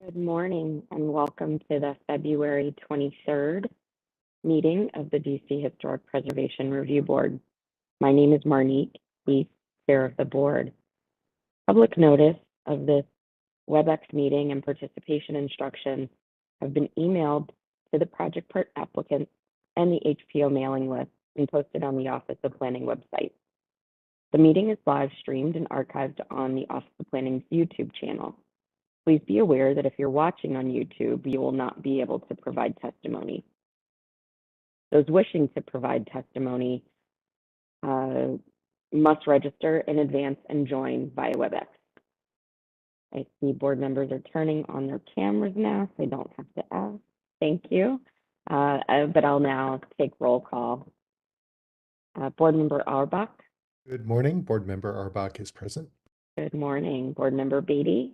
Good morning and welcome to the February 23rd meeting of the DC Historic Preservation Review Board. My name is Marnique, the chair of the board. Public notice of this WebEx meeting and participation instructions have been emailed to the project part applicants and the HPO mailing list and posted on the Office of Planning website. The meeting is live streamed and archived on the Office of Planning's YouTube channel. Please be aware that if you're watching on YouTube, you will not be able to provide testimony. Those wishing to provide testimony must register in advance and join via WebEx. I see board members are turning on their cameras now, so I don't have to ask. Thank you. But I'll now take roll call. Board Member Auerbach. Good morning. Board Member Auerbach is present. Good morning. Board Member Beatty.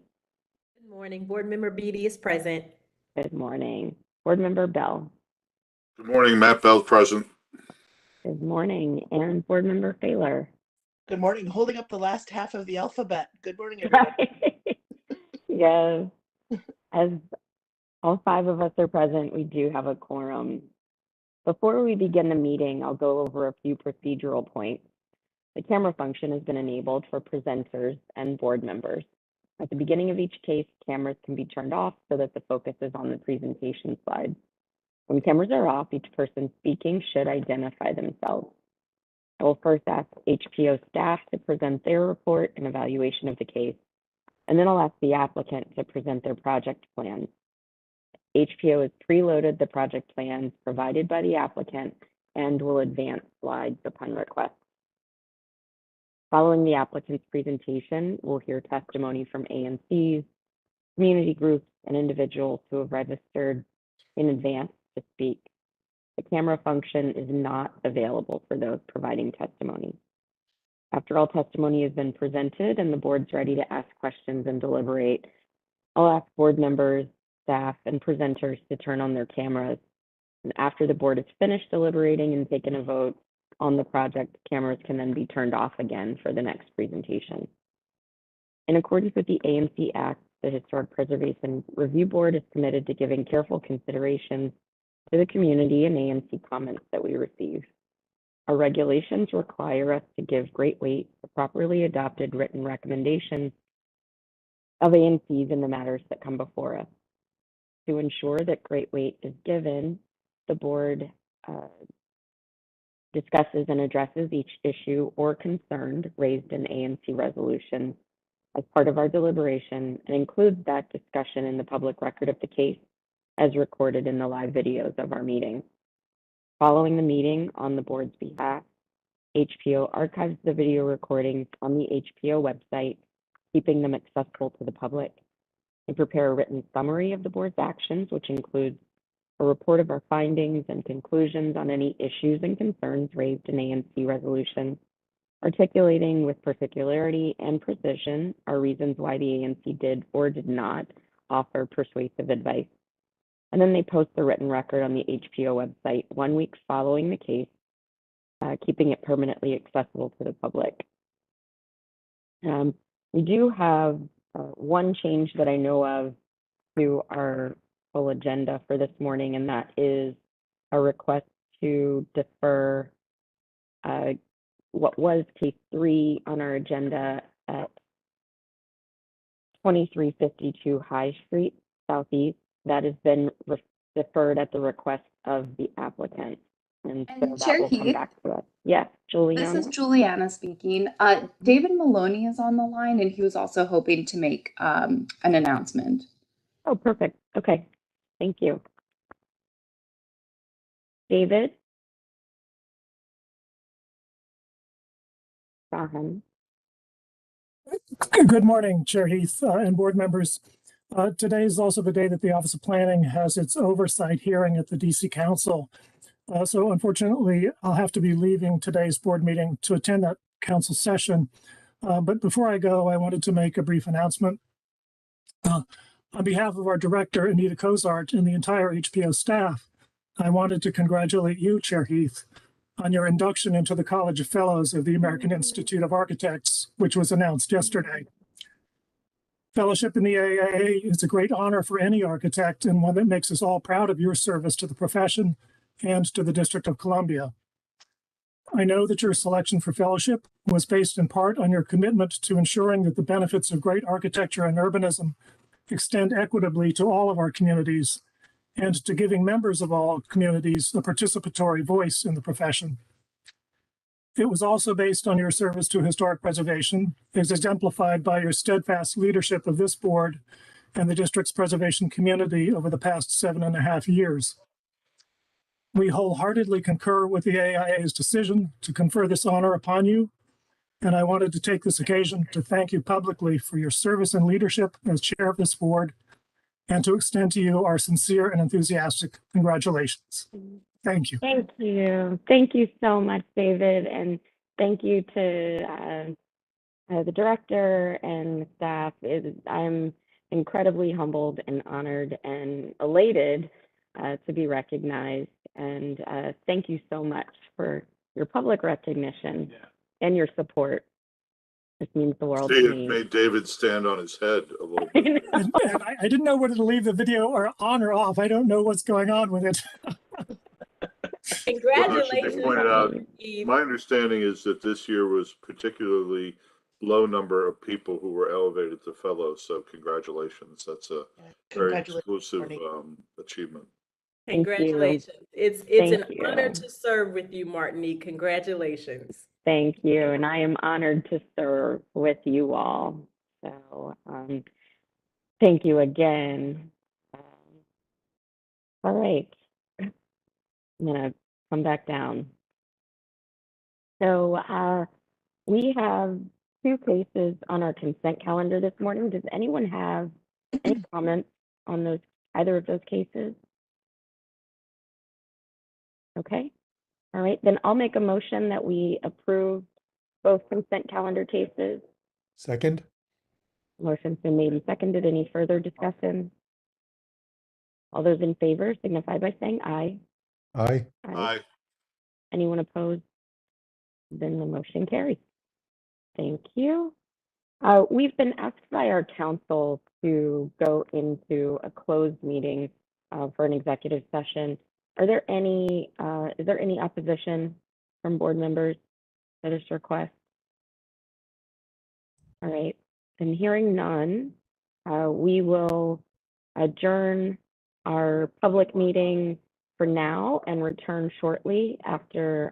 Good morning. Board Member Beatty is present. Good morning. Board Member Bell. Good morning. Matt Bell present. Good morning. And Board Member Failer. Good morning. Holding up the last half of the alphabet. Good morning, everyone. Yes. As all five of us are present, we do have a quorum. Before we begin the meeting, I'll go over a few procedural points. The camera function has been enabled for presenters and board members. At the beginning of each case, cameras can be turned off so that the focus is on the presentation slide. When cameras are off, each person speaking should identify themselves. I will first ask HPO staff to present their report and evaluation of the case, and then I'll ask the applicant to present their project plans. HPO has preloaded the project plans provided by the applicant and will advance slides upon request. Following the applicant's presentation, we'll hear testimony from ANCs, community groups, and individuals who have registered in advance to speak. The camera function is not available for those providing testimony. After all testimony has been presented and the board's ready to ask questions and deliberate, I'll ask board members, staff, and presenters to turn on their cameras. And after the board is finished deliberating and taken a vote on the project, cameras can then be turned off again for the next presentation. In accordance with the ANC Act, the Historic Preservation Review Board is committed to giving careful consideration to the community and ANC comments that we receive. Our regulations require us to give great weight to properly adopted written recommendations of ANCs in the matters that come before us. To ensure that great weight is given, the board discusses and addresses each issue or concern raised in ANC resolutions as part of our deliberation and includes that discussion in the public record of the case as recorded in the live videos of our meeting. Following the meeting, on the board's behalf, HPO archives the video recordings on the HPO website, keeping them accessible to the public. We prepare a written summary of the board's actions, which includes a report of our findings and conclusions on any issues and concerns raised in ANC resolutions, articulating with particularity and precision our reasons why the ANC did or did not offer persuasive advice. And then they post the written record on the HPO website 1 week following the case, keeping it permanently accessible to the public. We do have one change that I know of to our full agenda for this morning, and that is a request to defer what was case 3 on our agenda at 2352 High Street Southeast. That has been deferred at the request of the applicant. And so that will come back to us. Yes, Juliana. This is Juliana speaking. David Maloney is on the line, and he was also hoping to make an announcement. Oh, perfect. Okay, thank you. David? Sahan. Good morning, Chair Heath and board members. Today is also the day that the Office of Planning has its oversight hearing at the DC Council. So unfortunately, I'll have to be leaving today's board meeting to attend that council session. But before I go, I wanted to make a brief announcement. On behalf of our director, Anita Cozart, and the entire HPO staff, I wanted to congratulate you, Chair Heath, on your induction into the College of Fellows of the American Institute of Architects, which was announced yesterday. Fellowship in the AIA is a great honor for any architect and one that makes us all proud of your service to the profession and to the District of Columbia. I know that your selection for fellowship was based in part on your commitment to ensuring that the benefits of great architecture and urbanism extend equitably to all of our communities and to giving members of all communities a participatory voice in the profession. It was also based on your service to historic preservation, as exemplified by your steadfast leadership of this board and the district's preservation community over the past 7.5 years. We wholeheartedly concur with the AIA's decision to confer this honor upon you, and I wanted to take this occasion to thank you publicly for your service and leadership as chair of this board, and to extend to you our sincere and enthusiastic congratulations. Thank you. Thank you. Thank you so much, David. And thank you to the director and the staff. I'm incredibly humbled and honored and elated to be recognized. And thank you so much for your public recognition and your support. This means the world See, to it me. made David stand on his head a little I bit. know. And I didn't know whether to leave the video or on or off. I don't know what's going on with it. Congratulations. Pointed out, Eve. My understanding is that this year was particularly low number of people who were elevated to fellows. So congratulations. That's a very Congratulations, exclusive Marnie. achievement. Thank you. Congratulations. It's Thank an honor you. to serve with you, Martinique. Congratulations. Thank you. And I am honored to serve with you all. So thank you again. All right. I'm going to come back down. So we have 2 cases on our consent calendar this morning. Does anyone have any comments on either of those cases? Okay. All right. Then I'll make a motion that we approve both consent calendar cases. Second? Motion's been made and seconded. Any further discussion? All those in favor signify by saying aye. Aye. Aye. Anyone opposed? Then the motion carries. Thank you. We've been asked by our council to go into a closed meeting for an executive session. Is there any opposition from board members to this request? All right, and hearing none, we will adjourn our public meeting for now and return shortly after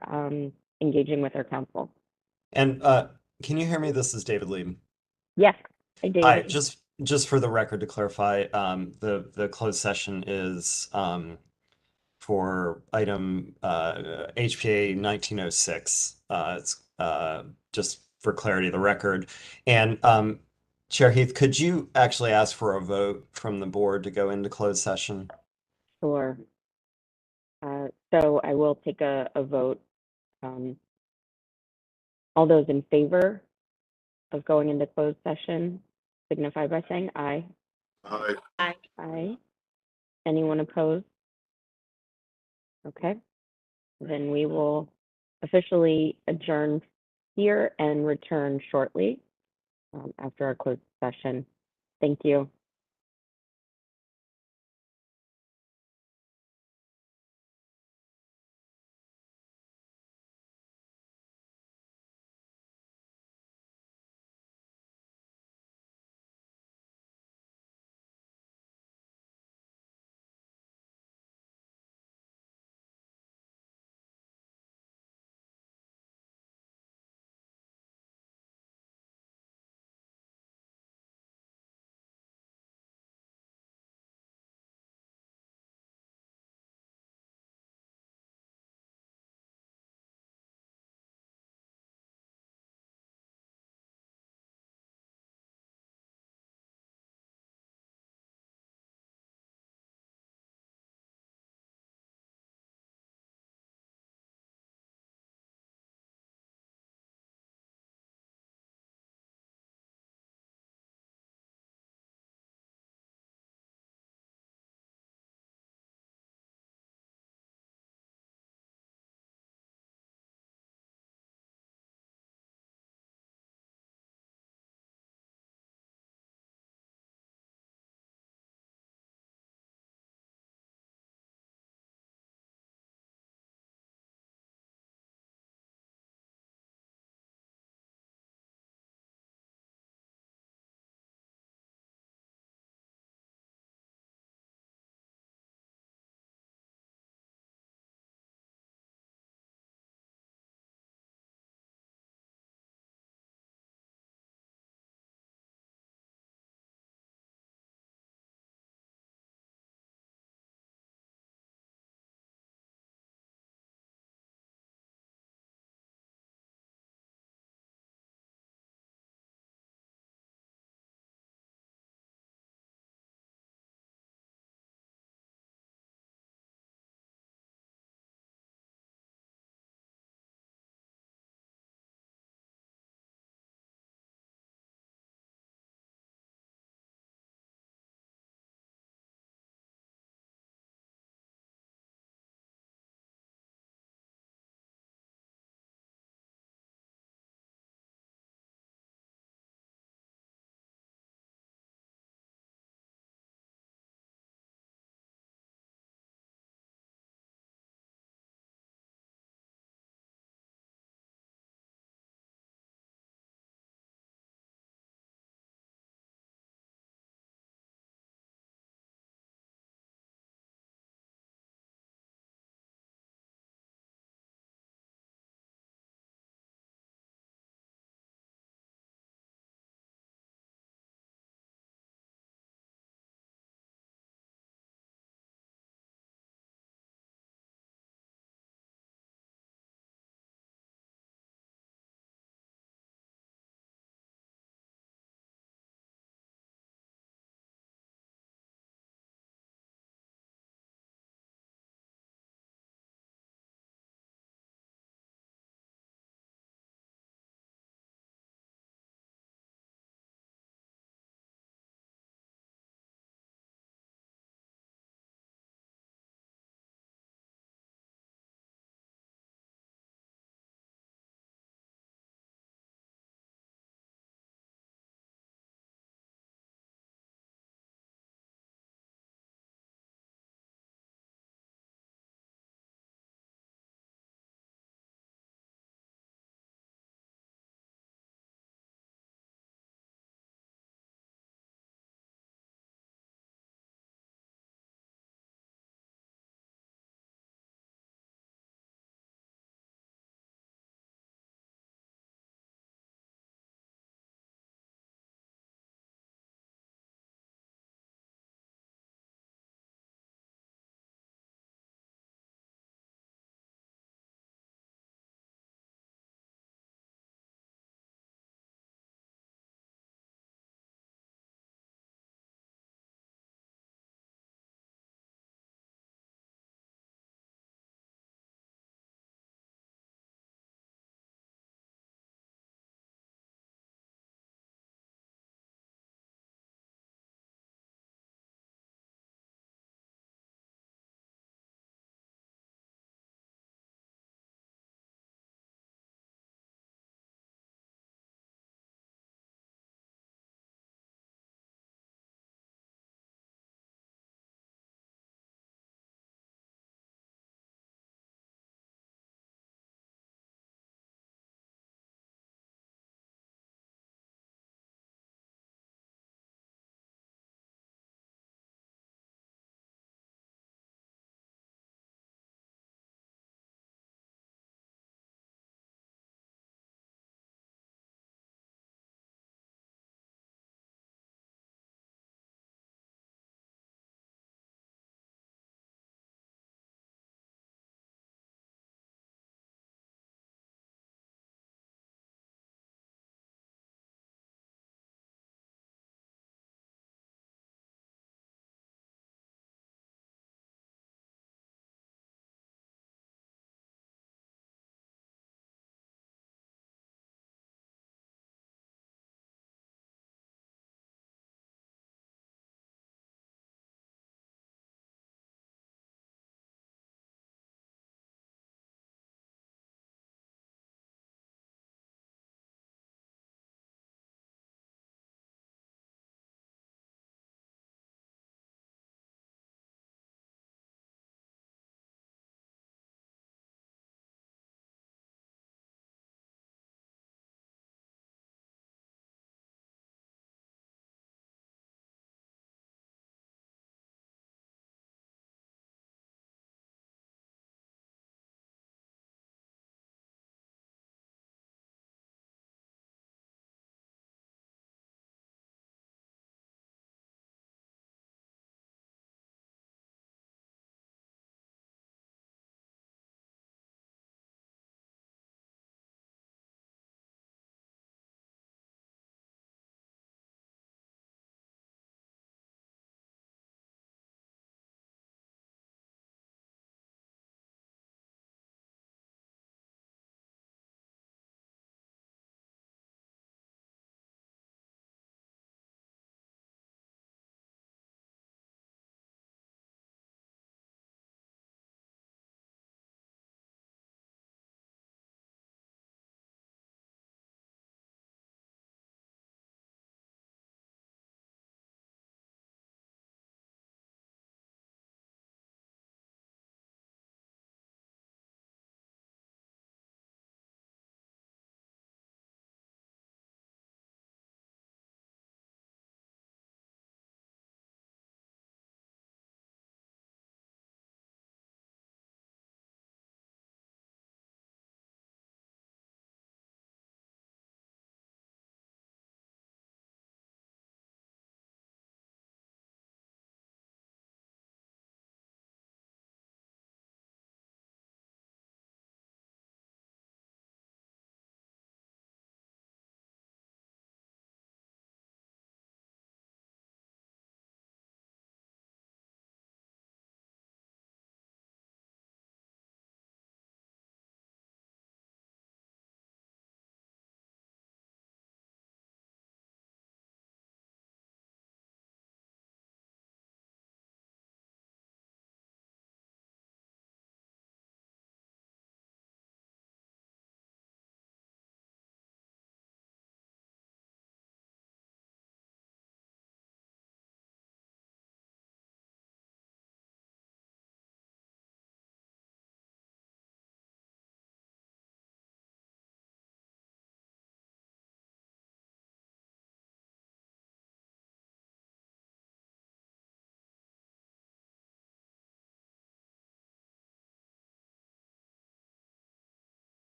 engaging with our council. And can you hear me? This is David Lieb. Yes, I did. Hi, just for the record to clarify, the closed session is for item HPA 1906. It's just for clarity of the record. And Chair Heath, could you actually ask for a vote from the board to go into closed session? Sure. So I will take a vote. All those in favor of going into closed session signify by saying aye. Aye. Aye. Anyone opposed? Okay. Then we will officially adjourn here and return shortly after our closed session. Thank you.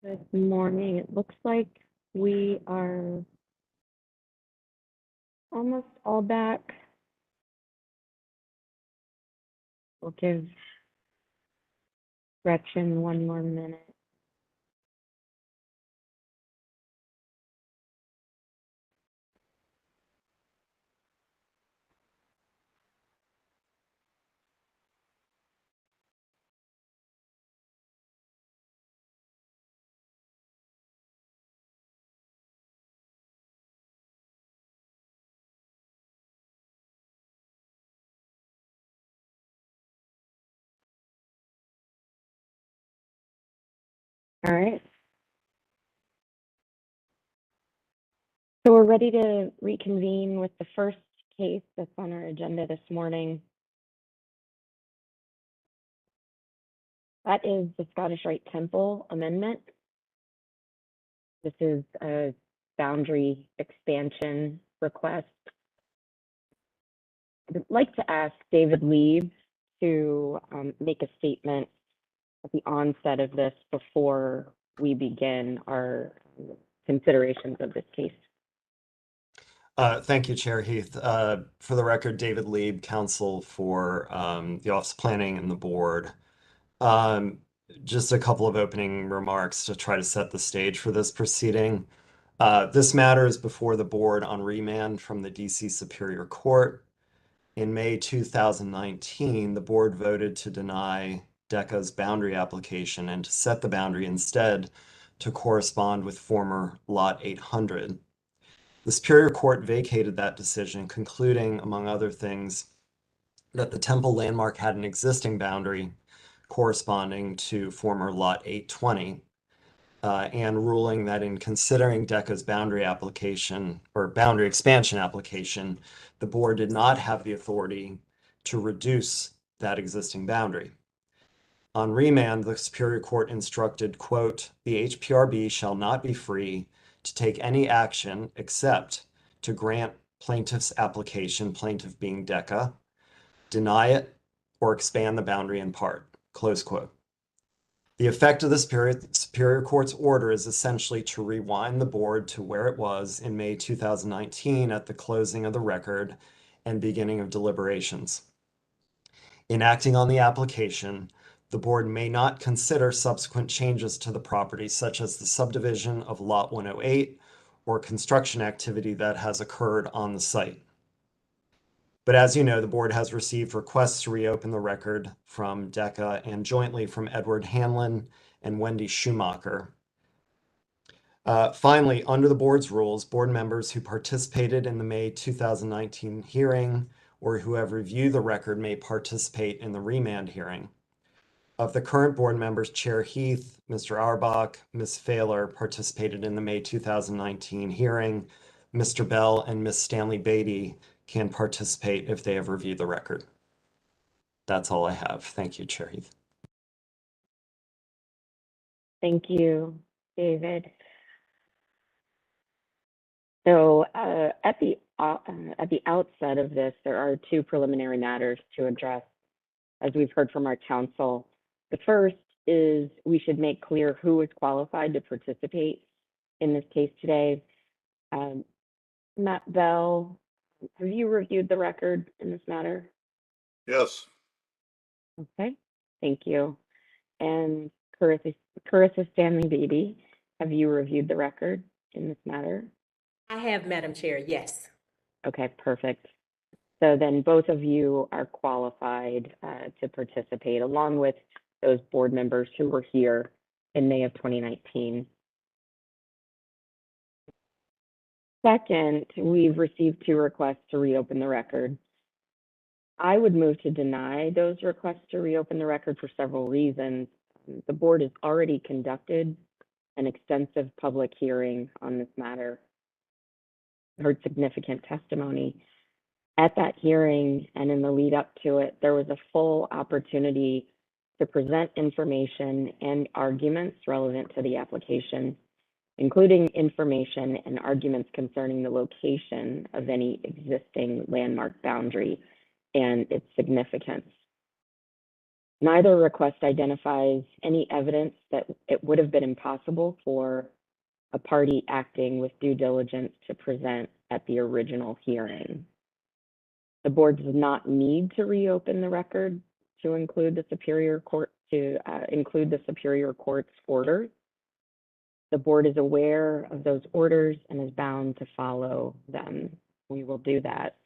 Good morning. It looks like we are almost all back. We'll give Gretchen one more minute. All right. So we're ready to reconvene with the first case that's on our agenda this morning. That is the Scottish Rite Temple Amendment. This is a boundary expansion request. I'd like to ask David Lieb to make a statement at the onset of this before we begin our considerations of this case. Thank you, Chair Heath. For the record, David Lieb, counsel for the Office of Planning and the board. Just a couple of opening remarks to try to set the stage for this proceeding. This matter is before the board on remand from the DC Superior Court. In May 2019, the board voted to deny DECA's boundary application and to set the boundary instead to correspond with former Lot 800. The Superior Court vacated that decision, concluding, among other things, that the temple landmark had an existing boundary corresponding to former Lot 820, and ruling that in considering DECA's boundary application or boundary expansion application, the board did not have the authority to reduce that existing boundary. On remand, the Superior Court instructed, quote, "The HPRB shall not be free to take any action except to grant plaintiff's application, plaintiff being DECA, deny it, or expand the boundary in part," close quote. The effect of the Superior Court's order is essentially to rewind the board to where it was in May 2019 at the closing of the record and beginning of deliberations. In acting on the application, the board may not consider subsequent changes to the property, such as the subdivision of Lot 108 or construction activity that has occurred on the site. But as you know, the board has received requests to reopen the record from DECA and jointly from Edward Hanlon and Wendy Schumacher. Finally, under the board's rules, board members who participated in the May 2019 hearing or who have reviewed the record may participate in the remand hearing. Of the current board members, Chair Heath, Mr. Auerbach, Ms. Failer participated in the May 2019 hearing. Mr. Bell and Ms. Stanley Beatty can participate if they have reviewed the record. That's all I have. Thank you, Chair Heath. Thank you, David. So at the outset of this, there are two preliminary matters to address, as we've heard from our counsel. The first is we should make clear who is qualified to participate in this case today. Matt Bell, have you reviewed the record in this matter? Yes. Okay, thank you. And Carissa Stanley Beatty, have you reviewed the record in this matter? I have, Madam Chair, yes. Okay, perfect. So then both of you are qualified to participate, along with those board members who were here in May of 2019. Second, we've received two requests to reopen the record. I would move to deny those requests to reopen the record for several reasons. The board has already conducted an extensive public hearing on this matter, heard significant testimony. At that hearing and in the lead up to it, there was a full opportunity to present information and arguments relevant to the application, including information and arguments concerning the location of any existing landmark boundary and its significance. Neither request identifies any evidence that it would have been impossible for a party acting with due diligence to present at the original hearing. The board does not need to reopen the record to include the Superior Court's orders. The board is aware of those orders and is bound to follow them. We will do that.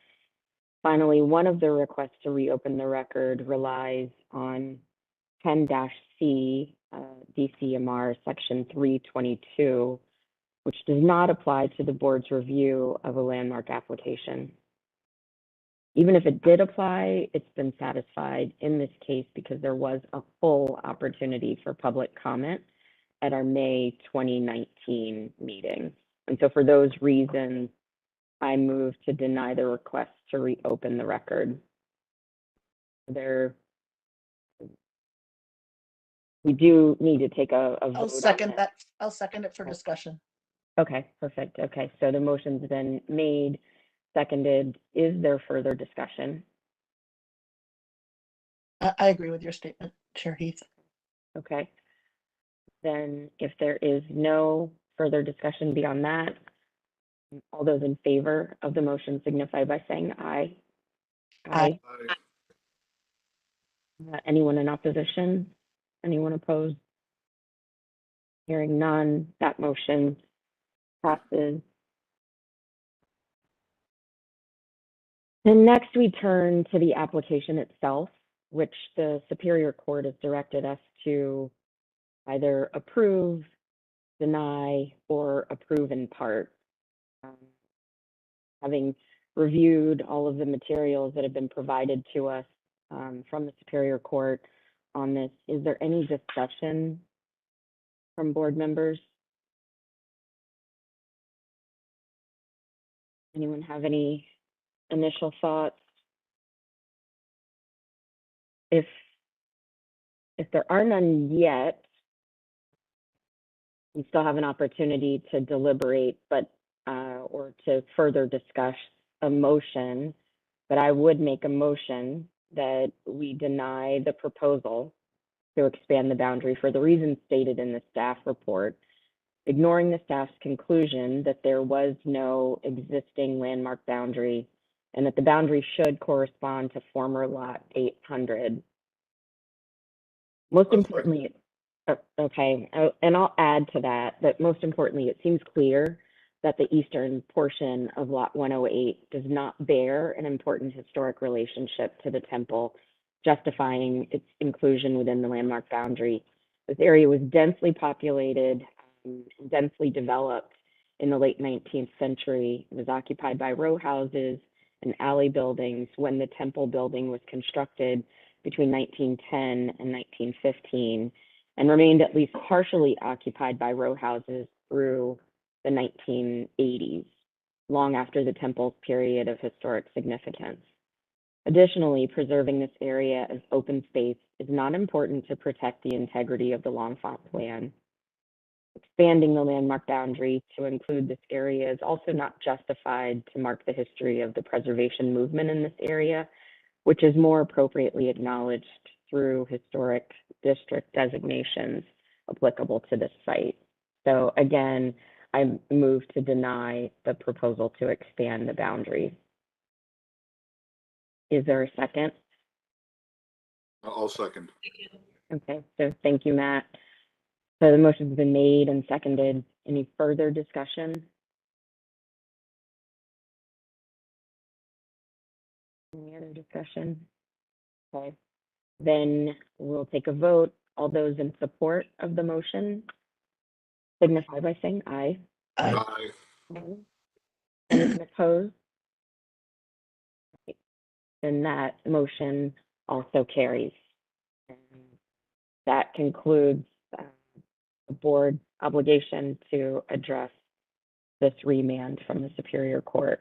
Finally, one of the requests to reopen the record relies on 10-C DCMR section 322, which does not apply to the board's review of a landmark application. Even if it did apply, it's been satisfied in this case because there was a full opportunity for public comment at our May 2019 meeting. And so for those reasons, I move to deny the request to reopen the record. We do need to take a vote. I'll second that. I'll second it for discussion. Okay, perfect. Okay, so the motion's been made, seconded. Is there further discussion? I agree with your statement, Chair Heath. Okay. Then if there is no further discussion beyond that, all those in favor of the motion signify by saying aye. Aye. Anyone in opposition? Anyone opposed? Hearing none, that motion passes. And next we turn to the application itself, which the Superior Court has directed us to either approve, deny, or approve in part. Having reviewed all of the materials that have been provided to us from the Superior Court on this, is there any discussion from board members? Anyone have any initial thoughts? If there are none yet, we still have an opportunity to deliberate, but or to further discuss a motion. But I would make a motion that we deny the proposal to expand the boundary for the reasons stated in the staff report, ignoring the staff's conclusion that there was no existing landmark boundary and that the boundary should correspond to former lot 800. Most importantly, okay, and I'll add to that most importantly, it seems clear that the eastern portion of lot 108 does not bear an important historic relationship to the temple, justifying its inclusion within the landmark boundary. This area was densely populated, densely developed in the late 19th century. It was occupied by row houses and alley buildings when the temple building was constructed between 1910 and 1915, and remained at least partially occupied by row houses through the 1980s, long after the temple's period of historic significance. Additionally, preserving this area as open space is not important to protect the integrity of the L'Enfant plan. Expanding the landmark boundary to include this area is also not justified to mark the history of the preservation movement in this area, which is more appropriately acknowledged through historic district designations applicable to this site. So again, I move to deny the proposal to expand the boundary. Is there a second? I'll second. Okay, so thank you, Matt. So the motion's been made and seconded. Any further discussion? Any other discussion? Okay, then we'll take a vote. All those in support of the motion signify by saying aye. Aye. Anyone opposed? Then that motion also carries. And that concludes the board's obligation to address this remand from the Superior Court.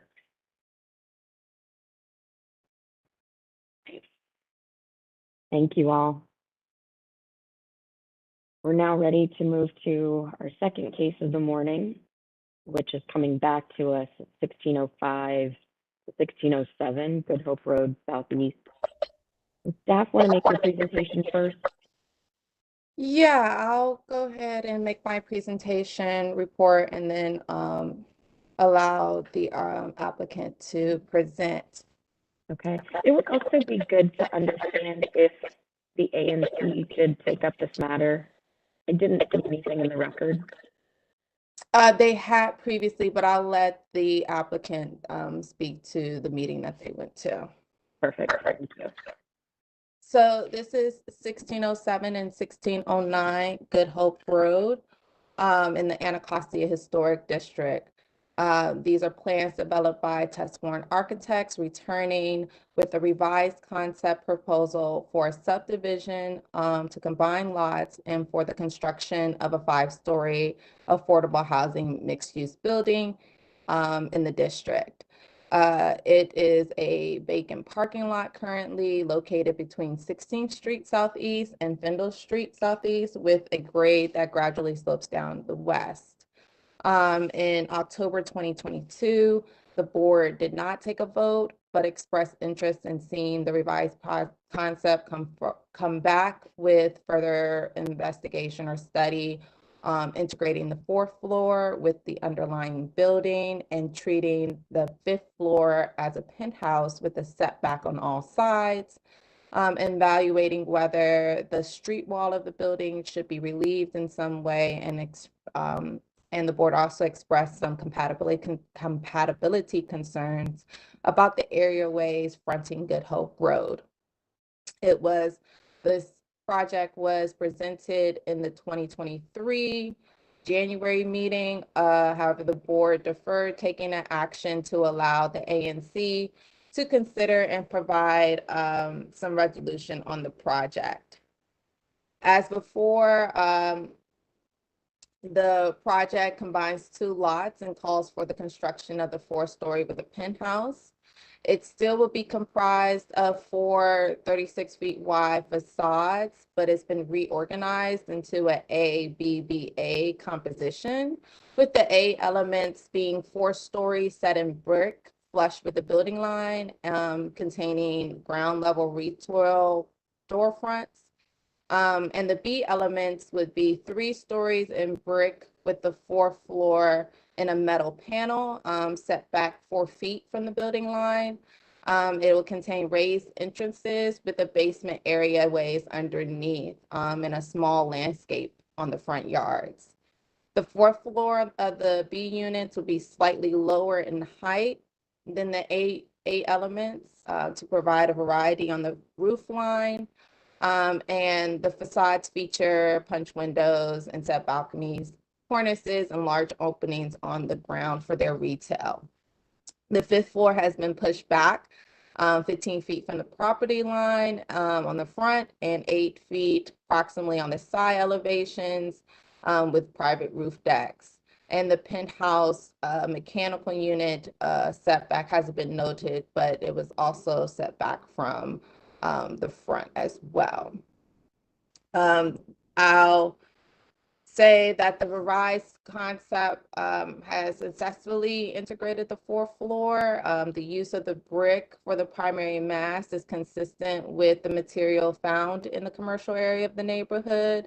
Thank you all. We're now ready to move to our second case of the morning, which is coming back to us at 1605 to 1607 Good Hope Road Southeast. Does staff want to make their presentation first? Yeah, I'll go ahead and make my presentation report and then allow the applicant to present. Okay. It would also be good to understand if the ANC did take up this matter. I didn't see anything in the record. They had previously, but I'll let the applicant speak to the meeting that they went to. Perfect. Thank you. So this is 1607 and 1609 Good Hope Road in the Anacostia Historic District. These are plans developed by test-sworn architects returning with a revised concept proposal for a subdivision to combine lots and for the construction of a 5-story affordable housing mixed-use building in the district. It is a vacant parking lot currently located between 16th Street Southeast and Findle Street Southeast with a grade that gradually slopes down the west. In October 2022, the board did not take a vote, but expressed interest in seeing the revised concept come back with further investigation or study, integrating the 4th floor with the underlying building and treating the 5th floor as a penthouse with a setback on all sides. Evaluating whether the street wall of the building should be relieved in some way, and the board also expressed some compatibility concerns about the areaways fronting Good Hope Road. This project was presented in the 2023 January meeting. However, the board deferred taking an action to allow the ANC to consider and provide some resolution on the project. As before, the project combines 2 lots and calls for the construction of the 4-story with a penthouse. It still will be comprised of 4 36-feet wide facades, but it's been reorganized into an A-B-B-A composition, with the A elements being 4 stories set in brick, flush with the building line, containing ground level retail storefronts. And the B elements would be 3 stories in brick with the 4th floor in a metal panel set back 4 feet from the building line. It will contain raised entrances with the basement areaways underneath and a small landscape on the front yards. The 4th floor of the B units will be slightly lower in height than the A elements to provide a variety on the roof line. And the facades feature punch windows and set balconies, cornices, and large openings on the ground for their retail. The 5th floor has been pushed back 15 feet from the property line on the front and 8 feet approximately on the side elevations with private roof decks. And the penthouse mechanical unit setback hasn't been noted, but it was also set back from the front as well. I'll say that the revised concept has successfully integrated the 4th floor. The use of the brick for the primary mast is consistent with the material found in the commercial area of the neighborhood.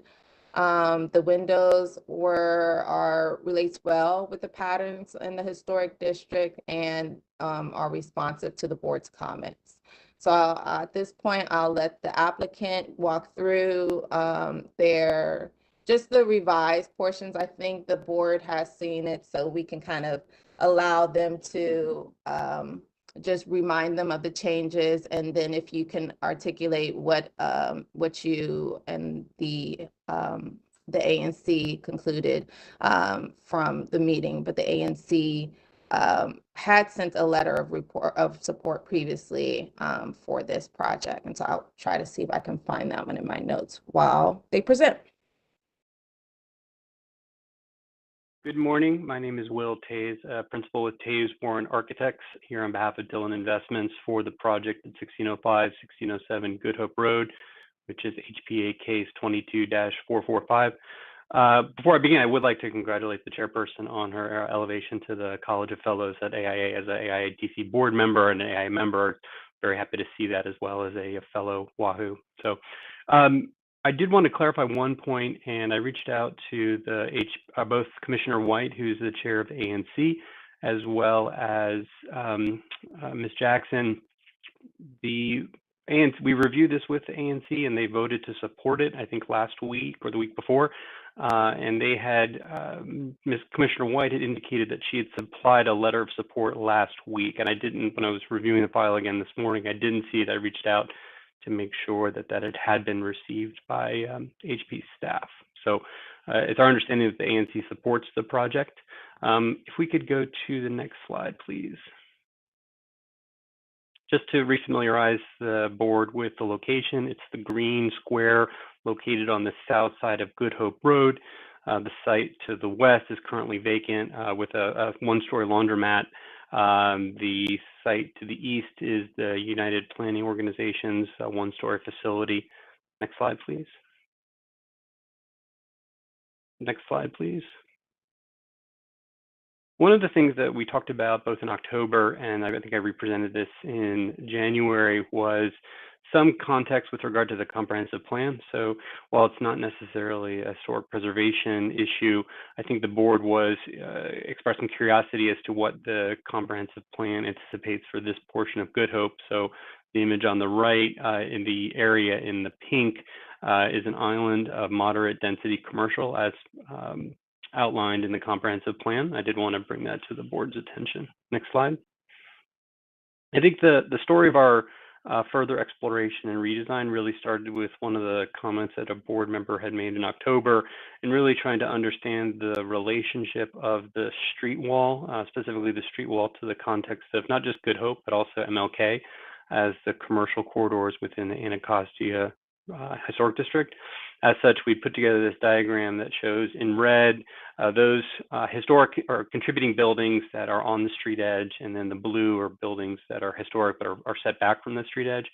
The windows relates well with the patterns in the historic district and are responsive to the board's comments. So at this point, I'll let the applicant walk through just the revised portions. I think the board has seen it, so we can kind of allow them to just remind them of the changes, and then if you can articulate what you and the ANC concluded from the meeting. But the ANC had sent a letter of support previously for this project, and so I'll try to see if I can find that one in my notes while they present. Good morning. My name is Will Tays, principal with Tays Warren Architects, here on behalf of Dillon Investments for the project at 1605, 1607 Good Hope Road, which is HPA case 22-445. Before I begin, I would like to congratulate the chairperson on her elevation to the College of Fellows at AIA as an AIA DC board member and an AIA member. very happy to see that as well as a fellow Wahoo. So I did want to clarify one point, and I reached out to both Commissioner White, who's the chair of ANC, as well as Ms. Jackson. We reviewed this with the ANC, and they voted to support it, I think last week or the week before. And they had, Commissioner White had indicated that she had supplied a letter of support last week. And I didn't, when I was reviewing the file again this morning, I didn't see it. I reached out to make sure that it had been received by HP staff. So it's our understanding that the ANC supports the project. If we could go to the next slide, please. Just to refamiliarize the board with the location, it's the green square located on the south side of Good Hope Road. The site to the west is currently vacant with a one-story laundromat. The site to the east is the United Planning Organization's one-story facility. Next slide, please. Next slide, please. One of the things that we talked about both in October and I think I represented this in January was some context with regard to the comprehensive plan. So while it's not necessarily a historic preservation issue, I think the board was expressing curiosity as to what the comprehensive plan anticipates for this portion of Good Hope. So the image on the right in the area in the pink is an island of moderate density commercial as outlined in the comprehensive plan. I did want to bring that to the board's attention. Next slide. I think the story of our further exploration and redesign really started with one of the comments that a board member had made in October, and really trying to understand the relationship of the street wall, specifically the street wall to the context of not just Good Hope, but also MLK as the commercial corridors within the Anacostia Historic District. As such, we put together this diagram that shows in red those historic or contributing buildings that are on the street edge, and then the blue are buildings that are historic but are set back from the street edge.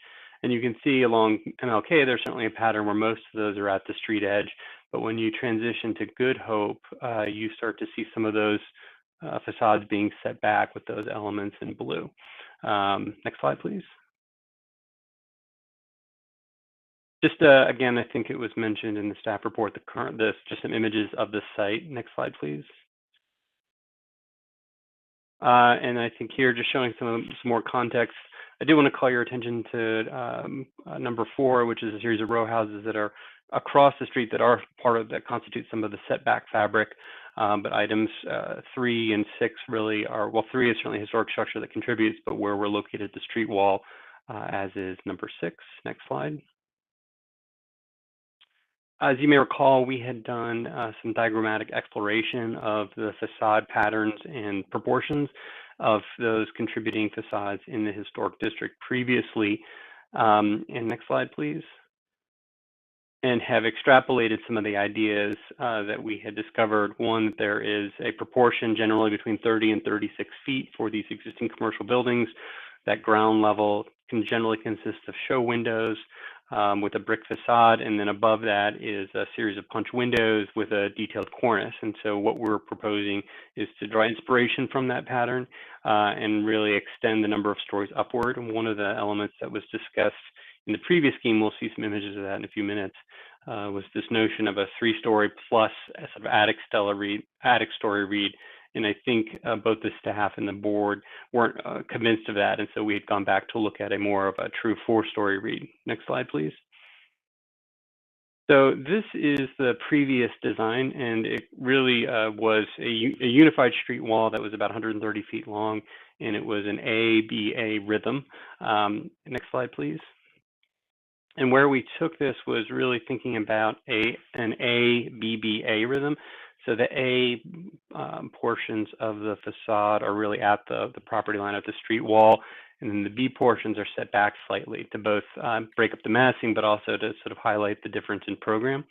And you can see along MLK, there's certainly a pattern where most of those are at the street edge. But when you transition to Good Hope, you start to see some of those facades being set back with those elements in blue. Next slide, please. Just again, I think it was mentioned in the staff report, just some images of the site. Next slide, please. And I think here, just showing some more context, I do want to call your attention to number 4, which is a series of row houses that are across the street that are that constitute some of the setback fabric. But items 3 and 6 really are, well, 3 is certainly a historic structure that contributes, but where we're located the street wall, as is number 6. Next slide. As you may recall, we had done some diagrammatic exploration of the facade patterns and proportions of those contributing facades in the historic district previously. And next slide, please. And have extrapolated some of the ideas that we had discovered. One, that there is a proportion generally between 30 and 36 feet for these existing commercial buildings. That ground level can generally consist of show windows with a brick facade, and then above that is a series of punch windows with a detailed cornice. And so what we're proposing is to draw inspiration from that pattern and really extend the number of stories upward. And one of the elements that was discussed in the previous scheme, we'll see some images of that in a few minutes, was this notion of a 3-story plus a sort of attic story read. And I think both the staff and the board weren't convinced of that. And so we had gone back to look at a more of a true 4-story read. Next slide, please. So this is the previous design, and it really was a unified street wall that was about 130 feet long, and it was an A-B-A rhythm. Next slide, please. And where we took this was really thinking about an A-B-B-A rhythm. So the A portions of the facade are really at the property line of the street wall, and then the B portions are set back slightly to both break up the massing, but also to sort of highlight the difference in program.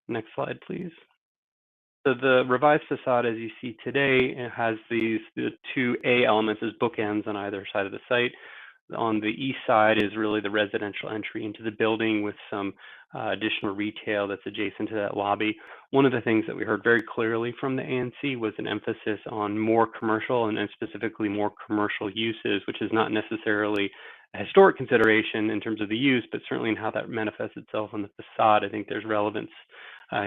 Next slide, please. So the revised facade, as you see today, it has the 2 A elements as bookends on either side of the site. On the east side is really the residential entry into the building with some additional retail that's adjacent to that lobby. One of the things that we heard very clearly from the ANC was an emphasis on more commercial and specifically more commercial uses, which is not necessarily historic consideration in terms of the use, but certainly in how that manifests itself on the facade. I think there's relevance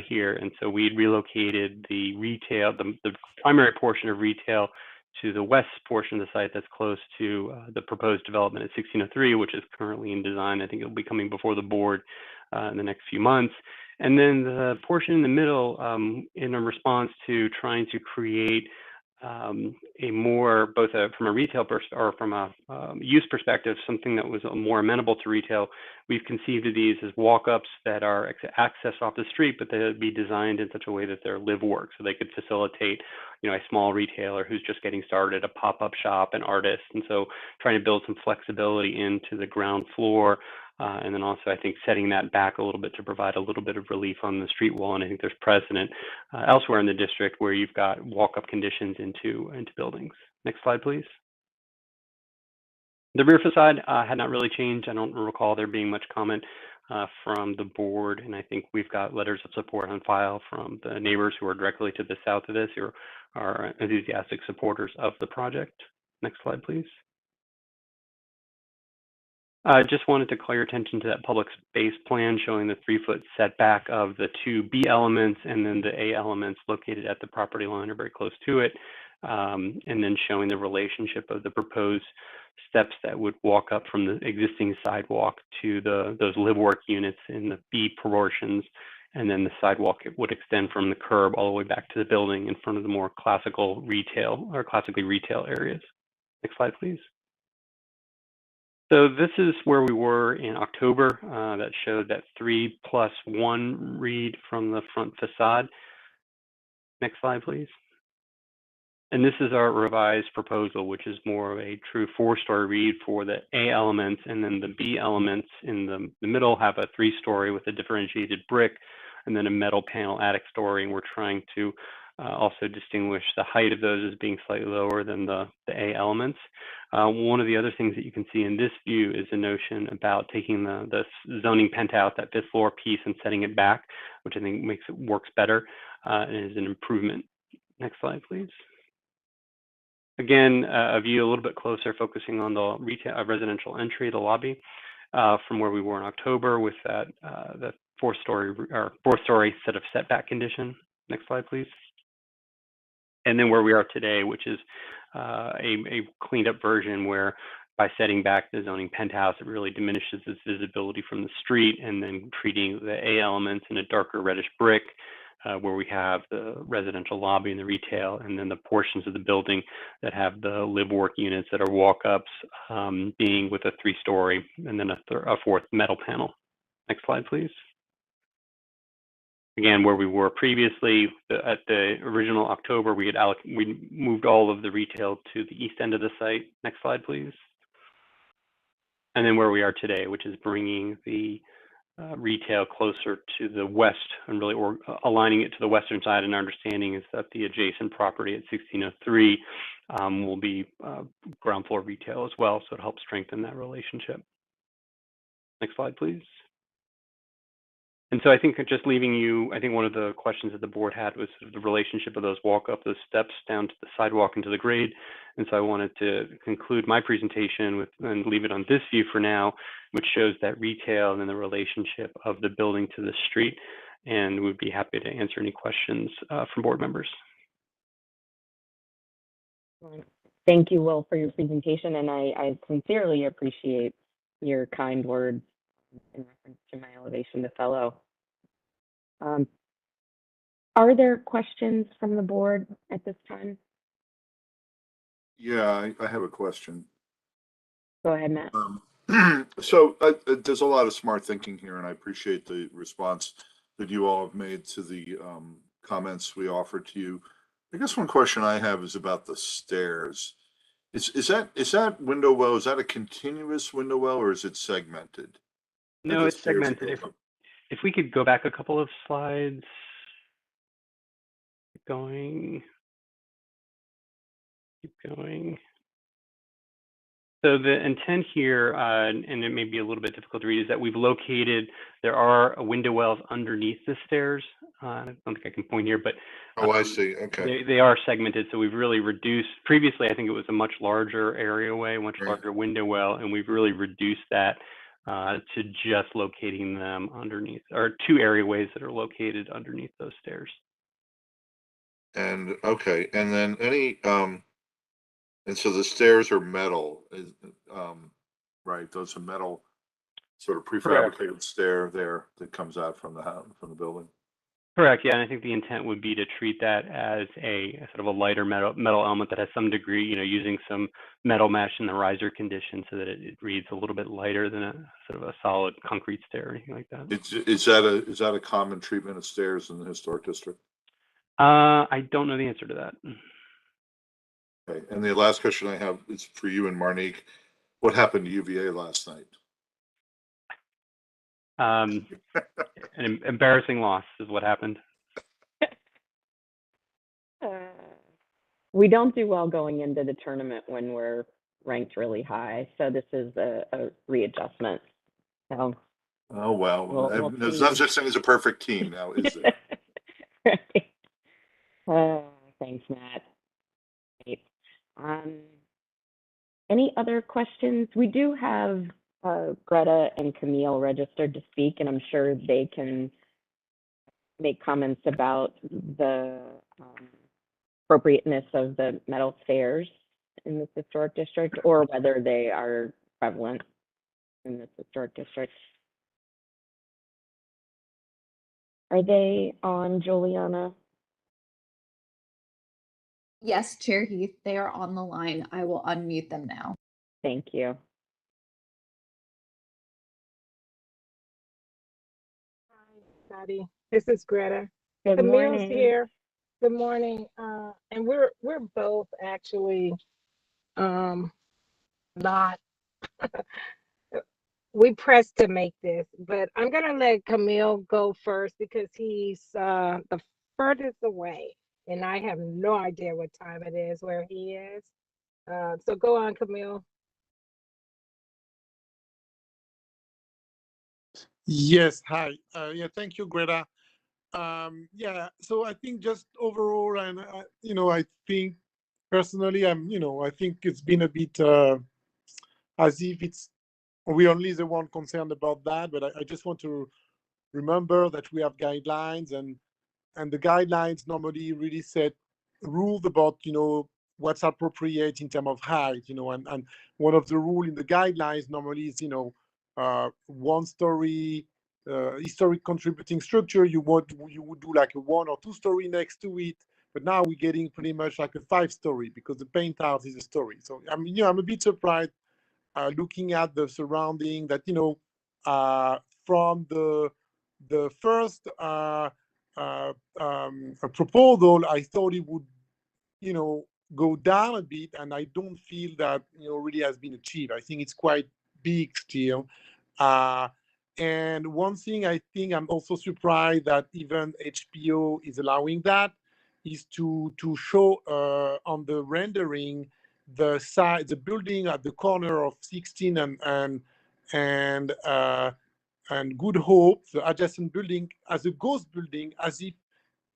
here. And so we relocated the retail, the primary portion of retail, to the west portion of the site that's close to the proposed development at 1603, which is currently in design. I think it'll be coming before the board in the next few months. And then the portion in the middle, in a response to trying to create a more, both from a retail or from a use perspective, something that was more amenable to retail, we've conceived of these as walk-ups that are accessed off the street, but they'd be designed in such a way that they're live work, so they could facilitate, a small retailer who's just getting started, a pop-up shop, an artist, and so trying to build some flexibility into the ground floor. And then also, I think, setting that back a little bit to provide a little bit of relief on the street wall. And I think there's precedent elsewhere in the district where you've got walk-up conditions into buildings. Next slide, please. The rear facade had not really changed. I don't recall there being much comment from the board. And I think we've got letters of support on file from the neighbors who are directly to the south of this, who are enthusiastic supporters of the project. Next slide, please. I just wanted to call your attention to that public space plan showing the 3-foot setback of the 2 B elements and then the A elements located at the property line or very close to it, and then showing the relationship of the proposed steps that would walk up from the existing sidewalk to those live work units in the B portions, and then the sidewalk would extend from the curb all the way back to the building in front of the more classical retail or classically retail areas. Next slide, please. So this is where we were in October. That showed that 3+1 read from the front facade. Next slide, please. And this is our revised proposal, which is more of a true 4-story read for the A elements, and then the B elements in the middle have a 3-story with a differentiated brick, and then a metal panel attic story. And we're trying to also distinguish the height of those as being slightly lower than the A elements. One of the other things that you can see in this view is a notion about taking the zoning penthouse, that 5th floor piece, and setting it back, which I think works better and is an improvement. Next slide, please. Again, a view a little bit closer, focusing on the retail residential entry, the lobby, from where we were in October with that the 4-story set of setback condition. Next slide, please. And then where we are today, which is a cleaned up version where by setting back the zoning penthouse, it really diminishes its visibility from the street, and then treating the A elements in a darker reddish brick, where we have the residential lobby and the retail, and then the portions of the building that have the live work units that are walk-ups, being with a 3-story and then a 4th metal panel. Next slide, please. Again, where we were previously, at the original October, we moved all of the retail to the east end of the site. Next slide, please. And then where we are today, which is bringing the retail closer to the west and really aligning it to the western side. And our understanding is that the adjacent property at 1603 will be ground floor retail as well, so it helps strengthen that relationship. Next slide, please. And so I think just leaving you, I think one of the questions that the board had was the relationship of those those steps down to the sidewalk and to the grade. And so I wanted to conclude my presentation with, and leave it on this view for now, which shows that retail and then the relationship of the building to the street. And we'd be happy to answer any questions from board members. Thank you, Will, for your presentation. And I sincerely appreciate your kind words in reference to my elevation to fellow. Are there questions from the board at this time? Yeah, I have a question. Go ahead, Matt. So there's a lot of smart thinking here, and I appreciate the response that you all have made to the comments we offered to you. I guess one question I have is about the stairs. Is that window well, is that a continuous window well, or is it segmented? No, it's segmented. If we could go back a couple of slides. Keep going. So the intent here, and it may be a little bit difficult to read, is that we've located, there are window wells underneath the stairs. I don't think I can point here, but Oh, I see. Okay. they are segmented. So we've really reduced, previously, I think it was a much larger areaway, much Right. larger window well, and we've really reduced that to just locating them underneath, or 2 areaways that are located underneath those stairs. And, okay, and then and so the stairs are metal, right? Those are metal, sort of Correct. prefabricated stair there that comes out from the house, from the building. Correct. Yeah, and I think the intent would be to treat that as a sort of a lighter metal element that has some degree, using some metal mesh in the riser condition so that it reads a little bit lighter than a sort of a solid concrete stair or anything like that. Is that a common treatment of stairs in the historic district? I don't know the answer to that. Okay, and the last question I have is for you and Marnique. What happened to UVA last night? An embarrassing loss is what happened. We don't do well going into the tournament when we're ranked really high, so this is a readjustment. So, Oh, well, We'll there's see. no such thing as a perfect team now, is there? Right. Thanks, Matt. Great. Any other questions? We do have Greta and Camille registered to speak, and I'm sure they can make comments about the appropriateness of the metal stairs in this historic district, or whether they are prevalent in this historic district. Are they on, Juliana? Yes, Chair Heath, they are on the line. I will unmute them now. Thank you. Scotty. This is Greta. Good Camille's morning. here. Good morning. And we're both actually not we pressed to make this, but I'm gonna let Camille go first because he's the furthest away, and I have no idea what time it is where he is. So go on, Camille. Yes, hi. Yeah, thank you, Greta. Yeah, so I think just overall, and I think personally, I think it's been a bit as if we're only the one concerned about that. But I just want to remember that we have guidelines, and the guidelines normally really set rules about what's appropriate in terms of height. And one of the rules in the guidelines normally is 1-story historic contributing structure. You would do like a 1 or 2 story next to it, but now we're getting pretty much like a 5-story because the paint house is a story. So I'm a bit surprised looking at the surrounding that from the first proposal, I thought it would go down a bit, and I don't feel that really has been achieved. I think it's quite big still. And one thing I think I'm also surprised that even HPO is allowing that is to show on the rendering the side, the building at the corner of 16 and Good Hope, the adjacent building, as a ghost building, as if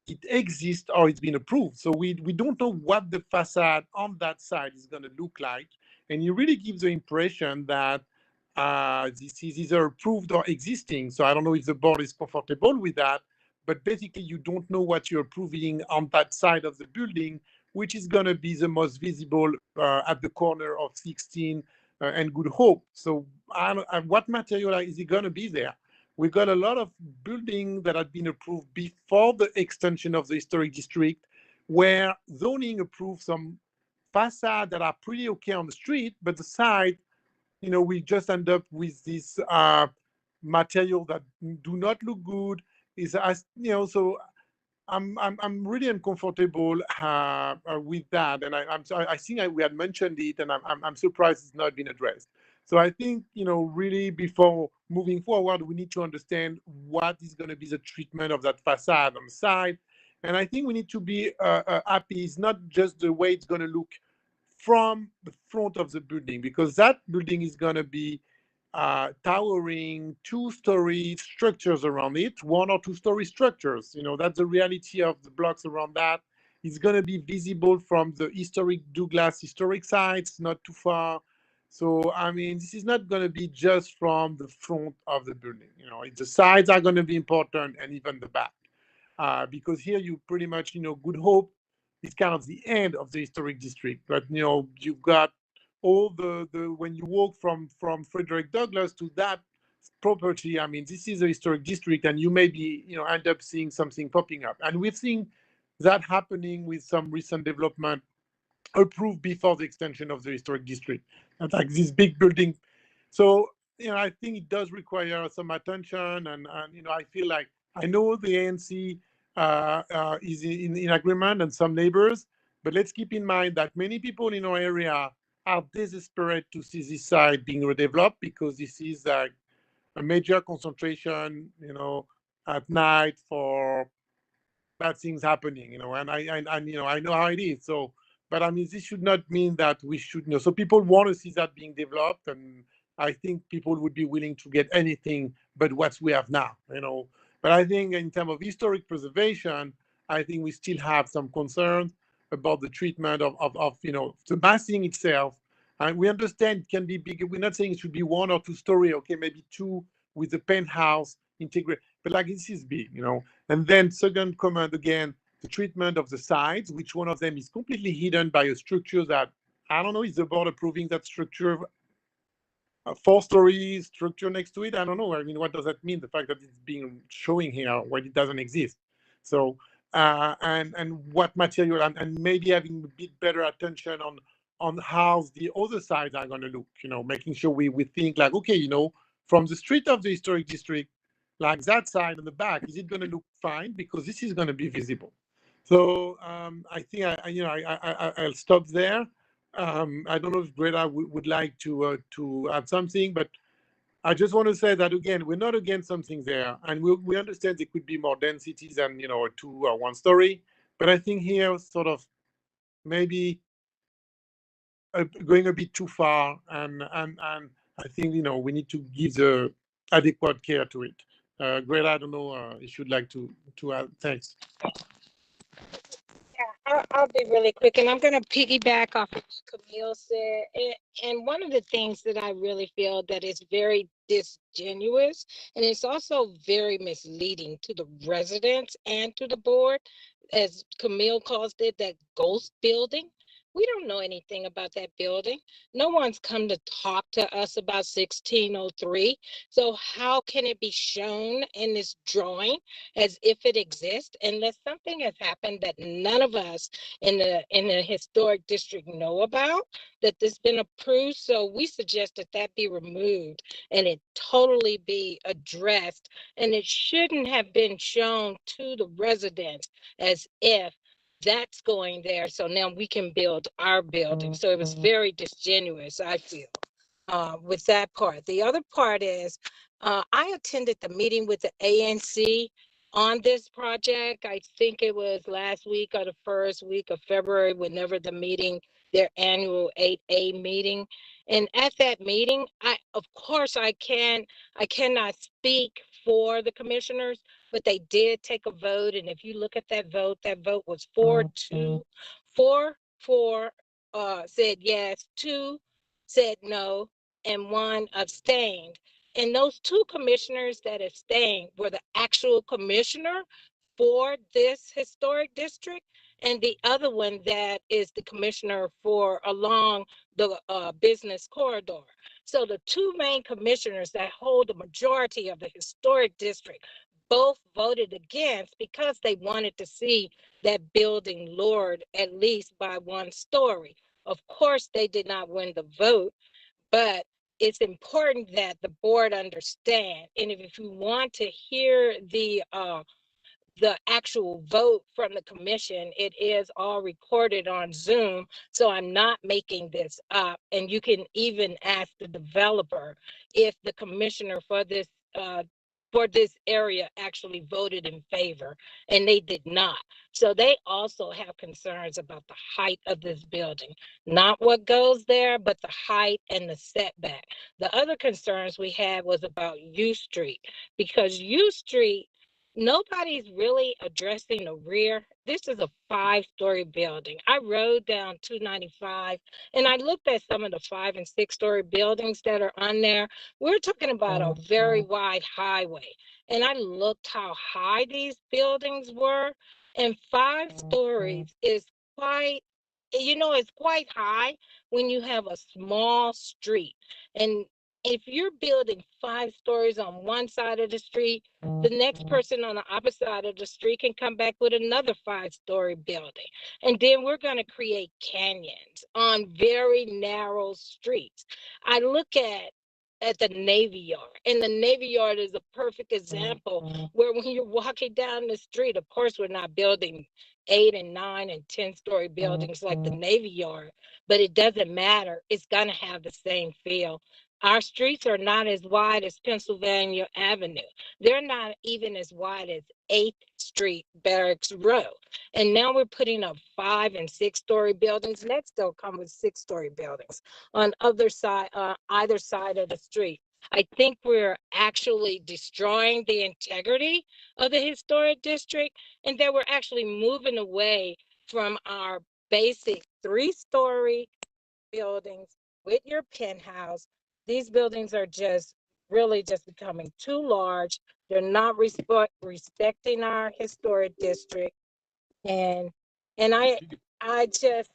it exists or it's been approved. So we don't know what the facade on that side is going to look like, and it really gives the impression that this is either approved or existing. So I don't know if the board is comfortable with that, but basically you don't know what you're approving on that side of the building, which is going to be the most visible at the corner of 16 and Good Hope. So what material is it going to be there? We've got a lot of buildings that had been approved before the extension of the historic district, where zoning approved some facades that are pretty okay on the street, but the side, we just end up with this material that do not look good. So I'm really uncomfortable with that, and I think we had mentioned it, and I'm surprised it's not been addressed. So I think really before moving forward, we need to understand what is going to be the treatment of that facade on the side, and I think we need to be happy. It's not just the way it's going to look from the front of the building, because that building is going to be towering 2-story structures around it, 1 or 2-story structures. That's the reality of the blocks around that. It's going to be visible from the historic Douglas historic sites, not too far. So, I mean, this is not going to be just from the front of the building. The sides are going to be important, and even the back. Because here you pretty much, Good Hope is kind of the end of the historic district. But, you've got all the when you walk from Frederick Douglass to that property, I mean, this is a historic district, and you maybe, end up seeing something popping up. And we've seen that happening with some recent development approved before the extension of the historic district. And like this big building. So, I think it does require some attention. And I feel like I know the ANC is in agreement and some neighbors, but let's keep in mind that many people in our area are desperate to see this site being redeveloped because this is like a major concentration, at night for bad things happening, and I know how it is. So, but I mean, this should not mean that we should, so people want to see that being developed, and I think people would be willing to get anything but what we have now, But I think in terms of historic preservation, I think we still have some concerns about the treatment of the massing itself. And we understand it can be big. We're not saying it should be 1 or 2-story, okay, maybe 2 with the penthouse integrated, but like this is big, And then second comment, again, the treatment of the sides, which one of them is completely hidden by a structure that, I don't know, is the board approving that structure, a 4-story structure next to it? I don't know. I mean, what does that mean? The fact that it's being showing here when it doesn't exist. So, and what material, and maybe having a bit better attention on how the other sides are going to look, making sure we think like, okay, from the street of the historic district, like that side and the back, is it going to look fine? Because this is going to be visible. So I think I'll stop there. I don't know if Greta would like to add something, but I just want to say that again, we're not against something there, and we understand there could be more densities than 2 or 1-story, but I think here sort of maybe going a bit too far, and I think we need to give the adequate care to it. Greta, I don't know if you'd like to add. Thanks. Yeah, I'll be really quick, and I'm going to piggyback off of what Camille said. And one of the things that I really feel that is very disingenuous, and it's also very misleading to the residents and to the board, as Camille calls it, that ghost building. We don't know anything about that building. No one's come to talk to us about 1603. So how can it be shown in this drawing as if it exists, unless something has happened that none of us in the historic district know about, that this been approved? So we suggest that that be removed and it totally be addressed, and it shouldn't have been shown to the residents as if that's going there, so now we can build our building. So it was very disingenuous, I feel, with that part. The other part is, I attended the meeting with the ANC on this project. I think it was last week or the first week of February, whenever the meeting, their annual 8A meeting. And at that meeting, of course, I cannot speak for the commissioners, but they did take a vote. And if you look at that vote was 4-2. 4 said yes, 2 said no, and 1 abstained. And those 2 commissioners that abstained were the actual commissioner for this historic district, and the other one that is the commissioner for along the business corridor. So the 2 main commissioners that hold the majority of the historic district both voted against because they wanted to see that building lowered at least by 1 story. Of course, they did not win the vote, but it's important that the board understand. And if you want to hear the actual vote from the commission, it is all recorded on Zoom. So I'm not making this up. And you can even ask the developer if the commissioner for this for this area actually voted in favor, and they did not. So they also have concerns about the height of this building, not what goes there, but the height and the setback. The other concerns we had was about U Street, because U Street, nobody's really addressing the rear. This is a 5-story building. I rode down 295 and I looked at some of the 5- and 6-story buildings that are on there. We're talking about a very wide highway. And I looked how high these buildings were, and 5 stories is quite, it's quite high when you have a small street. And if you're building 5 stories on one side of the street, the next person on the opposite side of the street can come back with another 5-story building. And then we're going to create canyons on very narrow streets. I look at the Navy Yard, and the Navy Yard is a perfect example where when you're walking down the street, of course, we're not building 8 and 9 and 10-story buildings like the Navy Yard, but it doesn't matter. It's going to have the same feel. Our streets are not as wide as Pennsylvania Avenue. They're not even as wide as 8th Street, Barracks Row. And now we're putting up 5- and 6-story buildings. Next, they'll come with 6-story buildings on either side of the street. I think we're actually destroying the integrity of the historic district, and that we're actually moving away from our basic 3-story buildings with your penthouse. These buildings are really just becoming too large. They're not respecting our historic district, and I just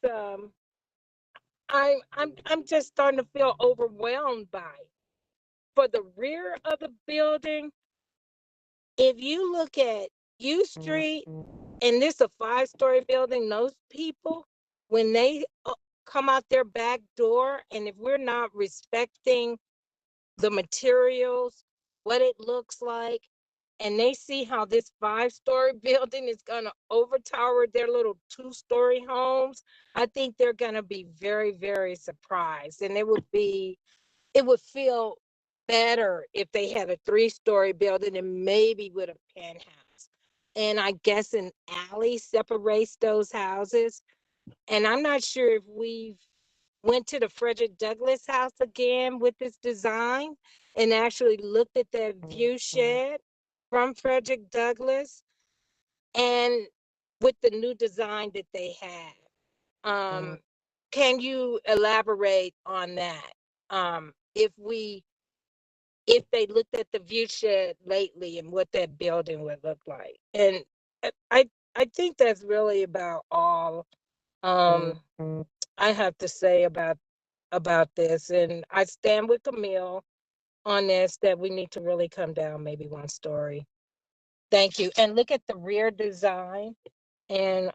I'm just starting to feel overwhelmed by it. For the rear of the building, if you look at U Street, and this a 5-story building, those people, when they come out their back door, and if we're not respecting the materials, what it looks like, and they see how this 5-story building is going to overtower their little 2-story homes, I think they're going to be very, very surprised. And it would feel better if they had a 3-story building and maybe with a penthouse. And I guess an alley separates those houses. And I'm not sure if we've went to the Frederick Douglass house again with this design and actually looked at that view shed from Frederick Douglass and with the new design that they have. Can you elaborate on that? If they looked at the view shed lately and what that building would look like. And I think that's really about all I have to say about this. And I stand with Camille on this, that we need to really come down maybe 1 story. Thank you. And look at the rear design and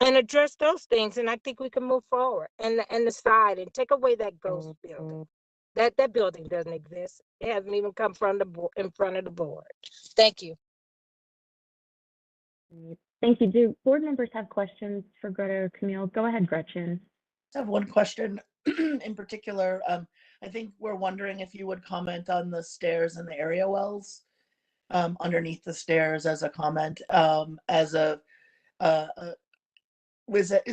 address those things. And I think we can move forward. And the side, and take away that ghost building. That building doesn't exist. It hasn't even come in front of the board. Thank you. Thank you. Do board members have questions for Greta or Camille? Go ahead, Gretchen. I have one question in particular. I think we're wondering if you would comment on the stairs and the area wells underneath the stairs as a comment, is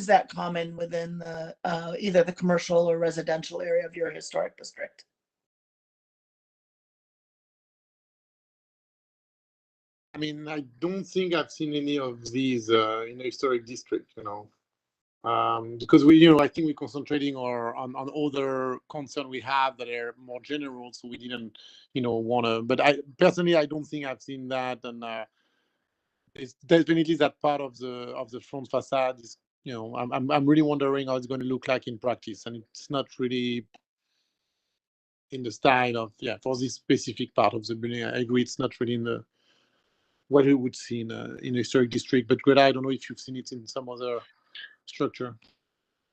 that common within the either the commercial or residential area of your historic district? I mean, I don't think I've seen any of these in the historic district, because I think we're concentrating on other concerns we have that are more general, so we didn't, want to. But I personally, I don't think I've seen that, and it's definitely that part of the front facade is, I'm really wondering how it's going to look like in practice, and it's not really in the style of for this specific part of the building. I agree, it's not really in the what we would see in a historic district. But Greta, I don't know if you've seen it in some other structure.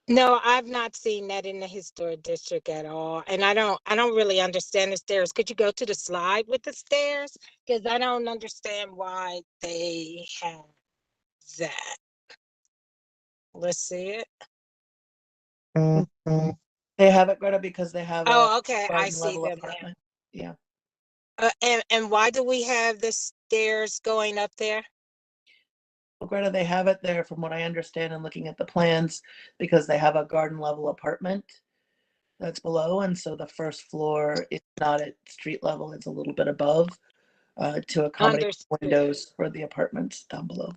No, I've not seen that in the historic district at all. And I don't really understand the stairs. Could you go to the slide with the stairs? Because I don't understand why they have that. Let's see it. They have it, Greta, because they have Oh, okay. I garden see level them apartment. Yeah. And why do we have the stairs going up there? Well, Greta, they have it there from what I understand and looking at the plans, because they have a garden level apartment that's below, and so the first floor is not at street level, it's a little bit above, to accommodate Understood. windows for the apartments down below.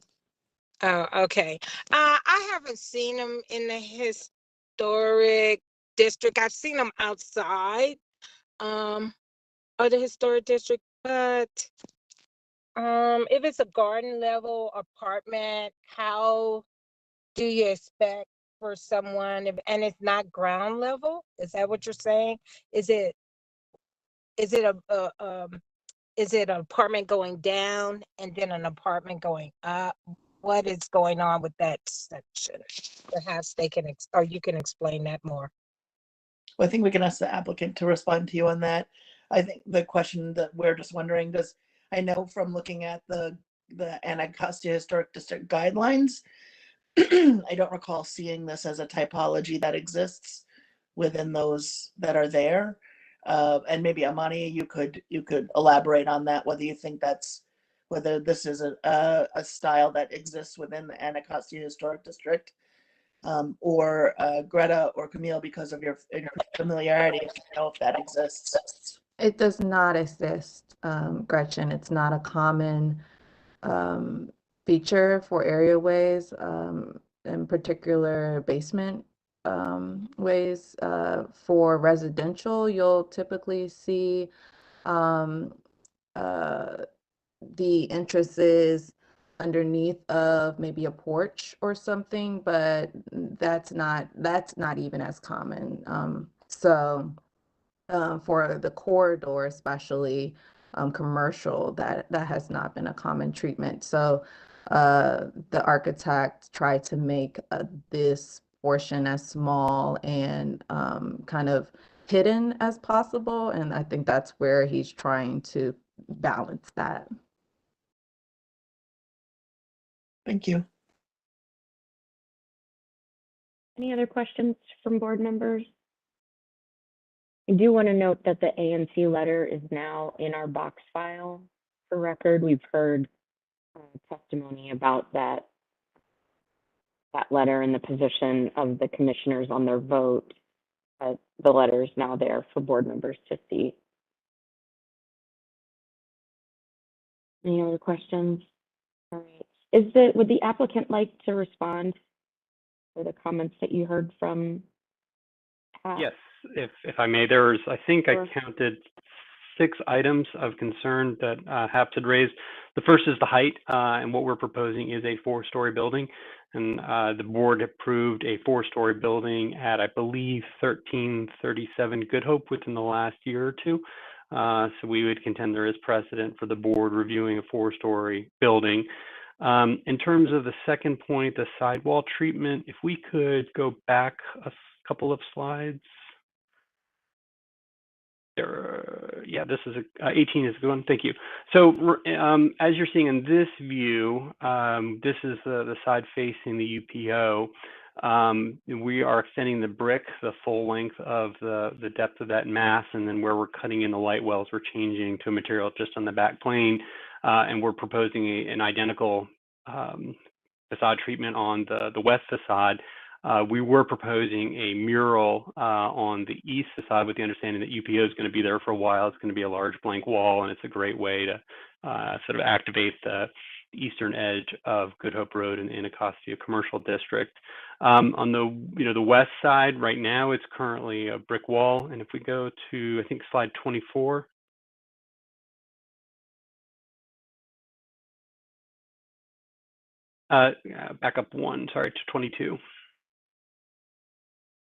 Oh, okay. I haven't seen them in the historic district. I've seen them outside, of the historic district, but if it's a garden level apartment, how do you expect for someone and it's not ground level? Is that what you're saying? Is it is it is it an apartment going down and then an apartment going up? What is going on with that section? Perhaps they can or you can explain that more. Well, I think we can ask the applicant to respond to you on that. I think the question that we're just wondering, I know from looking at the Anacostia Historic District guidelines, I don't recall seeing this as a typology that exists within those that are there. And maybe Amani, you could elaborate on that, whether this is a style that exists within the Anacostia Historic District, or Greta or Camille, because of your familiarity, if you know if that exists. It does not exist, Gretchen. It's not a common feature for areaways, in particular basement ways. For residential, you'll typically see the entrances underneath of maybe a porch or something, but that's not even as common. For the corridor, especially commercial, that has not been a common treatment. So the architect tried to make this portion as small and kind of hidden as possible, and I think that's where he's trying to balance that. Thank you. Any other questions from board members? I do want to note that the ANC letter is now in our box file for record. We've heard testimony about that letter and the position of the commissioners on their vote. But the letter is now there for board members to see. Any other questions? All right. Would the applicant like to respond to the comments that you heard from Pat? Yes, if I may, I think Sure. I counted 6 items of concern that HAPS had raised. The first is the height, and what we're proposing is a 4-story building. And the board approved a 4-story building at, I believe, 1337 Good Hope within the last year or two. So we would contend there is precedent for the board reviewing a 4-story building. In terms of the second point, the sidewall treatment, if we could go back a couple of slides. Yeah, this is 18 is a good one. Thank you. So as you're seeing in this view, this is the side facing the UPO. We are extending the brick, the full length of the depth of that mass, and then where we're cutting in the light wells, we're changing to a material just on the back plane, and we're proposing an identical facade treatment on the west facade. We were proposing a mural on the east facade with the understanding that UPO is going to be there for a while. It's going to be a large blank wall, and it's a great way to sort of activate the eastern edge of Good Hope Road in the Anacostia Commercial District. On the west side, right now, it's currently a brick wall. And if we go to, I think, slide 24. Back up one, sorry, to 22.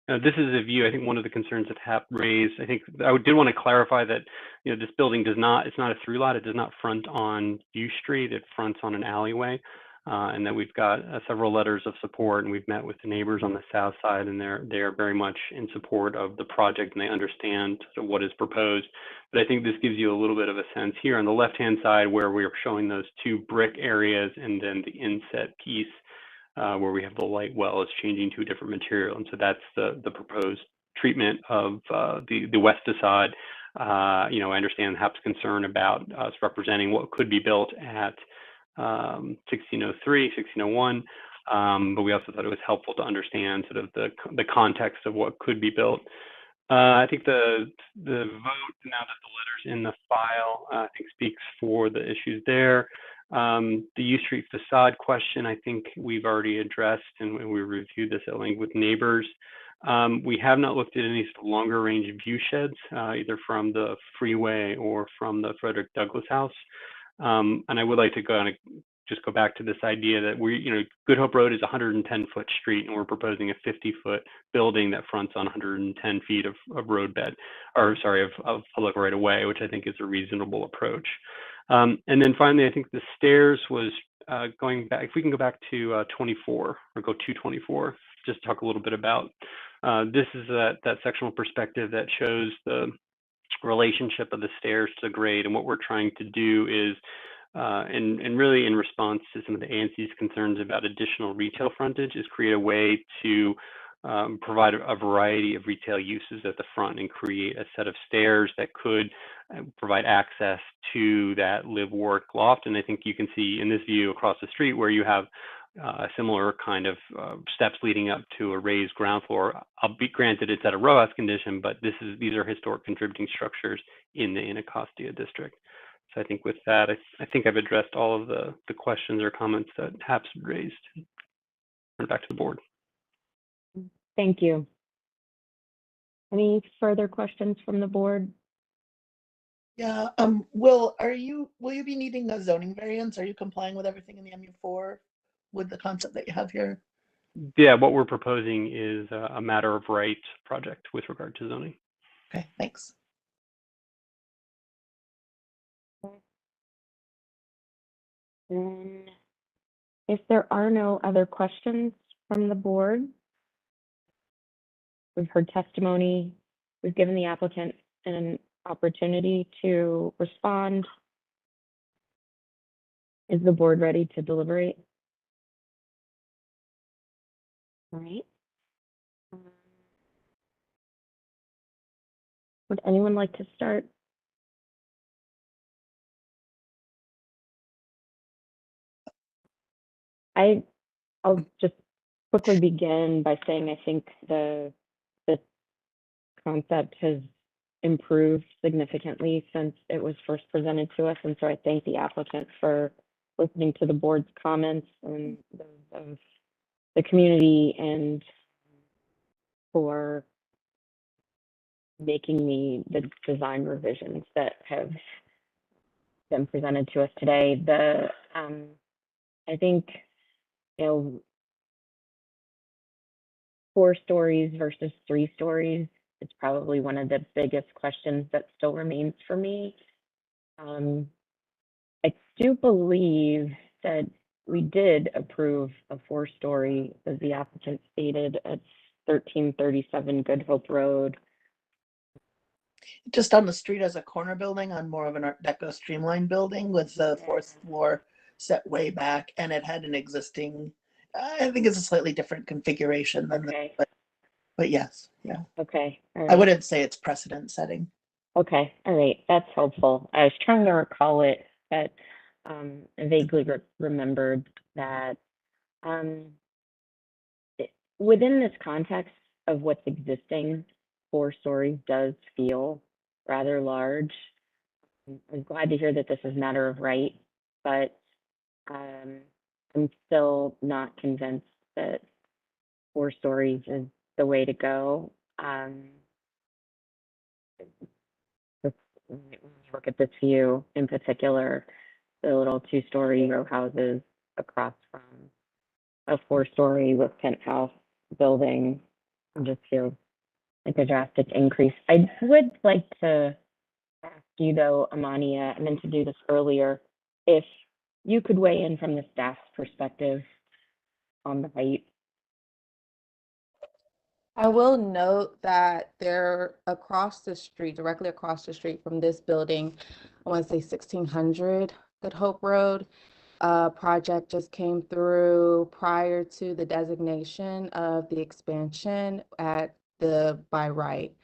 This is a view. I think one of the concerns that HAP raised. I think I did want to clarify that this building it's not a through lot. It does not front on U Street. It fronts on an alleyway, and that we've got several letters of support, and we've met with the neighbors on the south side, and they are very much in support of the project, and they understand what is proposed. But I think this gives you a little bit of a sense here on the left-hand side where we are showing those 2 brick areas, and then the inset piece. Where we have the light well is changing to a different material. And so that's the proposed treatment of the west facade. You know, I understand HAP's concern about us representing what could be built at 1603, 1601, but we also thought it was helpful to understand sort of the context of what could be built. I think the vote, now that the letter's in the file, I think speaks for the issues there. The U Street facade question, I think we've already addressed, and we reviewed this at length with neighbors. We have not looked at any sort of longer range view sheds, either from the freeway or from the Frederick Douglass House. And I would like to just go back to this idea that Good Hope Road is a 110-foot street, and we're proposing a 50-foot building that fronts on 110 feet of roadbed, or sorry, of public right of way, which I think is a reasonable approach. And then finally, I think the stairs was going back. If we can go back to 24 or go to 24, just talk a little bit about this is that sectional perspective that shows the relationship of the stairs to the grade, and what we're trying to do is. And really in response to some of the ANC's concerns about additional retail frontage, is create a way to provide a variety of retail uses at the front and create a set of stairs that could provide access to that live work loft. And I think you can see in this view across the street where you have a similar kind of steps leading up to a raised ground floor. I'll be granted it's at a row house condition, but these are historic contributing structures in the Anacostia district. So I think with that, I think I've addressed all of the questions or comments that HAP's raised. Turn it back to the board. Thank you. Any further questions from the board? Yeah, will you be needing a zoning variance? Are you complying with everything in the MU4 with the concept that you have here? Yeah, what we're proposing is a matter of right project with regard to zoning. Okay, thanks. Then, if there are no other questions from the board, we've heard testimony, we've given the applicant an opportunity to respond. Is the board ready to deliberate? All right. Would anyone like to start? I'll just quickly begin by saying I think the concept has improved significantly since it was first presented to us, and so I thank the applicant for listening to the board's comments and those of the community, and for making the design revisions that have been presented to us today. I think 4 stories versus 3 stories is probably one of the biggest questions that still remains for me. I do believe that we did approve a 4-story, as the applicant stated, at 1337 Good Hope Road. Just on the street as a corner building on more of an Art Deco streamlined building with the 4th floor set way back, and it had an existing, I think it's a slightly different configuration than but yes, yeah. Okay. All right. I wouldn't say it's precedent setting. Okay. All right. That's helpful. I was trying to recall it, but I vaguely remembered that within this context of what's existing, 4 stories does feel rather large. I'm glad to hear that this is a matter of right, but I'm still not convinced that 4 stories is the way to go. Look at this view in particular, the little 2-story row houses across from a 4-story with penthouse building. It just feels like a drastic increase. I would like to ask you though, Amania, I meant to do this earlier, if you could weigh in from the staff's perspective on the height. I will note that they're across the street, directly across the street from this building, I want to say 1600 Good Hope Road. Project just came through prior to the designation of the expansion by Rite.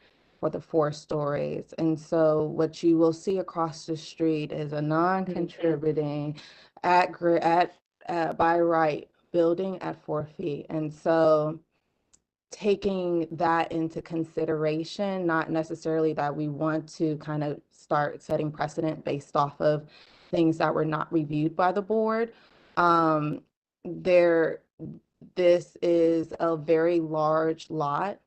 for the 4 stories. And so what you will see across the street is a non-contributing by right building at 4 feet. And so taking that into consideration, not necessarily that we want to kind of start setting precedent based off of things that were not reviewed by the board. This is a very large lot.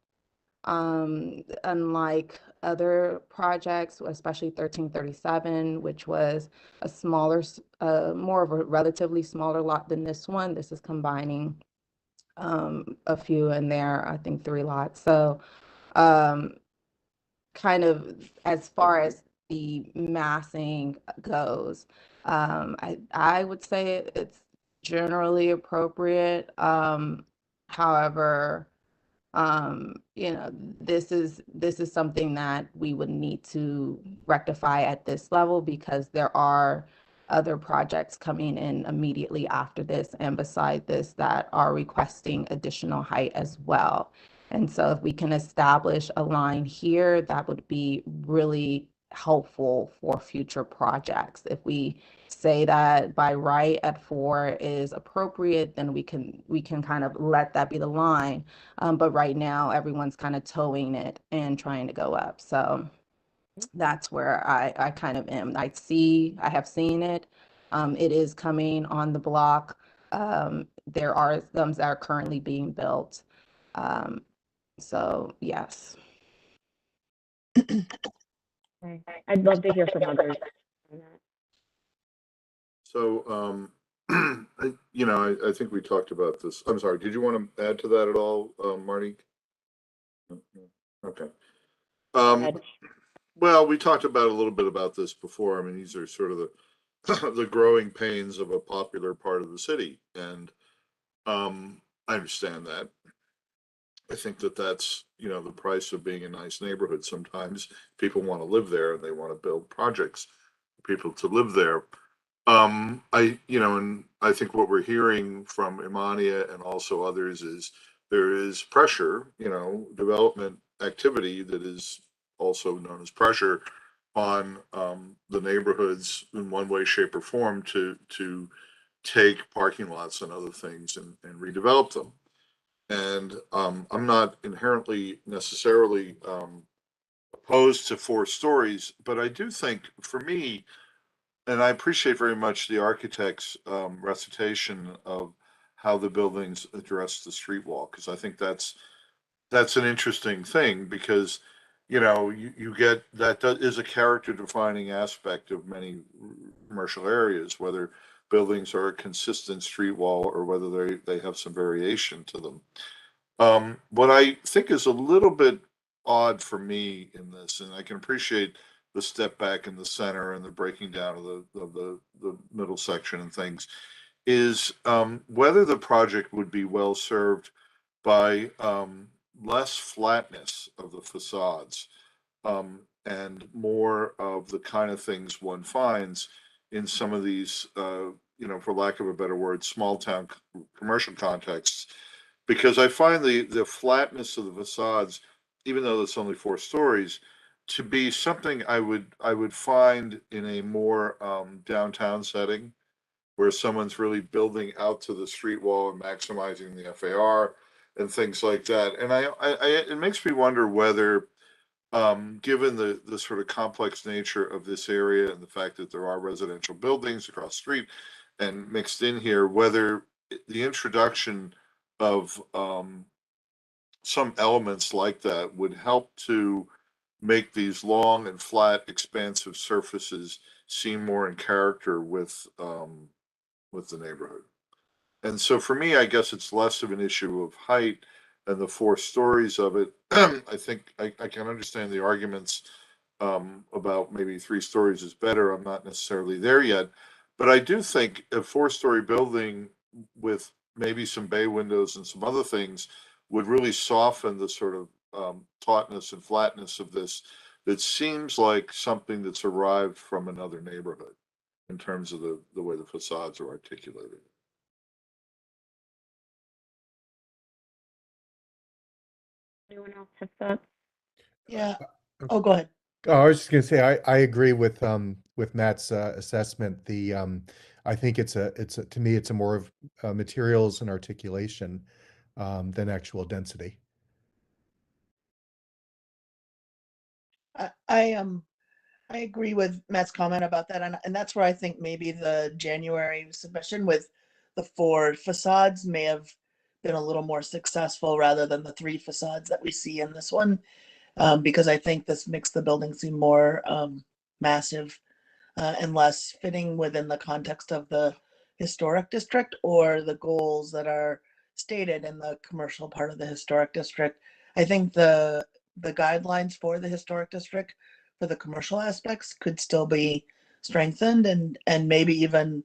Unlike other projects, especially 1337, which was a smaller, more of a relatively smaller lot than this one. This is combining a few in there, I think 3 lots. So kind of as far as the massing goes, I would say it's generally appropriate. However, you know, this is something that we would need to rectify at this level because there are other projects coming in immediately after this and beside this that are requesting additional height as well. And so if we can establish a line here, that would be really helpful for future projects. If we say that by right at 4 is appropriate, then we can kind of let that be the line. But right now, everyone's kind of towing it and trying to go up. So that's where I kind of am. I have seen it. It is coming on the block. There are some that are currently being built. So yes. Okay. I'd love to hear from others on that. So, I think we talked about this. I'm sorry, did you want to add to that at all, Marty? Okay. Ed? Well, we talked about a little bit about this before. I mean, these are sort of the the growing pains of a popular part of the city, and I understand that. I think that that's, the price of being a nice neighborhood. Sometimes people want to live there and they want to build projects for people to live there. And I think what we're hearing from Imania and also others is there is pressure, development activity that is also known as pressure on the neighborhoods in one way, shape, or form to take parking lots and other things and redevelop them. And I'm not inherently necessarily opposed to 4 stories, but I do think for me, and I appreciate very much the architect's recitation of how the buildings address the street wall, because I think that's an interesting thing because you get that is a character defining aspect of many commercial areas, whether buildings are a consistent street wall or whether they have some variation to them. What I think is a little bit odd for me in this, and I can appreciate the step back in the center and the breaking down of the middle section and things, is whether the project would be well served by less flatness of the facades and more of the kind of things one finds in some of these, for lack of a better word, small town commercial contexts. Because I find the flatness of the facades, even though it's only 4 stories, to be something I would find in a more downtown setting where someone's really building out to the street wall and maximizing the FAR and things like that. And it makes me wonder whether, given the sort of complex nature of this area and the fact that there are residential buildings across the street and mixed in here, whether the introduction of some elements like that would help to make these long and flat, expansive surfaces seem more in character with the neighborhood. And so for me, I guess it's less of an issue of height and the 4 stories of it. I think I can understand the arguments about maybe 3 stories is better. I'm not necessarily there yet, but I do think a 4-story building with maybe some bay windows and some other things would really soften the sort of tautness and flatness of this that seems like something that's arrived from another neighborhood in terms of the way the facades are articulated. Anyone else have thoughts? Yeah, Oh, go ahead. Oh, I was just gonna say, I agree with Matt's assessment. I think to me, it's a more of materials and articulation than actual density. I agree with Matt's comment about that, and that's where I think maybe the January submission with the 4 facades may have been a little more successful rather than the 3 facades that we see in this one, because I think this makes the building seem more massive and less fitting within the context of the historic district or the goals that are stated in the commercial part of the historic district. I think the guidelines for the historic district for the commercial aspects could still be strengthened and maybe even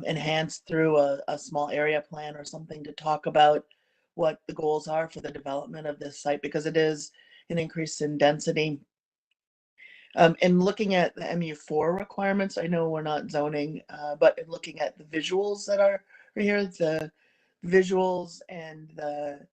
enhanced through a small area plan or something to talk about what the goals are for the development of this site, because it is an increase in density. And looking at the MU4 requirements, I know we're not zoning, but in looking at the visuals that are here, the visuals and the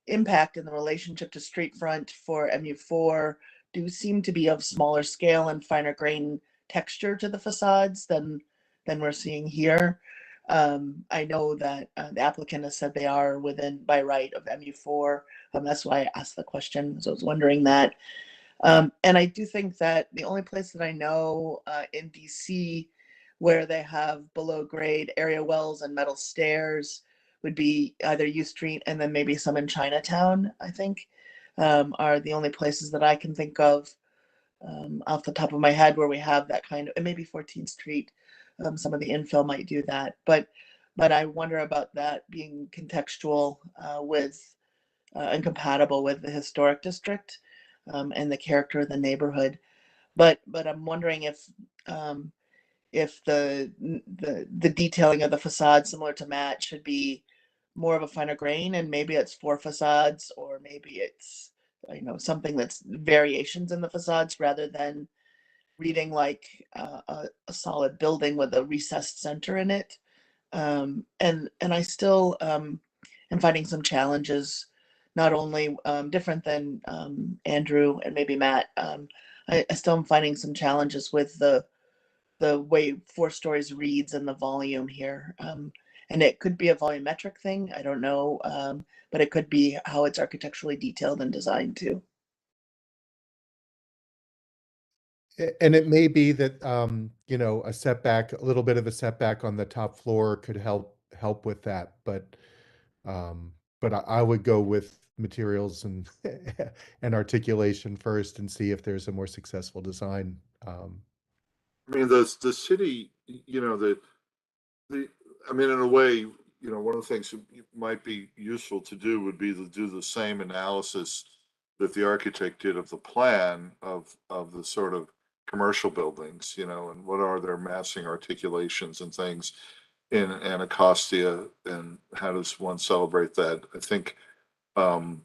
impact and the relationship to street front for MU4 do seem to be of smaller scale and finer grain texture to the facades than we're seeing here. I know that the applicant has said they are within by right of MU4. That's why I asked the question. So I was wondering that. And I do think that the only place that I know in DC where they have below grade area wells and metal stairs would be either U Street and then maybe some in Chinatown, I think, are the only places that I can think of off the top of my head where we have that kind of, and maybe 14th Street. Some of the infill might do that, but I wonder about that being contextual with and compatible with the historic district and the character of the neighborhood. But I'm wondering if the detailing of the facade, similar to Matt, should be more of a finer grain, and maybe it's 4 facades, or maybe it's something that's variations in the facades rather than reading like a solid building with a recessed center in it. And I still am finding some challenges, not only different than Andrew and maybe Matt. I still am finding some challenges with the way 4 stories reads and the volume here. And it could be a volumetric thing, I don't know, but it could be how it's architecturally detailed and designed too. And it may be that a little bit of a setback on the top floor could help with that, but I would go with materials and and articulation first and see if there's a more successful design. I mean, the city, I mean, in a way, one of the things that might be useful to do would be to do the same analysis that the architect did of the plan of the sort of commercial buildings, and what are their massing articulations and things in Anacostia, and how does one celebrate that? I think, I'm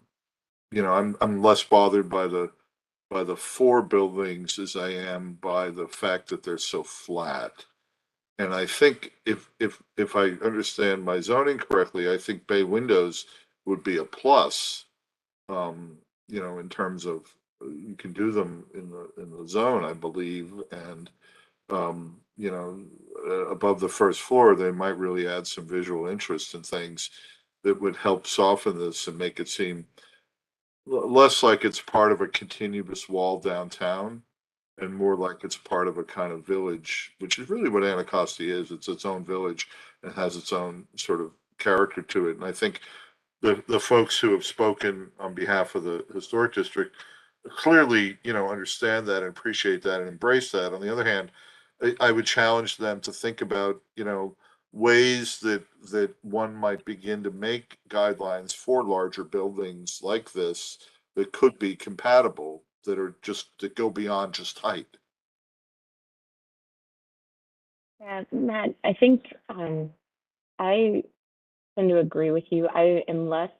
less bothered by the 4 buildings as I am by the fact that they're so flat. And I think if I understand my zoning correctly, I think bay windows would be a plus. In terms of you can do them in the zone, I believe, and above the first floor, they might really add some visual interest and things that would help soften this and make it seem less like it's part of a continuous wall downtown and more like it's part of a kind of village, which is really what Anacostia is. It's its own village and has its own sort of character to it. And I think the folks who have spoken on behalf of the historic district clearly, understand that and appreciate that and embrace that. On the other hand, I would challenge them to think about, ways that one might begin to make guidelines for larger buildings like this that could be compatible, that go beyond just height. Yeah, Matt, I think I tend to agree with you. I am less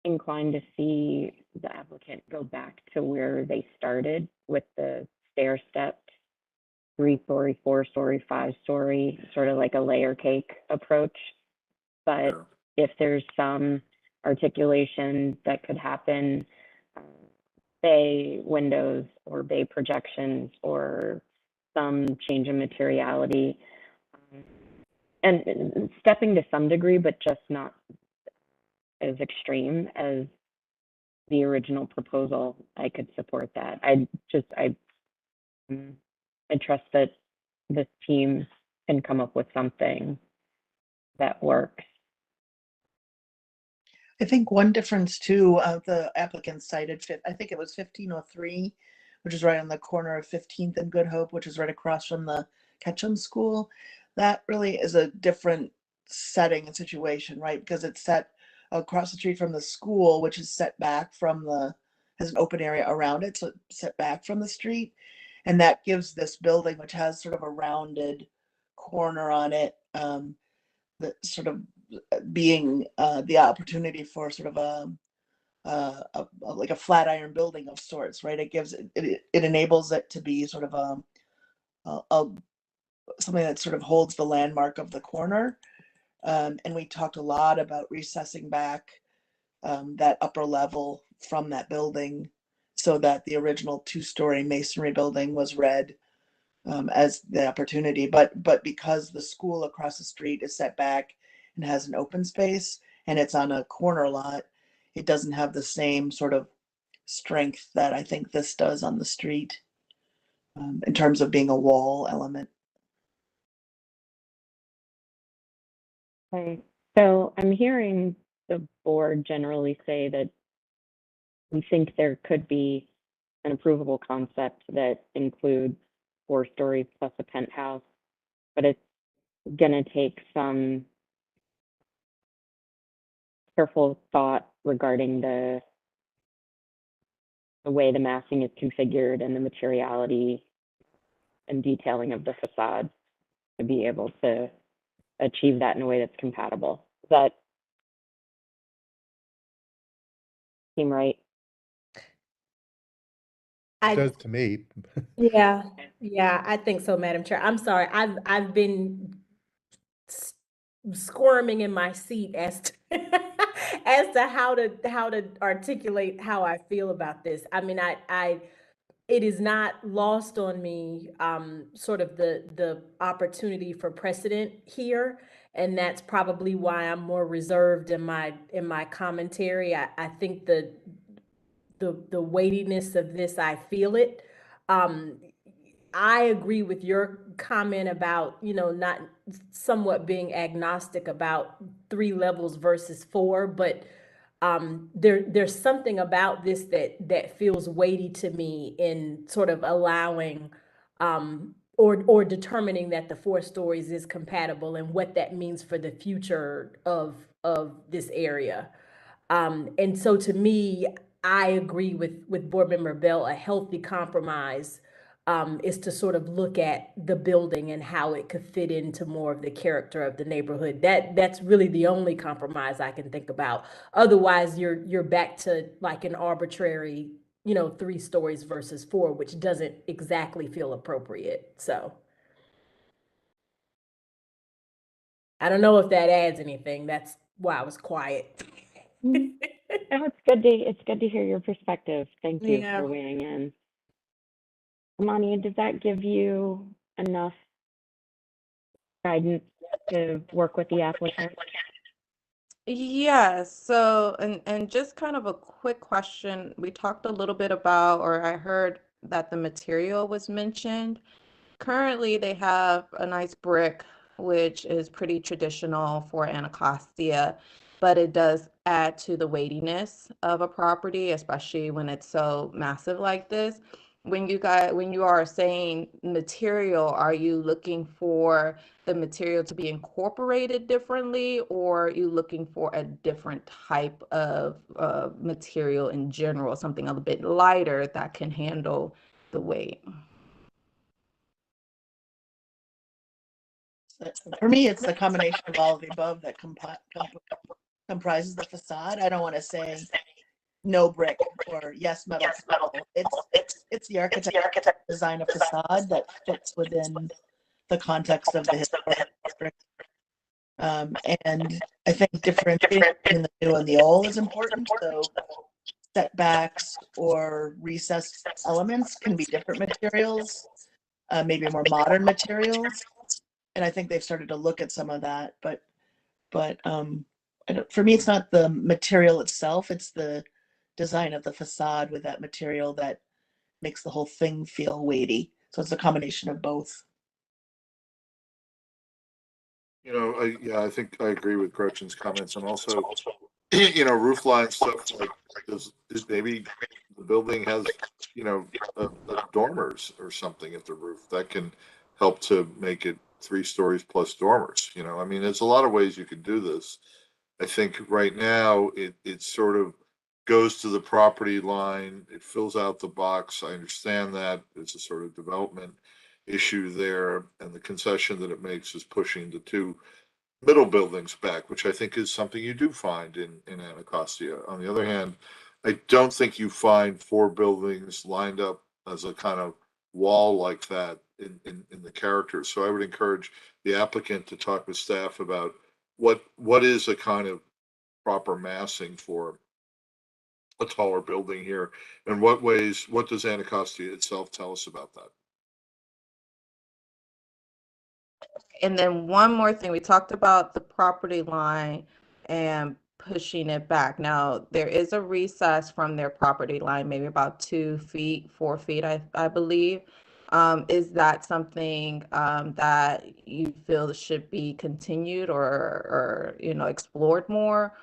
inclined to see the applicant go back to where they started with the stair-stepped 3-story, 4-story, 5-story, sort of like a layer cake approach. But Yeah. if there's some articulation that could happen bay windows or bay projections or some change in materiality. And stepping to some degree, but just not as extreme as the original proposal, I could support that. I trust that this team can come up with something that works. I think one difference too, the applicant cited, I think it was 1503, which is right on the corner of 15th and Good Hope, which is right across from the Ketchum School. That really is a different setting and situation, right? Because it's set across the street from the school, which is set back from has an open area around it, so it's set back from the street. And that gives this building, which has sort of a rounded corner on it, the sort of being the opportunity for sort of like a flat iron building of sorts, right? It enables it to be sort of something that sort of holds the landmark of the corner. And we talked a lot about recessing back that upper level from that building so that the original 2-story masonry building was read as the opportunity. But because the school across the street is set back and has an open space and it's on a corner lot, it doesn't have the same sort of strength that I think this does on the street in terms of being a wall element. Okay. So I'm hearing the board generally say that we think there could be an approvable concept that includes 4 stories plus a penthouse, but it's going to take some careful thought regarding the way the massing is configured and the materiality and detailing of the facade to be able to achieve that in a way that's compatible. Does that seem right? It does to me. Yeah, I think so, Madam Chair. I'm sorry. I've been squirming in my seat as to as to how to articulate how I feel about this. I mean, it is not lost on me sort of the opportunity for precedent here, and that's probably why I'm more reserved in my commentary. I think the weightiness of this, I feel it. I agree with your comment about, not somewhat being agnostic about 3 levels versus 4, but there's something about this that feels weighty to me in sort of allowing or determining that the 4 stories is compatible and what that means for the future of this area. And so to me, I agree with Board Member Bell. A healthy compromise is to sort of look at the building and how it could fit into more of the character of the neighborhood. That's really the only compromise I can think about. Otherwise, you're back to like an arbitrary, 3 stories versus 4, which doesn't exactly feel appropriate. So I don't know if that adds anything. That's why I was quiet. No, it's good to hear your perspective. Thank you for weighing in. Amani, does that give you enough guidance to work with the applicant? Yes, so and just kind of a quick question. We talked a little bit about, or I heard that the material was mentioned. Currently, they have a nice brick, which is pretty traditional for Anacostia, but it does add to the weightiness of a property, especially when it's so massive like this. When you are saying material, are you looking for the material to be incorporated differently, or are you looking for a different type of material in general, something a little bit lighter that can handle the weight? For me, it's the combination of all of the above that comprises the facade. I don't want to say no brick or yes metal. It's the architect design of facade that fits within the context of the historic district. And I think differentiating between the new and the old is important. So setbacks or recessed elements can be different materials, maybe more modern materials. And I think they've started to look at some of that, but for me, it's not the material itself, it's the design of the facade with that material that makes the whole thing feel weighty. So it's a combination of both. Yeah, I think I agree with Gretchen's comments, and also, roof line stuff like is maybe the building has, a dormers or something at the roof that can help to make it 3 stories plus dormers. I mean, there's a lot of ways you could do this. I think right now it sort of goes to the property line. It fills out the box. I understand that it's a sort of development issue there, and the concession that it makes is pushing the 2 middle buildings back, which I think is something you do find in Anacostia. On the other hand, I don't think you find 4 buildings lined up as a kind of wall like that in the character. So I would encourage the applicant to talk with staff about what is a kind of proper massing for a taller building here, and what does Anacostia itself tell us about that? And then one more thing, we talked about the property line and pushing it back. Now, there is a recess from their property line, maybe about 2 feet, 4 feet, I believe. Is that something that you feel should be continued or explored more?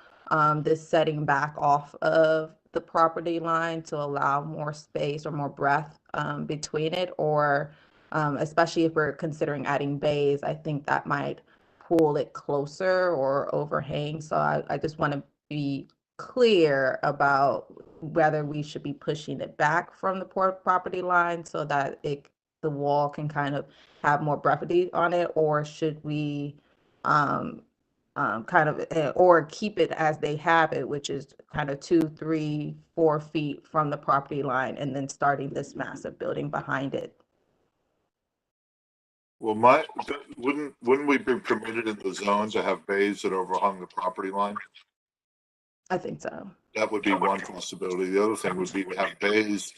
This setting back off of the property line to allow more space or more breadth between it, or especially if we're considering adding bays, I think that might pull it closer or overhang. So I just want to be clear about whether we should be pushing it back from the property line so that the wall can kind of have more brevity on it, or should we or keep it as they have it, which is kind of 2, 3, 4 feet from the property line, and then starting this massive building behind it. Well, wouldn't we be permitted in the zone to have bays that overhung the property line? I think so. That would be one possibility. The other thing would be to have bays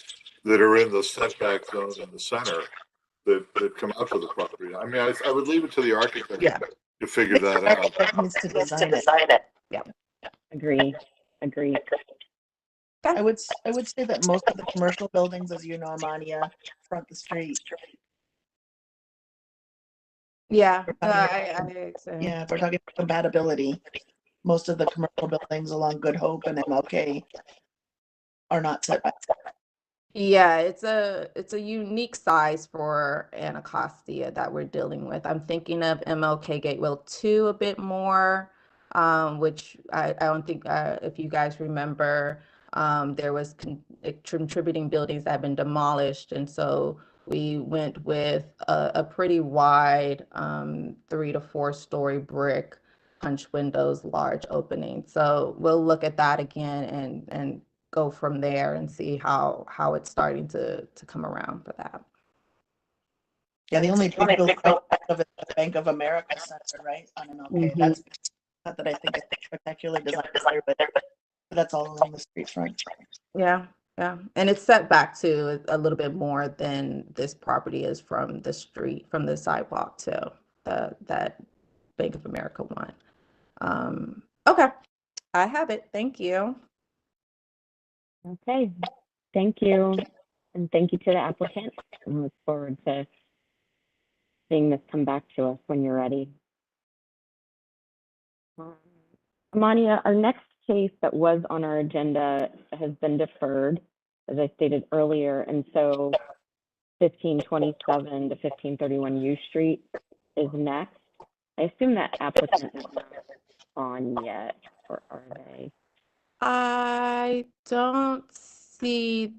that are in the setback zone in the center that come out to the property. I mean, I would leave it to the architect to figure that out. Architect needs to design it. Yeah. Agree. I would say that most of the commercial buildings, as you know, Amania, front the street. Yeah, Yeah, if we're talking compatibility, most of the commercial buildings along Good Hope and MLK are not set back. Yeah, it's a unique size for Anacostia that we're dealing with. I'm thinking of MLK Gateway 2 a bit more, which I don't think if you guys remember, there was contributing buildings that have been demolished, and so we went with a pretty wide 3 to 4 story brick, punch windows, large opening. So we'll look at that again and go from there and see how it's starting to come around for that. Yeah, the only big building of it is the Bank of America Center, right, on MLK. That's not that I think it's spectacular design, but that's all along the street front. Yeah, and it's set back to a little bit more than this property is from the street, from the sidewalk to that Bank of America one. Okay, I have it. Thank you. Okay, thank you. And thank you to the applicant. I look forward to seeing this come back to us when you're ready. Amania, our next case that was on our agenda has been deferred, as I stated earlier, and so 1527 to 1531 U Street is next. I assume that applicant is not on yet, or are they? I don't see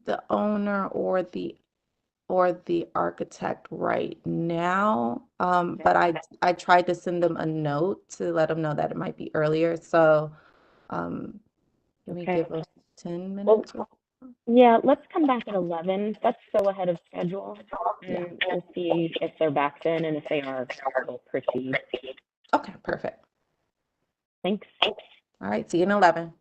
the owner or the architect right now. But I tried to send them a note to let them know that it might be earlier. So can we give them 10 minutes? Well, yeah, let's come back at 11. That's still ahead of schedule. And we'll see if they're back then, and if they are, we'll proceed. Okay, perfect. Thanks. All right, see you in 11.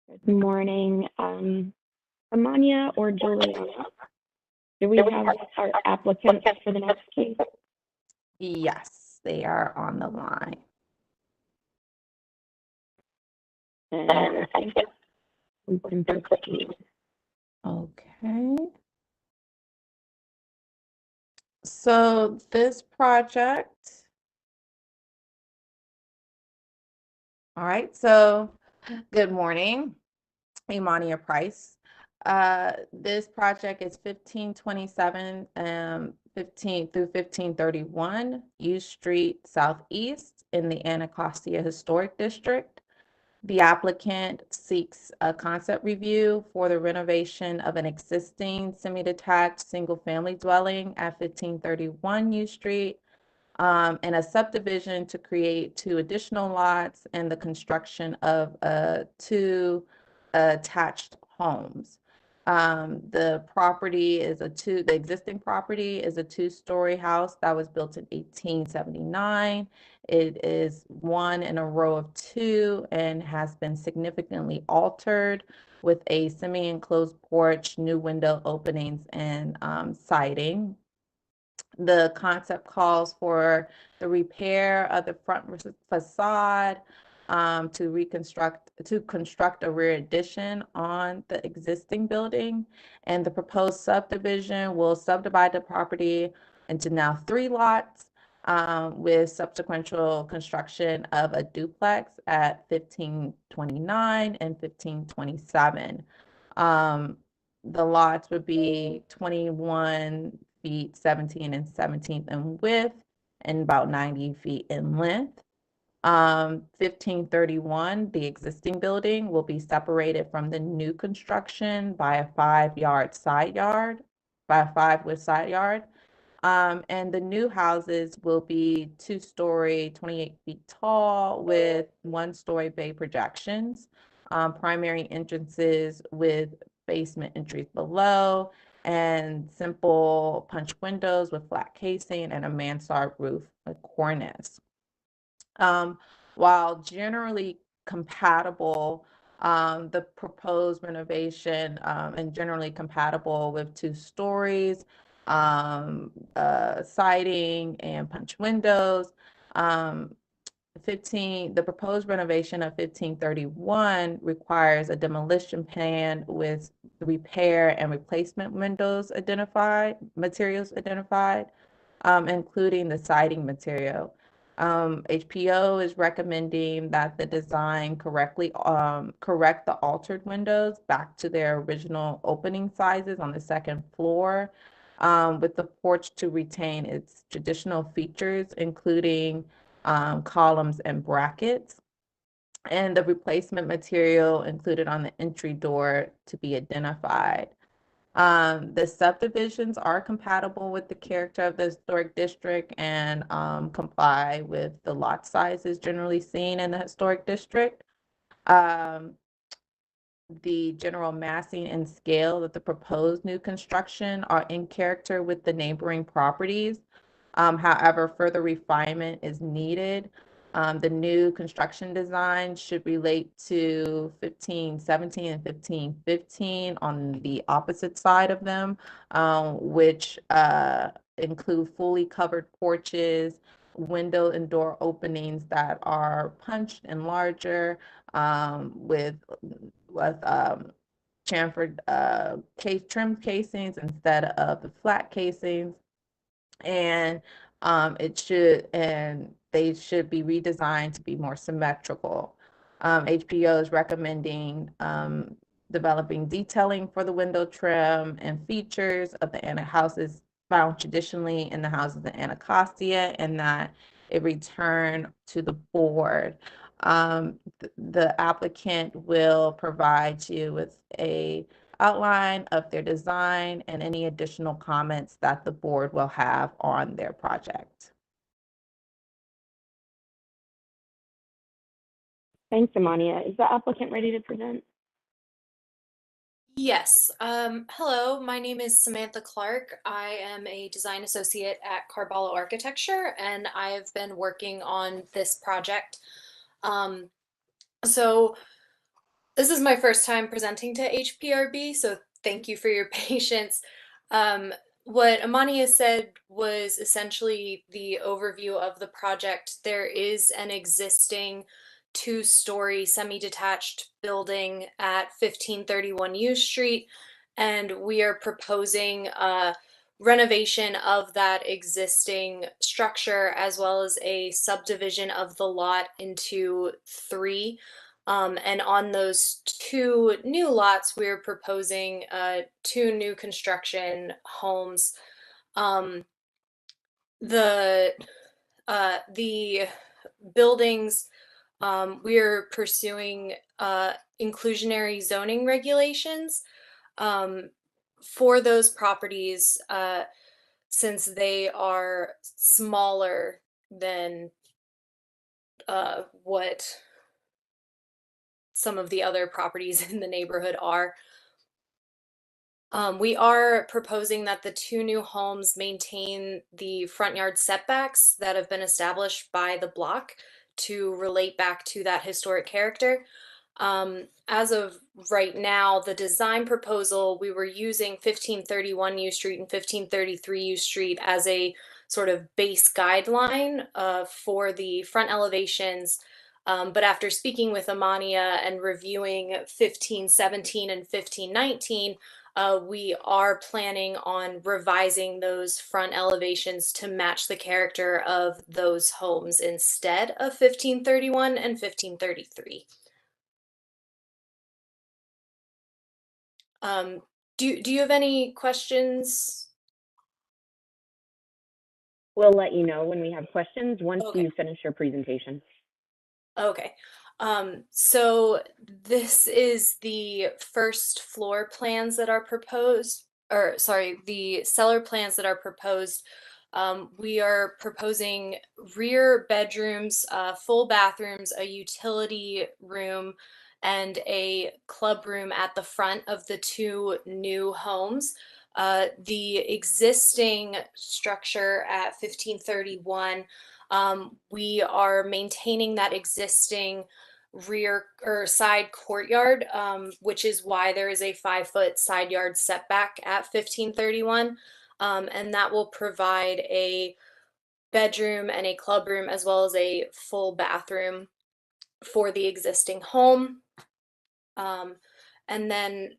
Good morning, Amania or Juliana. Do we have our applicants for the next case? Yes, they are on the line. And I think we can proceed. Okay. So this project, all right, so good morning, Imania Price. This project is 1527 15 through 1531 U Street Southeast in the Anacostia Historic District. The applicant seeks a concept review for the renovation of an existing semi-detached single-family dwelling at 1531 U Street, and a subdivision to create 2 additional lots and the construction of 2 attached homes. The existing property is a 2-story house that was built in 1879. It is one in a row of 2 and has been significantly altered with a semi-enclosed porch, new window openings, and siding. The concept calls for the repair of the front facade, to construct a rear addition on the existing building, and the proposed subdivision will subdivide the property into now 3 lots, with subsequent construction of a duplex at 1529 and 1527. The lots would be 21 feet 17 and 17th in width and about 90 feet in length. 1531, the existing building will be separated from the new construction by a 5-yard side yard, by a 5-foot side yard. And the new houses will be 2-story, 28 feet tall with 1-story bay projections, primary entrances with basement entries below, and simple punch windows with flat casing and a mansard roof with cornice. While generally compatible, the proposed renovation and generally compatible with 2 stories, siding and punch windows. The proposed renovation of 1531 requires a demolition plan with repair and replacement materials identified, including the siding material. HPO is recommending that the design correct the altered windows back to their original opening sizes on the 2nd floor, with the porch to retain its traditional features, including columns and brackets, and the replacement material included on the entry door to be identified. The subdivisions are compatible with the character of the historic district and comply with the lot sizes generally seen in the historic district. The general massing and scale of the proposed new construction are in character with the neighboring properties. However, further refinement is needed. The new construction design should relate to 1517 and 1515 on the opposite side of them, which include fully covered porches, window and door openings that are punched and larger, with chamfered trimmed casings instead of the flat casings. And they should be redesigned to be more symmetrical. HPO is recommending developing detailing for the window trim and features of the houses found traditionally in the houses in Anacostia, and that it return to the board. The applicant will provide you with a outline of their design and any additional comments that the board will have on their project. Thanks, Amania. Is the applicant ready to present? Yes. Hello, my name is Samantha Clark. I am a design associate at Carballo Architecture, and I have been working on this project. So This is my first time presenting to HPRB, so thank you for your patience. What Amania said was essentially the overview of the project. There is an existing two-story semi-detached building at 1531 U Street, and we are proposing renovation of that existing structure as well as a subdivision of the lot into 3. And on those 2 new lots, we're proposing 2 new construction homes. The buildings, we're pursuing inclusionary zoning regulations for those properties, since they are smaller than what some of the other properties in the neighborhood are. We are proposing that the 2 new homes maintain the front yard setbacks that have been established by the block to relate back to that historic character. As of right now, the design proposal, we were using 1531 U Street and 1533 U Street as a sort of base guideline for the front elevations. But after speaking with Amania and reviewing 1517 and 1519, we are planning on revising those front elevations to match the character of those homes instead of 1531 and 1533. Do you have any questions? We'll let you know when we have questions once Okay. you finish your presentation. Okay. So this is the first floor plans that are proposed, or sorry, the cellar plans that are proposed. We are proposing rear bedrooms, full bathrooms, a utility room, and a club room at the front of the 2 new homes. The existing structure at 1531, we are maintaining that existing rear or side courtyard, which is why there is a 5-foot side yard setback at 1531. And that will provide a bedroom and a club room as well as a full bathroom for the existing home. And then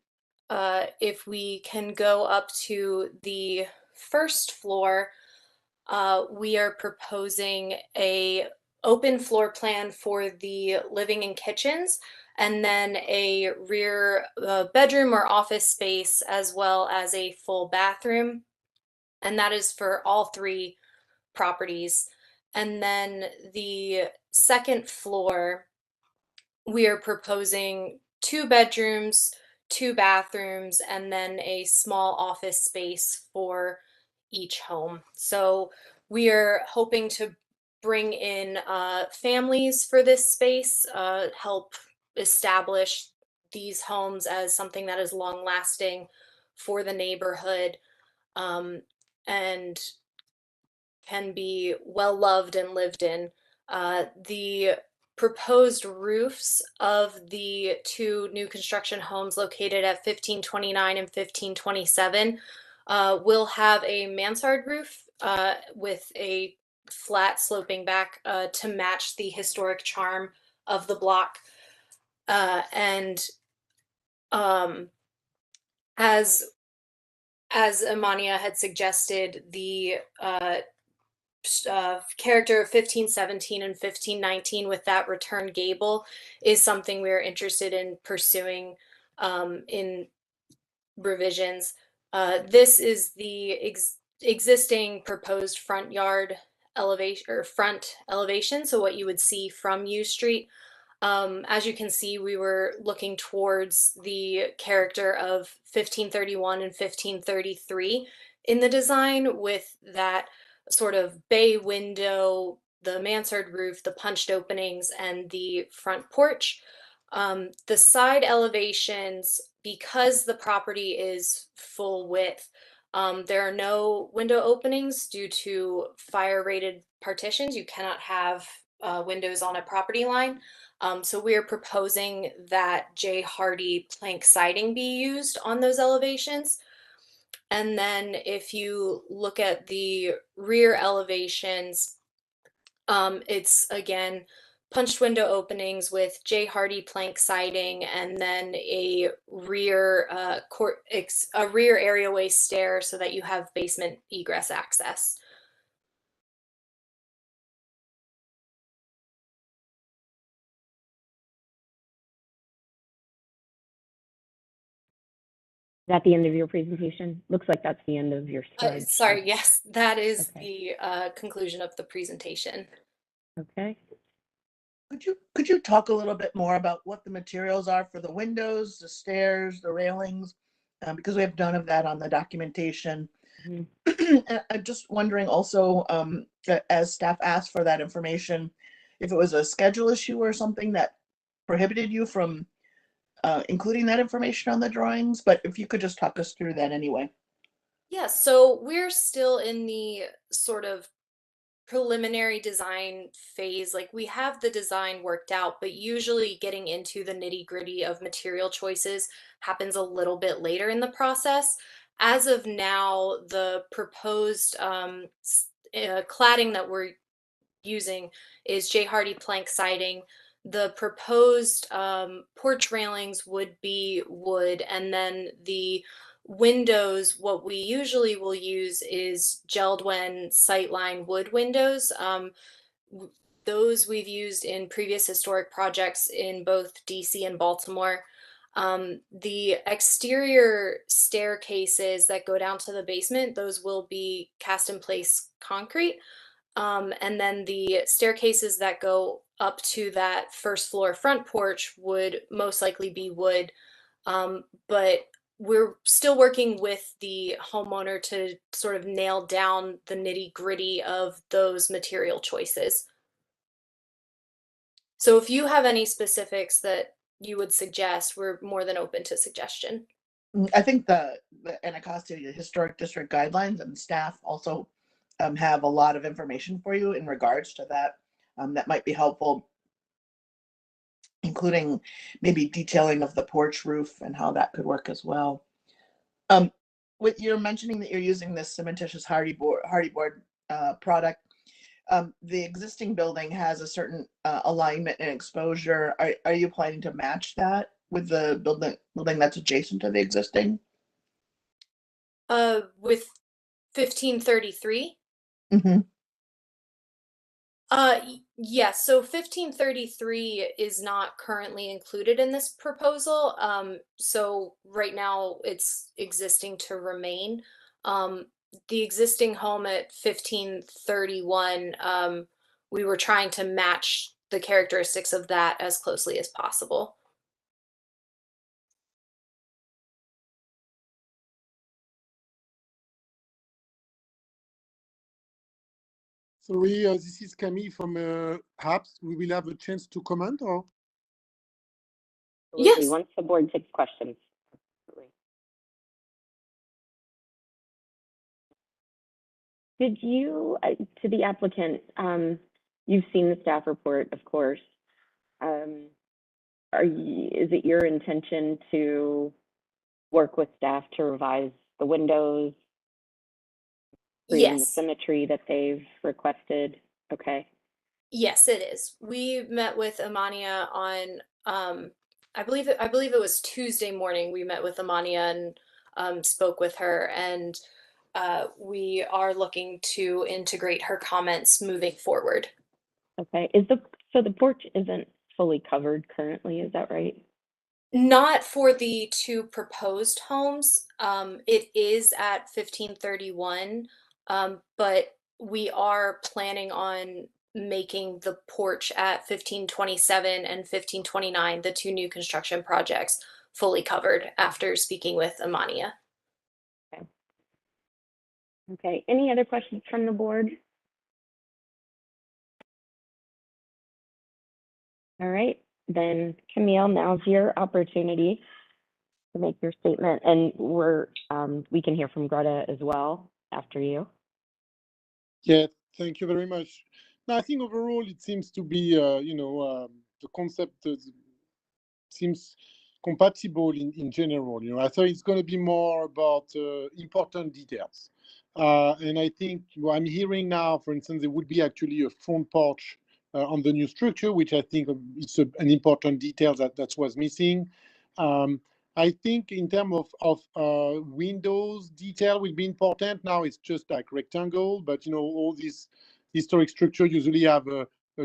if we can go up to the first floor, we are proposing a open floor plan for the living and kitchens, and then a rear bedroom or office space, as well as a full bathroom. And that is for all 3 properties. And then the second floor, we are proposing 2 bedrooms, 2 bathrooms, and then a small office space for each home. So we are hoping to bring in families for this space, help establish these homes as something that is long lasting for the neighborhood, and can be well loved and lived in. The proposed roofs of the 2 new construction homes located at 1529 and 1527 will have a mansard roof with a flat sloping back to match the historic charm of the block. And as Amania had suggested, the character of 1517 and 1519 with that return gable is something we're interested in pursuing in revisions. This is the existing proposed front yard elevation or front elevation, so what you would see from U Street. As you can see, we were looking towards the character of 1531 and 1533 in the design, with that sort of bay window, the mansard roof, the punched openings, and the front porch. The side elevations, because the property is full width, there are no window openings due to fire rated partitions. You cannot have windows on a property line. So we're proposing that J. Hardy plank siding be used on those elevations. And then if you look at the rear elevations, it's again punched window openings with J. Hardy plank siding, and then a rear a rear areaway stair so that you have basement egress access. Is that the end of your presentation? Looks like that's the end of your slide. Sorry, yes, that is Okay. the conclusion of the presentation. Okay. Could you talk a little bit more about what the materials are for the windows, the stairs, the railings? Because we have none of that on the documentation. And I'm just wondering also, as staff asked for that information, if it was a schedule issue or something that prohibited you from including that information on the drawings, but if you could just talk us through that anyway. Yeah, so we're still in the sort of preliminary design phase. Like we have the design worked out, but usually getting into the nitty-gritty of material choices happens a little bit later in the process. As of now, the proposed cladding that we're using is J. Hardy plank siding. The proposed porch railings would be wood, and then the windows, what we usually will use is Geldwen sightline wood windows. Those we've used in previous historic projects in both DC and Baltimore. The exterior staircases that go down to the basement, those will be cast in place concrete. And then the staircases that go up to that first floor front porch would most likely be wood. But we're still working with the homeowner to sort of nail down the nitty-gritty of those material choices. So if you have any specifics that you would suggest, we're more than open to suggestion. I think the Anacostia Historic District guidelines and staff also have a lot of information for you in regards to that. That might be helpful, including maybe detailing of the porch roof and how that could work as well. With you're mentioning that you're using this cementitious hardy board product. The existing building has a certain alignment and exposure. Are you planning to match that with the building that's adjacent to the existing? With 1533? Mm-hmm. Yes, so 1533 is not currently included in this proposal. So right now it's existing to remain. The existing home at 1531, we were trying to match the characteristics of that as closely as possible. Sorry, this is Camille from HAPS. We will have a chance to comment, or? Absolutely. Yes. Once the board takes questions. Absolutely. Did you, to the applicant, you've seen the staff report, of course. Is it your intention to work with staff to revise the windows, creating the Yes. symmetry that they've requested? Okay. Yes, it is. We met with Amania on I believe it was Tuesday morning. We met with Amania and spoke with her, and we are looking to integrate her comments moving forward. Okay. So the porch isn't fully covered currently, is that right? Not for the two proposed homes. It is at 1531, but we are planning on making the porch at 1527 and 1529, the two new construction projects, fully covered after speaking with Amania. Okay. Okay. Any other questions from the board? All right. Then Camille, now's your opportunity to make your statement, and we can hear from Greta as well after you. Yeah, thank you very much. No, I think overall it seems to be, the concept seems compatible in general. I thought it's going to be more about important details. And I think what I'm hearing now, for instance, there would be actually a front porch on the new structure, which I think is an important detail that was missing. I think in terms of windows detail will be important. Now it's just like rectangle, but all these historic structure usually have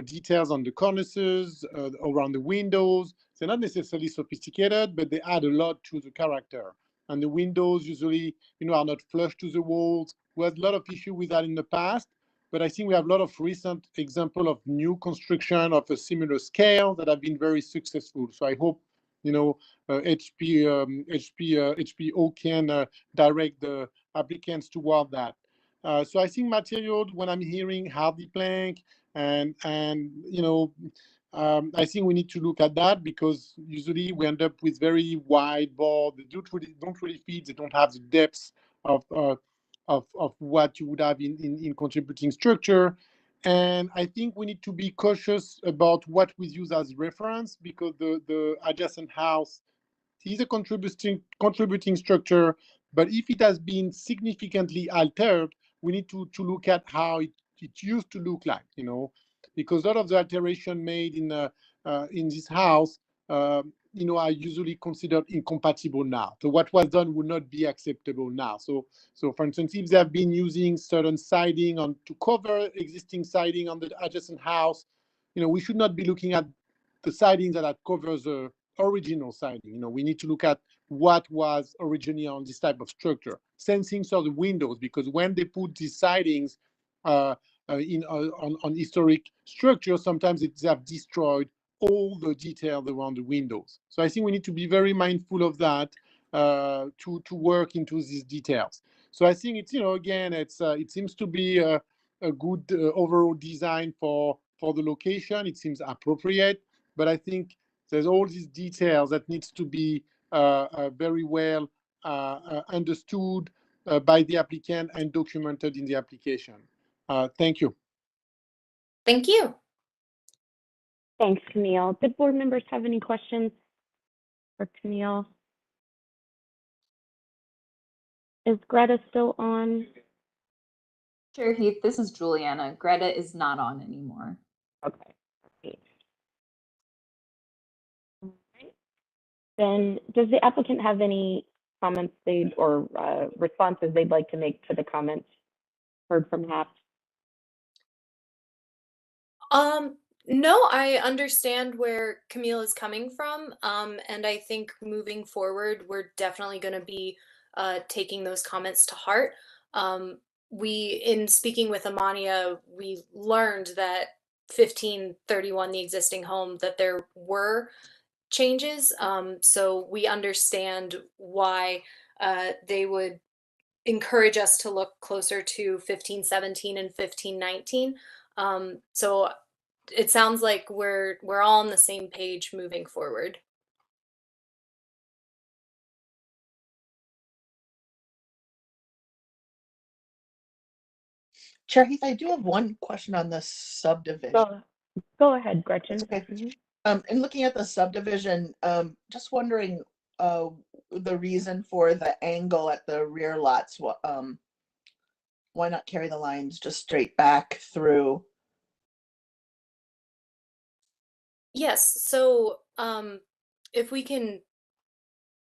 details on the cornices, around the windows. They're not necessarily sophisticated, but they add a lot to the character. And the windows usually, are not flush to the walls. We had a lot of issue with that in the past, but I think we have a lot of recent example of new construction of a similar scale that have been very successful. So I hope, HPO can direct the applicants toward that. So I think material, when I'm hearing hardy plank and I think we need to look at that, because usually we end up with very wide board. They don't really fit. They don't have the depth of what you would have in contributing structure. And I think we need to be cautious about what we use as reference, because the adjacent house is a contributing structure, but if it has been significantly altered, we need to look at how it used to look like, because a lot of the alteration made in this house, are usually considered incompatible now. So what was done would not be acceptable now. So for instance, if they have been using certain siding to cover existing siding on the adjacent house, we should not be looking at the siding that covers the original siding. We need to look at what was originally on this type of structure. Same thing for the windows, because when they put these sidings on historic structures, sometimes they have destroyed all the details around the windows. So I think we need to be very mindful of that to work into these details. So I think it's, again, it seems to be a good overall design for the location. It seems appropriate, but I think there's all these details that needs to be very well understood by the applicant and documented in the application. Thank you. Thank you. Thanks, Camille. Did board members have any questions for Camille? Is Greta still on? Chair Heath, this is Juliana. Greta is not on anymore. Okay. Great. All right. Then does the applicant have any comments or responses they'd like to make to the comments heard from HAP? No, I understand where Camille is coming from. And I think moving forward, we're definitely going to be taking those comments to heart. In speaking with Amania, we learned that 1531, the existing home, that there were changes. So we understand why they would encourage us to look closer to 1517 and 1519. So it sounds like we're all on the same page moving forward. Chair Heath, I do have one question on the subdivision. Go ahead, Gretchen. That's okay. In looking at the subdivision, just wondering the reason for the angle at the rear lots. Why not carry the lines just straight back through? Yes, so if we can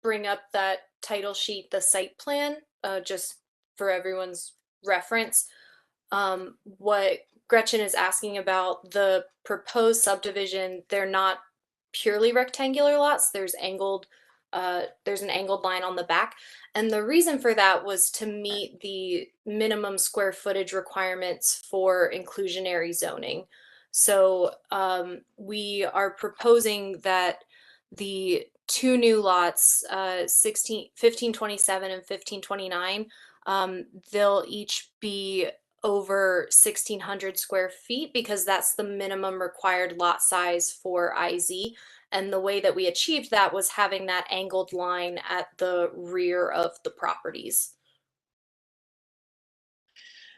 bring up that title sheet, the site plan, just for everyone's reference, what Gretchen is asking about, the proposed subdivision, they're not purely rectangular lots. There's an angled line on the back. And the reason for that was to meet the minimum square footage requirements for inclusionary zoning. So we are proposing that the two new lots, 1527 and 1529, they'll each be over 1,600 square feet, because that's the minimum required lot size for IZ. And the way that we achieved that was having that angled line at the rear of the properties.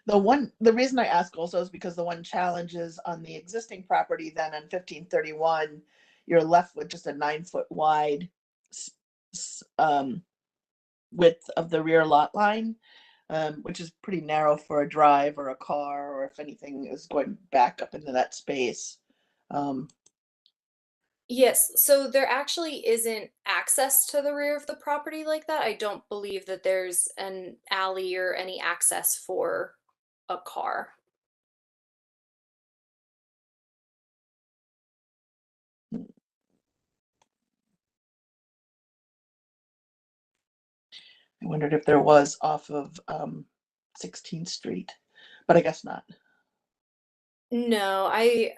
The reason I ask also is because the one challenge is on the existing property, then on 1531, you're left with just a 9-foot wide width of the rear lot line, which is pretty narrow for a drive or a car, or if anything is going back up into that space. Yes, so there actually isn't access to the rear of the property like that. I don't believe that there's an alley or any access for a car. I wondered if there was off of 16th Street, but I guess not. No, I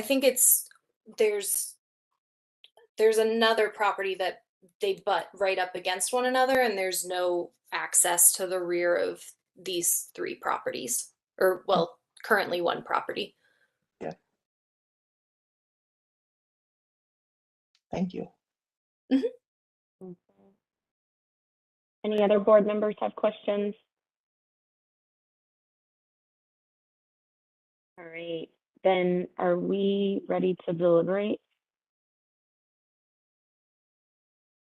think there's there's another property that they butt right up against one another, and there's no access to the rear of these three properties, or well, currently one property. Yeah. Thank you. Mhm. Okay. Any other board members have questions? All right, then are we ready to deliberate?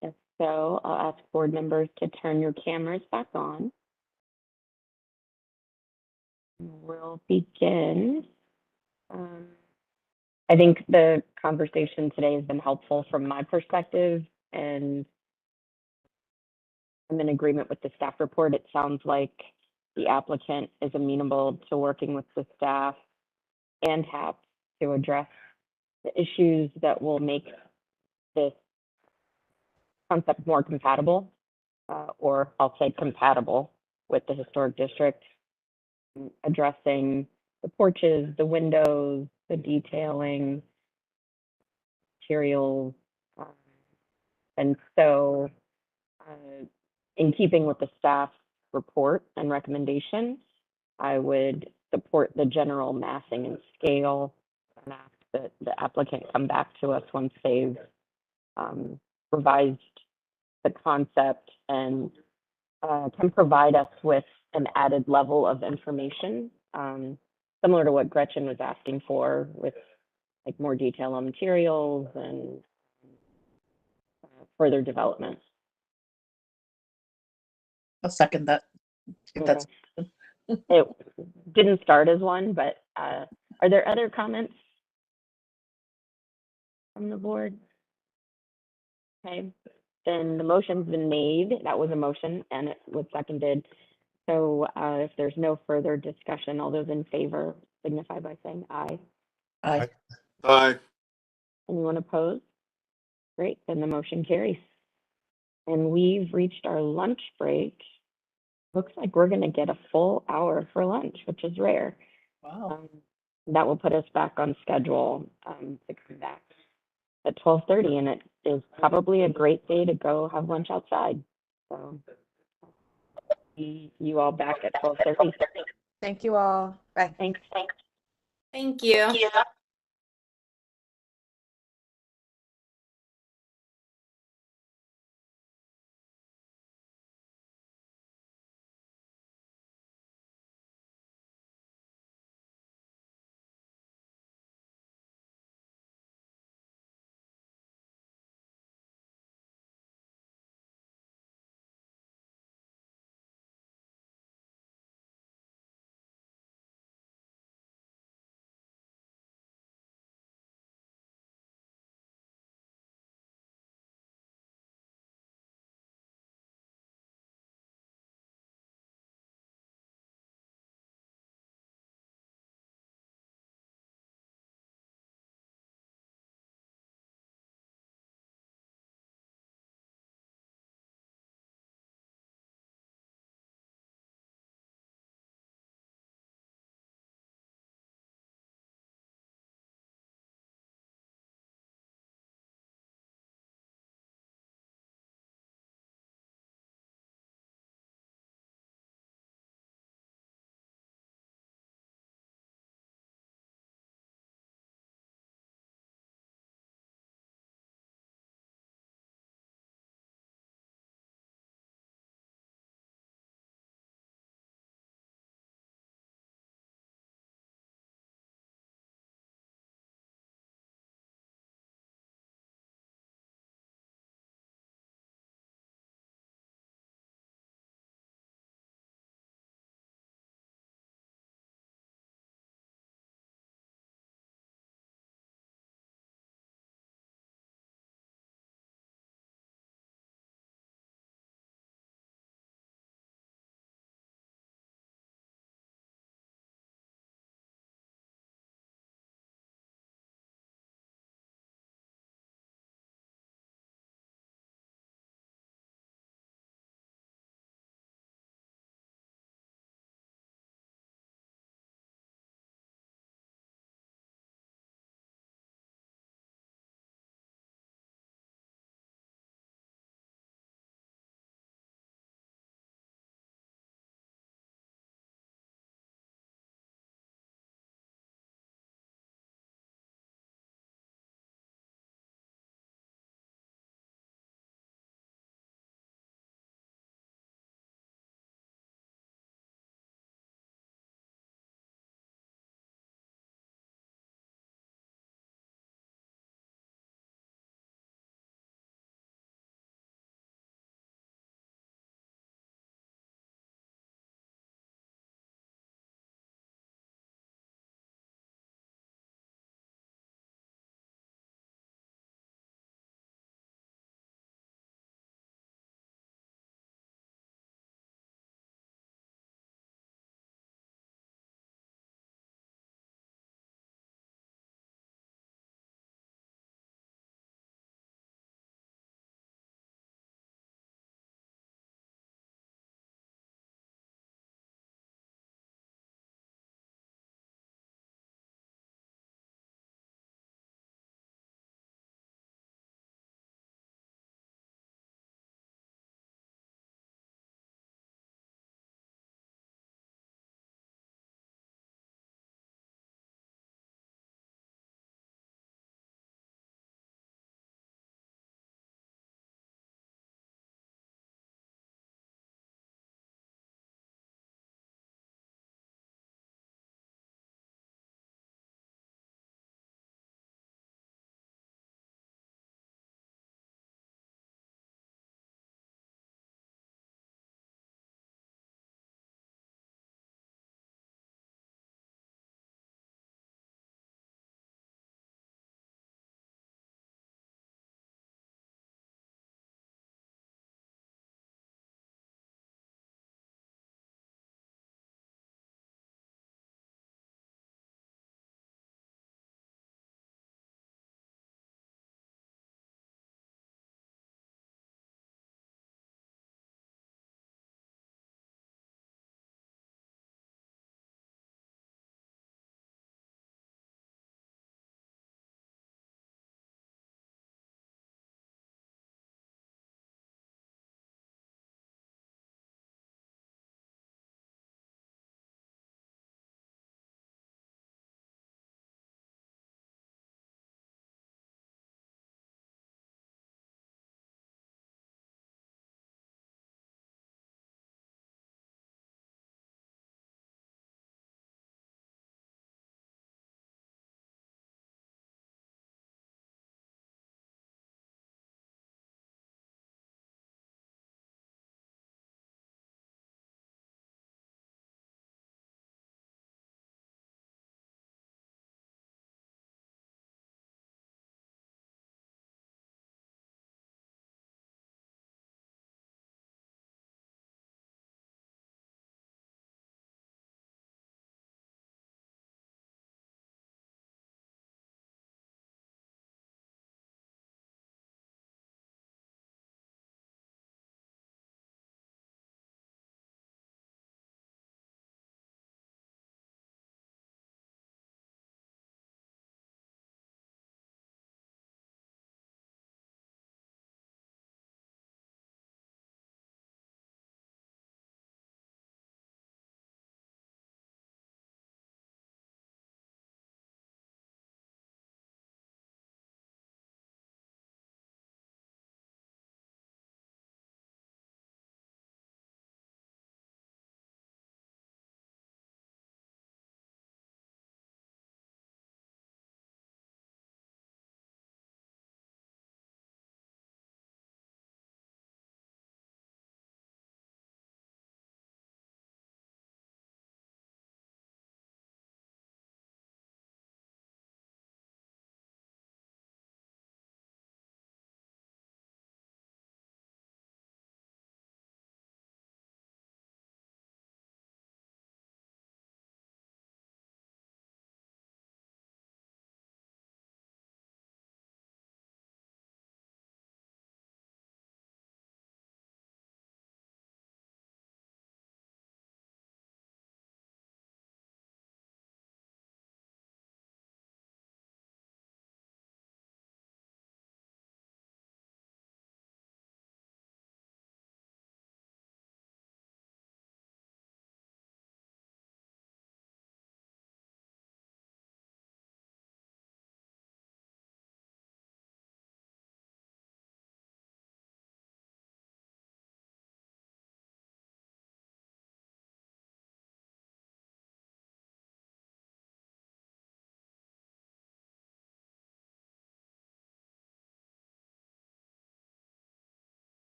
If so, I'll ask board members to turn your cameras back on. We'll begin. I think the conversation today has been helpful from my perspective, and I'm in agreement with the staff report. It sounds like the applicant is amenable to working with the staff and HAP to address the issues that will make this concept more compatible, or I'll say compatible with the historic district, addressing the porches, the windows, the detailing, materials. And so in keeping with the staff report and recommendation, I would support the general massing and scale and ask that the applicant come back to us once they've revised the concept and can provide us with an added level of information, similar to what Gretchen was asking for, with like more detail on materials and further development. I'll second that. If that's It didn't start as one, but are there other comments from the board? Okay, then the motion's been made. That was a motion and it was seconded. So if there's no further discussion, all those in favor signify by saying aye. Aye. Aye. Anyone opposed? Great, then the motion carries. And we've reached our lunch break. Looks like we're gonna get a full hour for lunch, which is rare. Wow. That will put us back on schedule to come back at 12:30, and it is probably a great day to go have lunch outside. So see you all back at 12:30. Thank you all. Bye. Thanks. Thank you.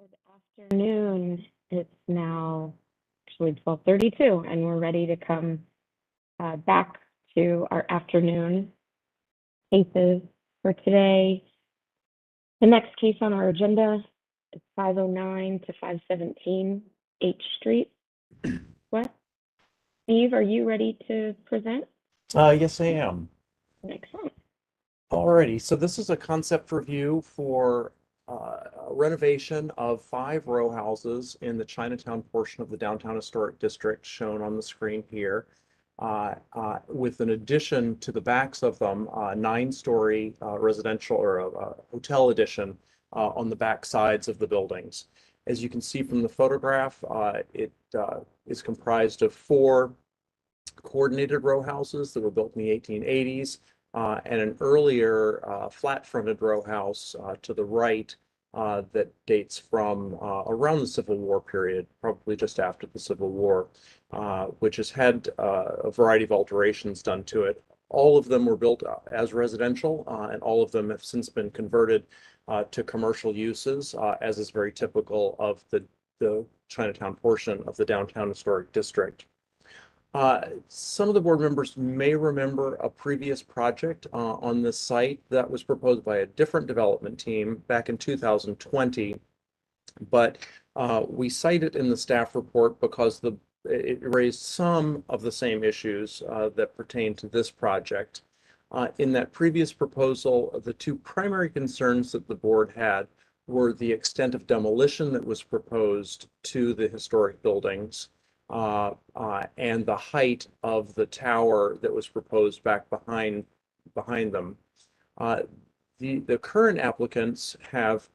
Good afternoon. It's now actually 12:32, and we're ready to come back to our afternoon cases for today. The next case on our agenda is 509 to 517 H Street West. Steve, are you ready to present? Yes, I am. Excellent. Alrighty, so this is a concept review for renovation of 5 row houses in the Chinatown portion of the downtown historic district shown on the screen here, with an addition to the backs of them, 9-story residential or a hotel addition on the back sides of the buildings. As you can see from the photograph, it is comprised of 4 coordinated row houses that were built in the 1880s, and an earlier flat-fronted row house to the right that dates from around the Civil War period, probably just after the Civil War, which has had a variety of alterations done to it. All of them were built as residential, and all of them have since been converted to commercial uses, as is very typical of the Chinatown portion of the downtown historic district. Some of the board members may remember a previous project on this site that was proposed by a different development team back in 2020, but we cite it in the staff report because it raised some of the same issues that pertain to this project. In that previous proposal, the 2 primary concerns that the board had were the extent of demolition that was proposed to the historic buildings, and the height of the tower that was proposed back behind them. The current applicants have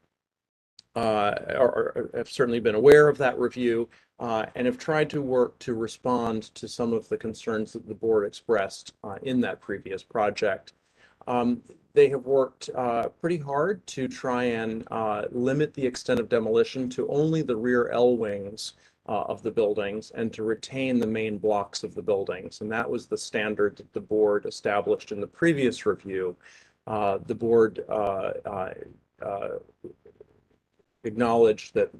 certainly been aware of that review and have tried to work to respond to some of the concerns that the board expressed in that previous project. They have worked pretty hard to try and limit the extent of demolition to only the rear L wings of the buildings and to retain the main blocks of the buildings. And that was the standard that the board established in the previous review. The board acknowledged that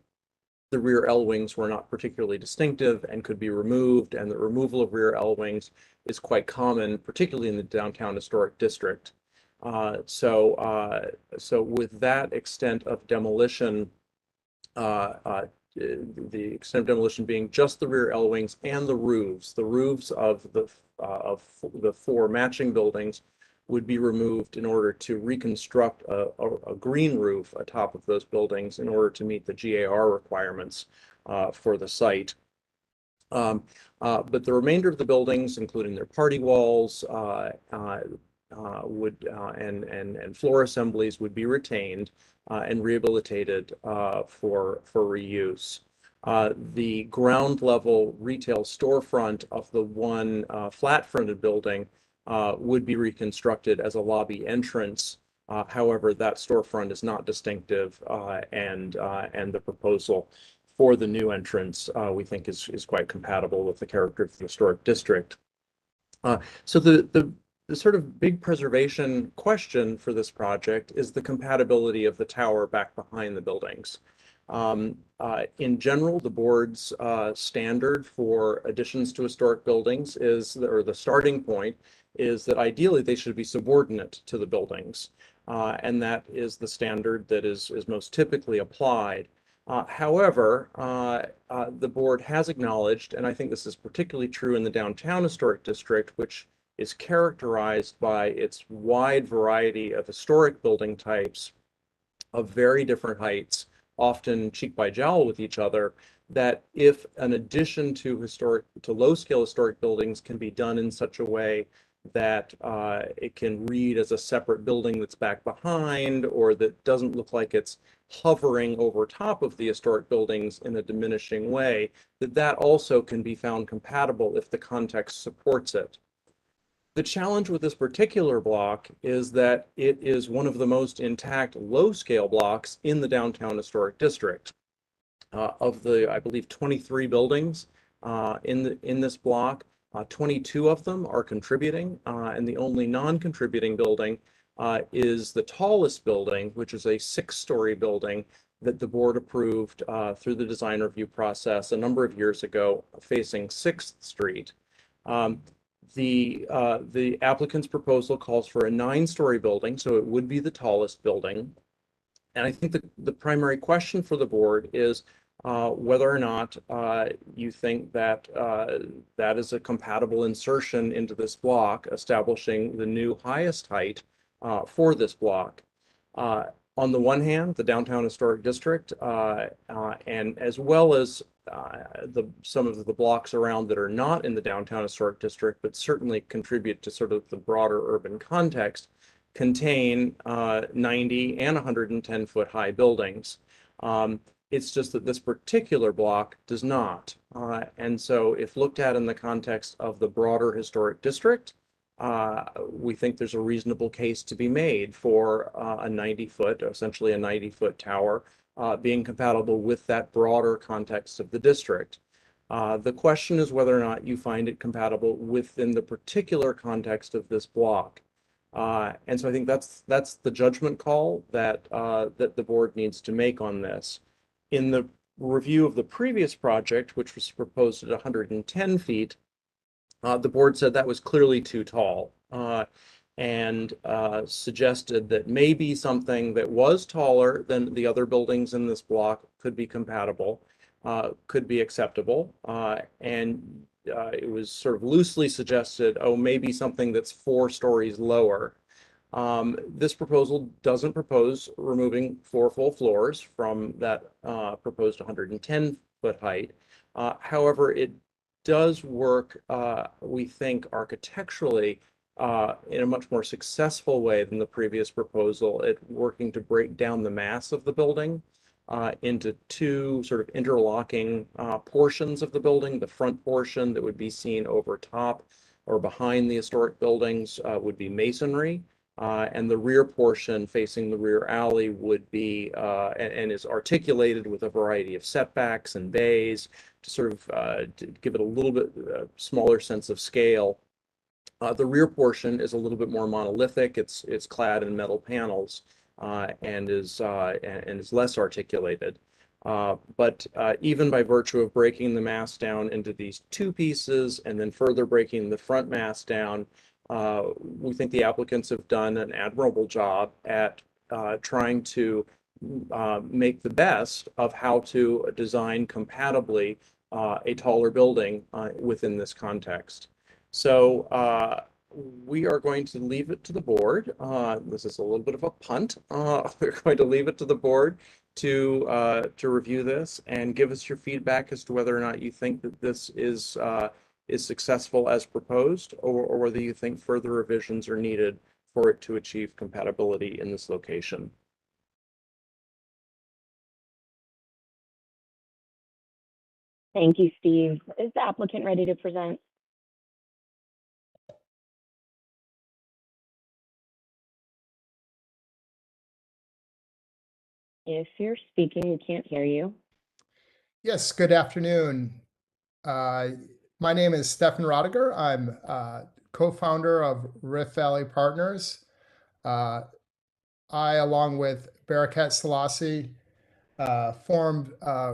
the rear L wings were not particularly distinctive and could be removed, and the removal of rear L wings is quite common, particularly in the downtown historic district. So with that extent of demolition, the extent of demolition being just the rear L wings and the roofs of the 4 matching buildings would be removed in order to reconstruct a green roof atop of those buildings in order to meet the GAR requirements for the site. But the remainder of the buildings, including their party walls, and floor assemblies, would be retained and rehabilitated for reuse. The ground level retail storefront of the one flat-fronted building would be reconstructed as a lobby entrance. However, that storefront is not distinctive, and the proposal for the new entrance we think is quite compatible with the character of the historic district. So the sort of big preservation question for this project is the compatibility of the tower back behind the buildings. In general, the board's standard for additions to historic buildings or the starting point is that ideally they should be subordinate to the buildings. And that is the standard that is most typically applied. However, the board has acknowledged, and I think this is particularly true in the downtown historic district, which is characterized by its wide variety of historic building types of very different heights, often cheek by jowl with each other, that if an addition to low-scale historic buildings can be done in such a way that it can read as a separate building that's back behind, or that doesn't look like it's hovering over top of the historic buildings in a diminishing way, that also can be found compatible if the context supports it. The challenge with this particular block is that it is one of the most intact low-scale blocks in the downtown historic district. Of the, I believe, 23 buildings in this block, 22 of them are contributing, and the only non-contributing building is the tallest building, which is a 6-story building that the board approved through the design review process a number of years ago, facing 6th Street. The applicant's proposal calls for a 9-story building, so it would be the tallest building. And I think the primary question for the board is whether or not you think that that is a compatible insertion into this block, establishing the new highest height for this block. On the one hand, the Downtown Historic District, and as well as some of the blocks around that are not in the Downtown Historic District, but certainly contribute to sort of the broader urban context, contain 90 and 110-foot high buildings. It's just that this particular block does not. And so if looked at in the context of the broader historic district, we think there's a reasonable case to be made for a 90-foot, essentially a 90-foot tower, being compatible with that broader context of the district. The question is whether or not you find it compatible within the particular context of this block. And so I think that's the judgment call that that the board needs to make on this. In the review of the previous project, which was proposed at 110 feet, the board said that was clearly too tall, and suggested that maybe something that was taller than the other buildings in this block could be compatible, could be acceptable, and it was sort of loosely suggested, oh, maybe something that's 4 stories lower. This proposal doesn't propose removing 4 full floors from that proposed 110-foot height. However, it does work, we think, architecturally in a much more successful way than the previous proposal at working to break down the mass of the building into 2 sort of interlocking portions of the building. The front portion that would be seen over top or behind the historic buildings would be masonry. And the rear portion facing the rear alley would be, and is articulated with a variety of setbacks and bays to sort of to give it a little bit smaller sense of scale. The rear portion is a little bit more monolithic. It's clad in metal panels and is less articulated. But even by virtue of breaking the mass down into these 2 pieces and then further breaking the front mass down, we think the applicants have done an admirable job at trying to make the best of how to design compatibly a taller building within this context. So we are going to leave it to the board. This is a little bit of a punt. We're going to leave it to the board to review this and give us your feedback as to whether or not you think that this is successful as proposed, or whether you think further revisions are needed for it to achieve compatibility in this location. Thank you, Steve. Is the applicant ready to present? If you're speaking, we can't hear you. Yes, good afternoon. My name is Stefan Rodiger. I'm co-founder of Rift Valley Partners. I, along with Barakat Selassie, formed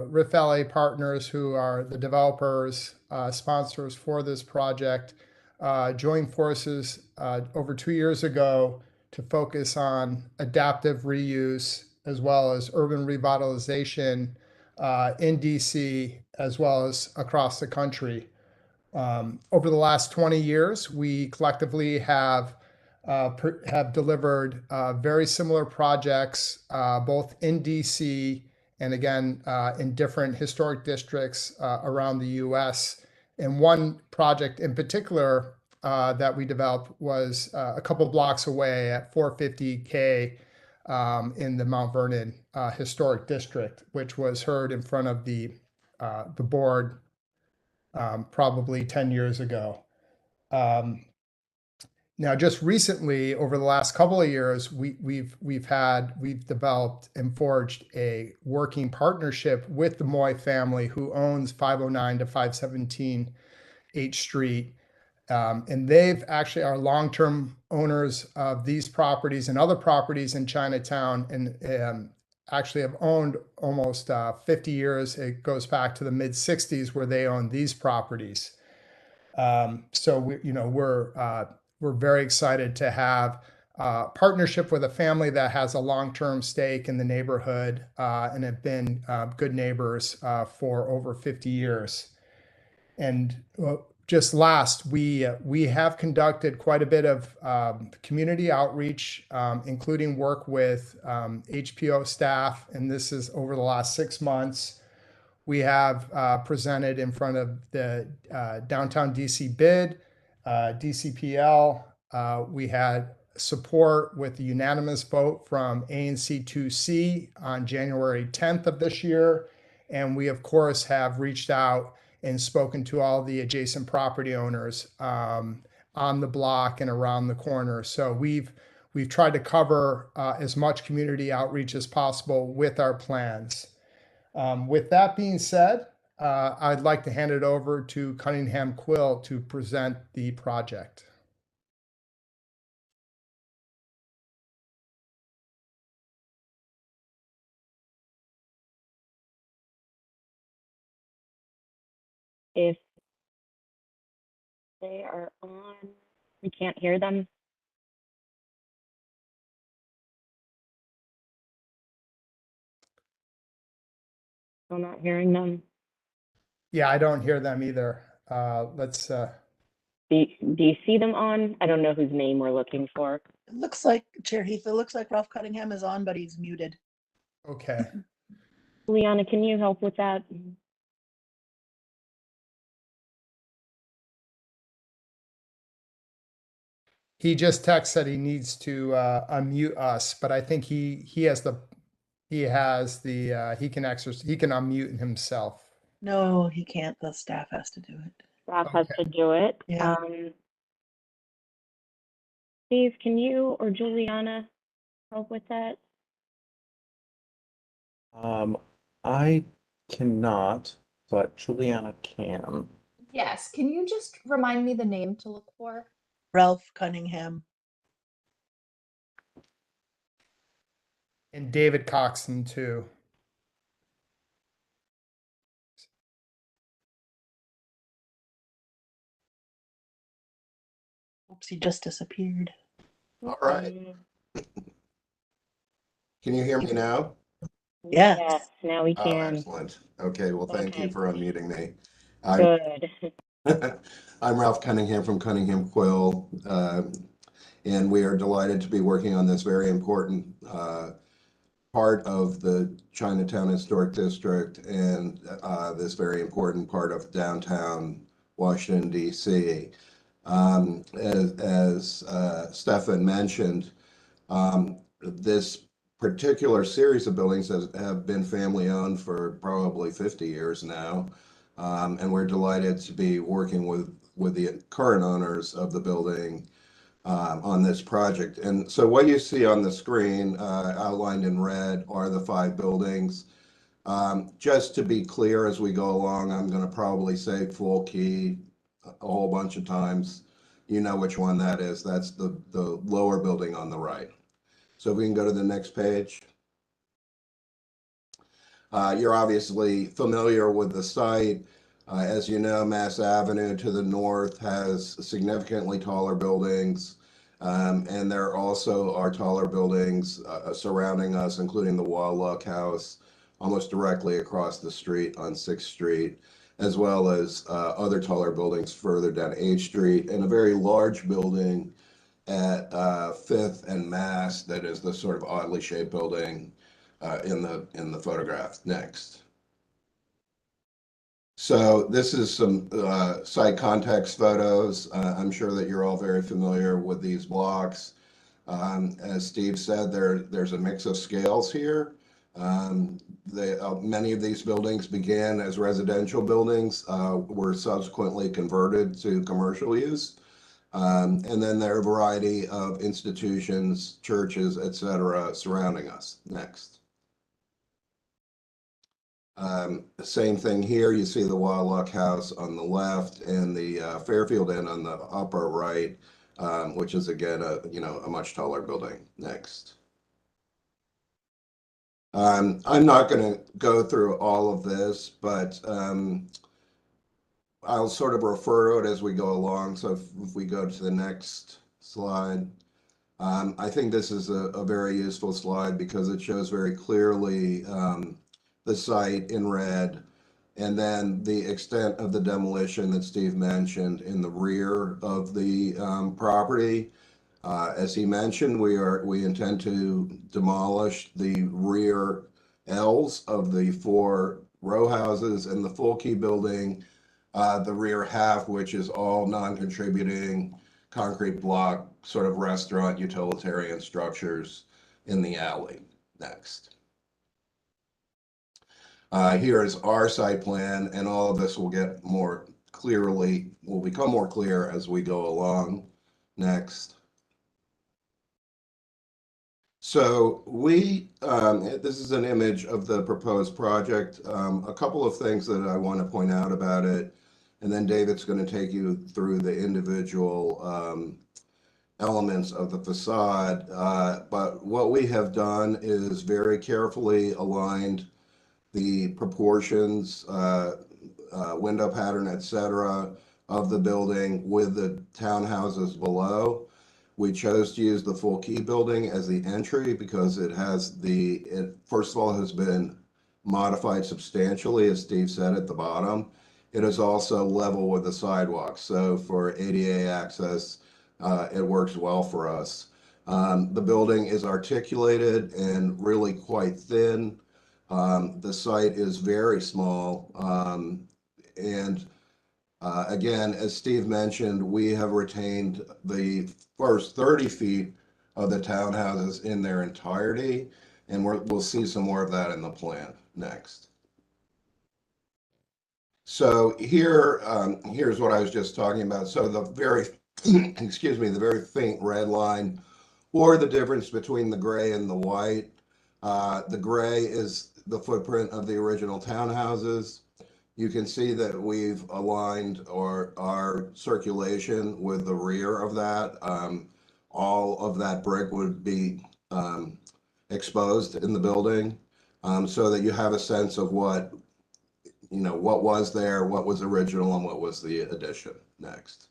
Rift Valley Partners, who are the developers, sponsors for this project, joined forces over 2 years ago to focus on adaptive reuse as well as urban revitalization in DC as well as across the country. Over the last 20 years, we collectively have delivered very similar projects, both in DC and again in different historic districts around the U.S. And one project in particular that we developed was a couple blocks away at 450K in the Mount Vernon Historic District, which was heard in front of the board probably 10 years ago. Now, just recently, over the last couple of years, we've developed and forged a working partnership with the Moy family, who owns 509 to 517 H Street. And they've actually are long-term owners of these properties and other properties in Chinatown, and actually have owned almost 50 years. It goes back to the mid 60s where they owned these properties. So we're very excited to have partnership with a family that has a long-term stake in the neighborhood and have been good neighbors for over 50 years. And just last, we have conducted quite a bit of community outreach, including work with HPO staff, and this is over the last 6 months. We have presented in front of the downtown DC bid, DCPL. We had support with the unanimous vote from ANC2C on January 10th of this year. And we, of course, have reached out and spoken to all the adjacent property owners on the block and around the corner. So we've tried to cover as much community outreach as possible with our plans. With that being said, I'd like to hand it over to Cunningham Quill to present the project. If they are on, we can't hear them. I'm not hearing them. Yeah, I don't hear them either. Let's. Do you see them on? I don't know whose name we're looking for. It looks like, Chair Heath, it looks like Ralph Cunningham is on, but he's muted. Okay. Liana, can you help with that? He just texted he needs to unmute us, but I think he can unmute himself. No, he can't. The staff has to do it. Staff has to do it. Yeah. Steve, can you or Juliana help with that? I cannot, but Juliana can. Yes, can you just remind me the name to look for? Ralph Cunningham. And David Coxon too. Oops, he just disappeared. All right. Can you hear me now? Yes. Yes, now we Oh, can. excellent. Okay, well, thank you Okay. for unmuting me. Good. I'm Ralph Cunningham from Cunningham Quill, and we are delighted to be working on this very important part of the Chinatown Historic District and this very important part of downtown Washington, D.C. As Stefan mentioned, this particular series of buildings have been family owned for probably 50 years now. And we're delighted to be working with the current owners of the building on this project. And so what you see on the screen outlined in red are the 5 buildings. Just to be clear as we go along, I'm going to probably say full key a whole bunch of times. You know which one that is. That's the lower building on the right. So if we can go to the next page. You're obviously familiar with the site. As you know, Mass Avenue to the north has significantly taller buildings. And there also are taller buildings surrounding us, including the Wallach House, almost directly across the street on 6th Street, as well as other taller buildings further down H Street, and a very large building at 5th and Mass that is the sort of oddly shaped building in the photograph. Next. So this is some site context photos. I'm sure that you're all very familiar with these blocks. As Steve said, there's a mix of scales here. Many of these buildings began as residential buildings, were subsequently converted to commercial use. And then there are a variety of institutions, churches, etc., surrounding us. Next. Same thing here. You see the Wallach House on the left and the Fairfield Inn on the upper right, which is again a much taller building. Next. I'm not going to go through all of this, but I'll sort of refer to it as we go along. So if we go to the next slide, I think this is a very useful slide because it shows very clearly the site in red, and then the extent of the demolition that Steve mentioned in the rear of the property. As he mentioned, we intend to demolish the rear L's of the 4 row houses and the full key building, the rear half, which is all non-contributing concrete block sort of restaurant utilitarian structures in the alley. Next. Here is our site plan, and all of this will get more clearly, will become more clear as we go along. Next. So this is an image of the proposed project. A couple of things that I want to point out about it, and then David's going to take you through the individual elements of the facade. But what we have done is very carefully aligned the proportions, window pattern, etc., of the building with the townhouses below. We chose to use the full key building as the entry because it first of all has been modified substantially, as Steve said at the bottom. It is also level with the sidewalk. So for ADA access, it works well for us. The building is articulated and really quite thin. The site is very small. Again, as Steve mentioned, we have retained the first 30 feet of the townhouses in their entirety, and we'll see some more of that in the plan next. So here's what I was just talking about. So the very, excuse me, the very faint red line, or the difference between the gray and the white. The gray is the footprint of the original townhouses. You can see that we've aligned our circulation with the rear of that. All of that brick would be exposed in the building, so that you have a sense of what was there, what was original, and what was the addition. Next.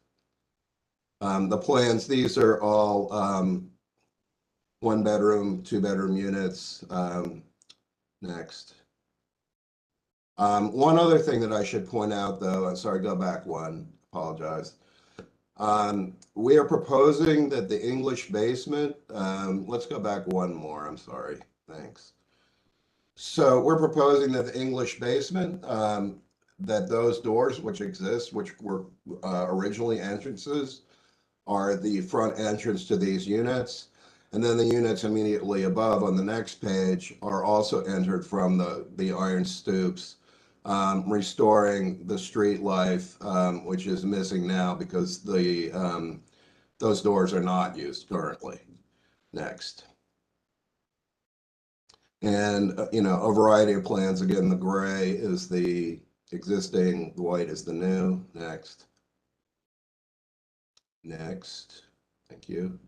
The plans, these are all 1-bedroom, 2-bedroom units. Next. One other thing that I should point out, though, I'm sorry, go back one, apologize. We are proposing that the English basement, let's go back one more, I'm sorry, thanks. So we're proposing that the English basement, that those doors which exist, which were originally entrances, are the front entrance to these units. And then the units immediately above on the next page are also entered from the iron stoops, restoring the street life, which is missing now because those doors are not used currently. Next. And, a variety of plans. Again, the gray is the existing, the white is the new. Next. Next. Thank you.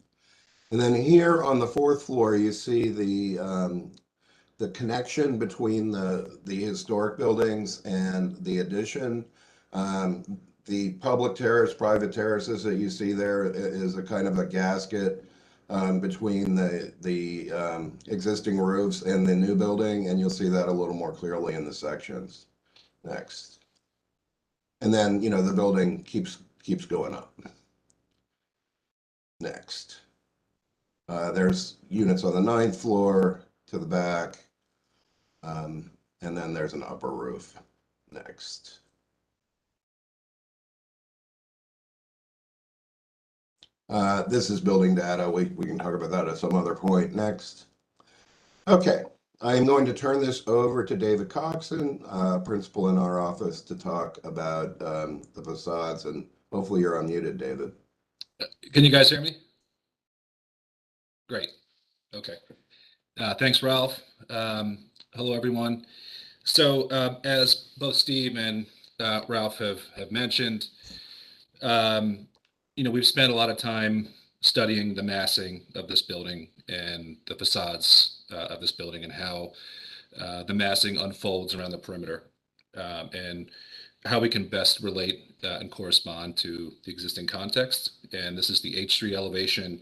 And then here on the 4th floor, you see the connection between the historic buildings and the addition. The public terrace, private terraces that you see there is a kind of a gasket between the existing roofs and the new building, and you'll see that a little more clearly in the sections. Next. And then, the building keeps going up. Next. There's units on the 9th floor to the back, and then there's an upper roof. Next. This is building data. We can talk about that at some other point. Next. Okay, I am going to turn this over to David Coxon, principal in our office, to talk about the facades, and hopefully you're unmuted, David. Can you guys hear me? Great. Okay. Thanks, Ralph. Hello, everyone. So as both Steve and Ralph have mentioned, we've spent a lot of time studying the massing of this building and the facades of this building and how the massing unfolds around the perimeter, and how we can best relate and correspond to the existing context. And this is the H3 elevation,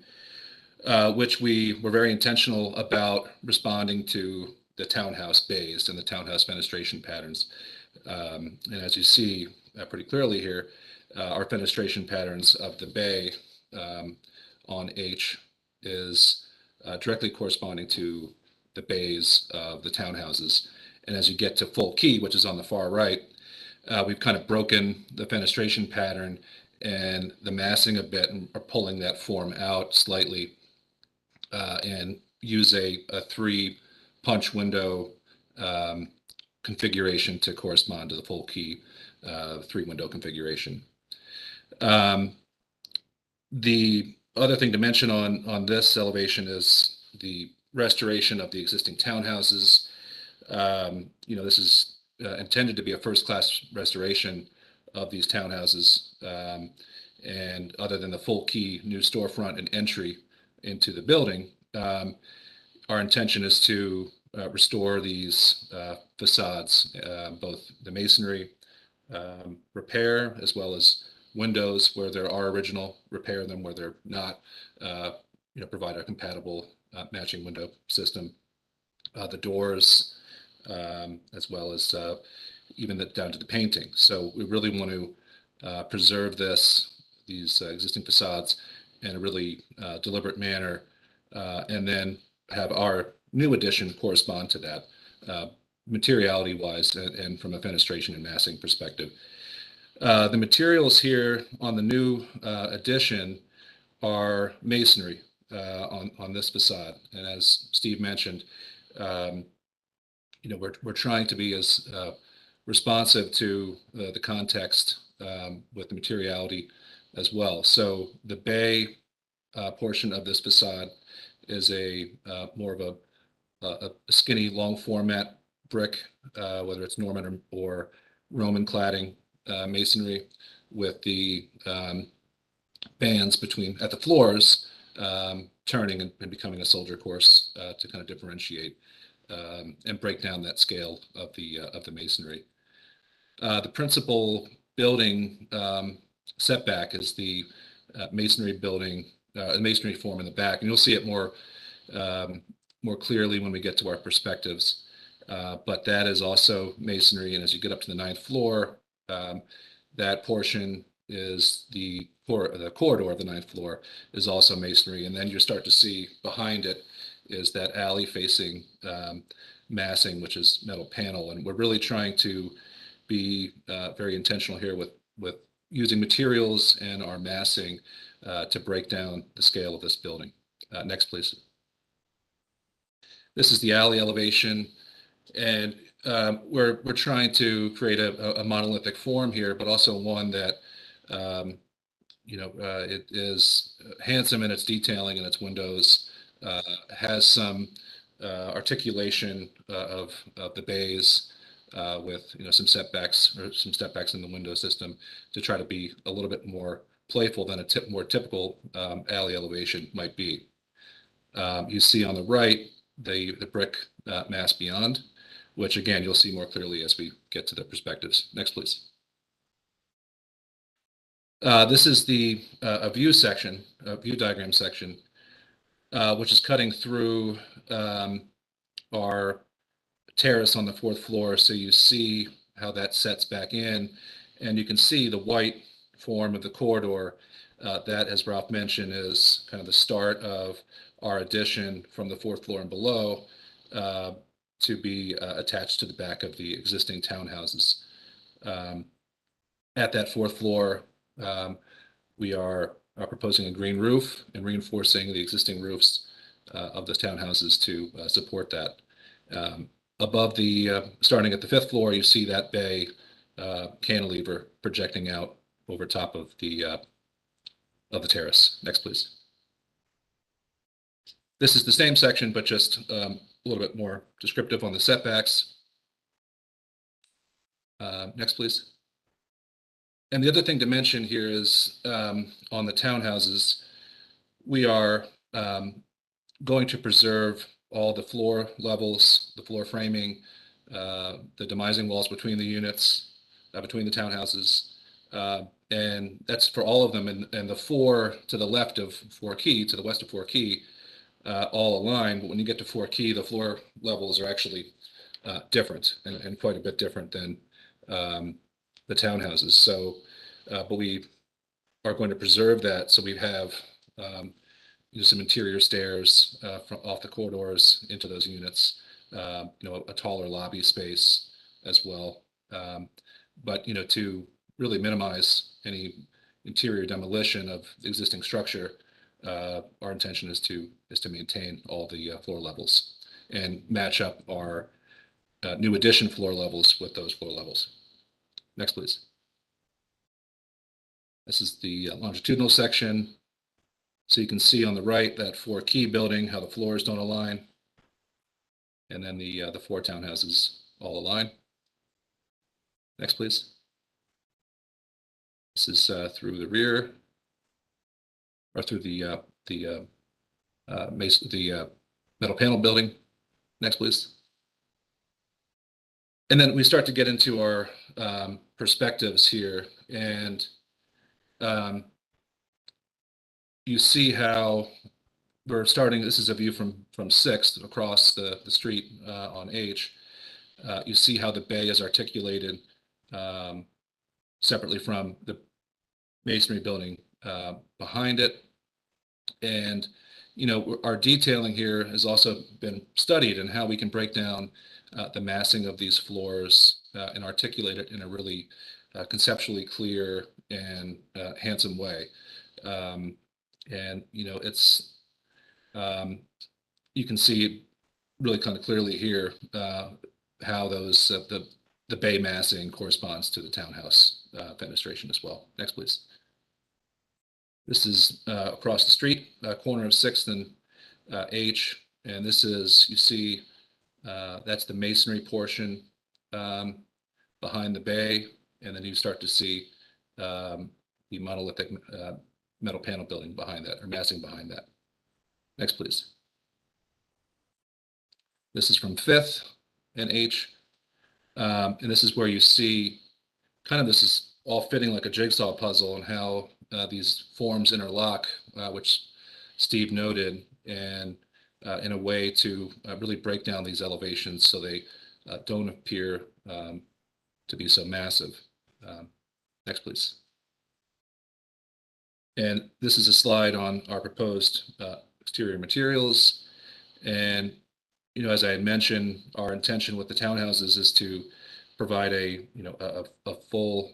which we were very intentional about responding to the townhouse bays and the townhouse fenestration patterns. And as you see pretty clearly here, our fenestration patterns of the bay on H is directly corresponding to the bays of the townhouses. And as you get to full key, which is on the far right, we've kind of broken the fenestration pattern and the massing a bit and are pulling that form out slightly, and use a 3 punch window configuration to correspond to the full key 3 window configuration. The other thing to mention on this elevation is the restoration of the existing townhouses. This is intended to be a first-class restoration of these townhouses. And other than the full key new storefront and entry into the building, our intention is to restore these facades, both the masonry repair as well as windows where there are original, repair them where they're not, provide a compatible matching window system. The doors, as well as even down to the painting. So we really want to preserve these existing facades in a really deliberate manner, and then have our new addition correspond to that, materiality wise and from a fenestration and massing perspective. The materials here on the new addition are masonry on this facade. And as Steve mentioned, we're trying to be as responsive to the context with the materiality as well. So the bay portion of this facade is more of a skinny, long format brick, whether it's Norman or Roman cladding masonry, with the bands at the floors turning and becoming a soldier course to kind of differentiate and break down that scale of the masonry. The principal building setback is the masonry building, masonry form in the back, and you'll see it more clearly when we get to our perspectives. But that is also masonry, and as you get up to the 9th floor, that portion is the corridor of the 9th floor is also masonry, and then you start to see behind it is that alley facing massing, which is metal panel. And we're really trying to be very intentional here with using materials and our massing to break down the scale of this building. Next, please. This is the alley elevation, and we're trying to create a monolithic form here, but also one that it is handsome in its detailing and its windows, has some articulation of the bays with some setbacks in the window system to try to be a little bit more playful than a more typical alley elevation might be. You see on the right the brick mass beyond, which again you'll see more clearly as we get to the perspectives. Next, please. This is the view diagram section, which is cutting through our terrace on the 4th floor. So you see how that sets back in, and you can see the white form of the corridor. That, as Ralph mentioned, is kind of the start of our addition from the 4th floor and below to be attached to the back of the existing townhouses. At that 4th floor, we are proposing a green roof and reinforcing the existing roofs of the townhouses to support that. Above starting at the 5th floor, you see that bay cantilever projecting out over top of the terrace. Next, please. This is the same section, but just a little bit more descriptive on the setbacks. Next, please. And the other thing to mention here is on the townhouses, we are going to preserve all the floor levels, the floor framing, the demising walls between the units, between the townhouses. And that's for all of them. And the four to the left of 4 Key, to the west of 4 Key, all align. But when you get to 4 Key, the floor levels are actually different and quite a bit different than the townhouses. So, but we are going to preserve that. So we have some interior stairs from off the corridors into those units, a taller lobby space as well. But, to really minimize any interior demolition of the existing structure, our intention is to maintain all the floor levels and match up our new addition floor levels with those floor levels. Next, please. This is the longitudinal section. So you can see on the right that 4 Key building, how the floors don't align. And then the 4 townhouses all align. Next, please. This is through the rear, or through the metal panel building. Next, please. And then we start to get into our perspectives here, and you see how we're starting. This is a view from 6th across the street on H. You see how the bay is articulated separately from the masonry building behind it. And, our detailing here has also been studied and how we can break down the massing of these floors and articulate it in a really conceptually clear and handsome way. And, it's, you can see really kind of clearly here how those, the bay massing corresponds to the townhouse fenestration as well. Next, please. This is across the street, corner of 6th and H. And this is, you see, that's the masonry portion behind the bay. And then you start to see the monolithic metal panel building behind that, or massing behind that. Next, please. This is from 5th and H. And this is where you see kind of, this is all fitting like a jigsaw puzzle, and how these forms interlock, which Steve noted, and in a way to really break down these elevations so they don't appear to be so massive. Next, please. And this is a slide on our proposed exterior materials. And, as I had mentioned, our intention with the townhouses is to provide a full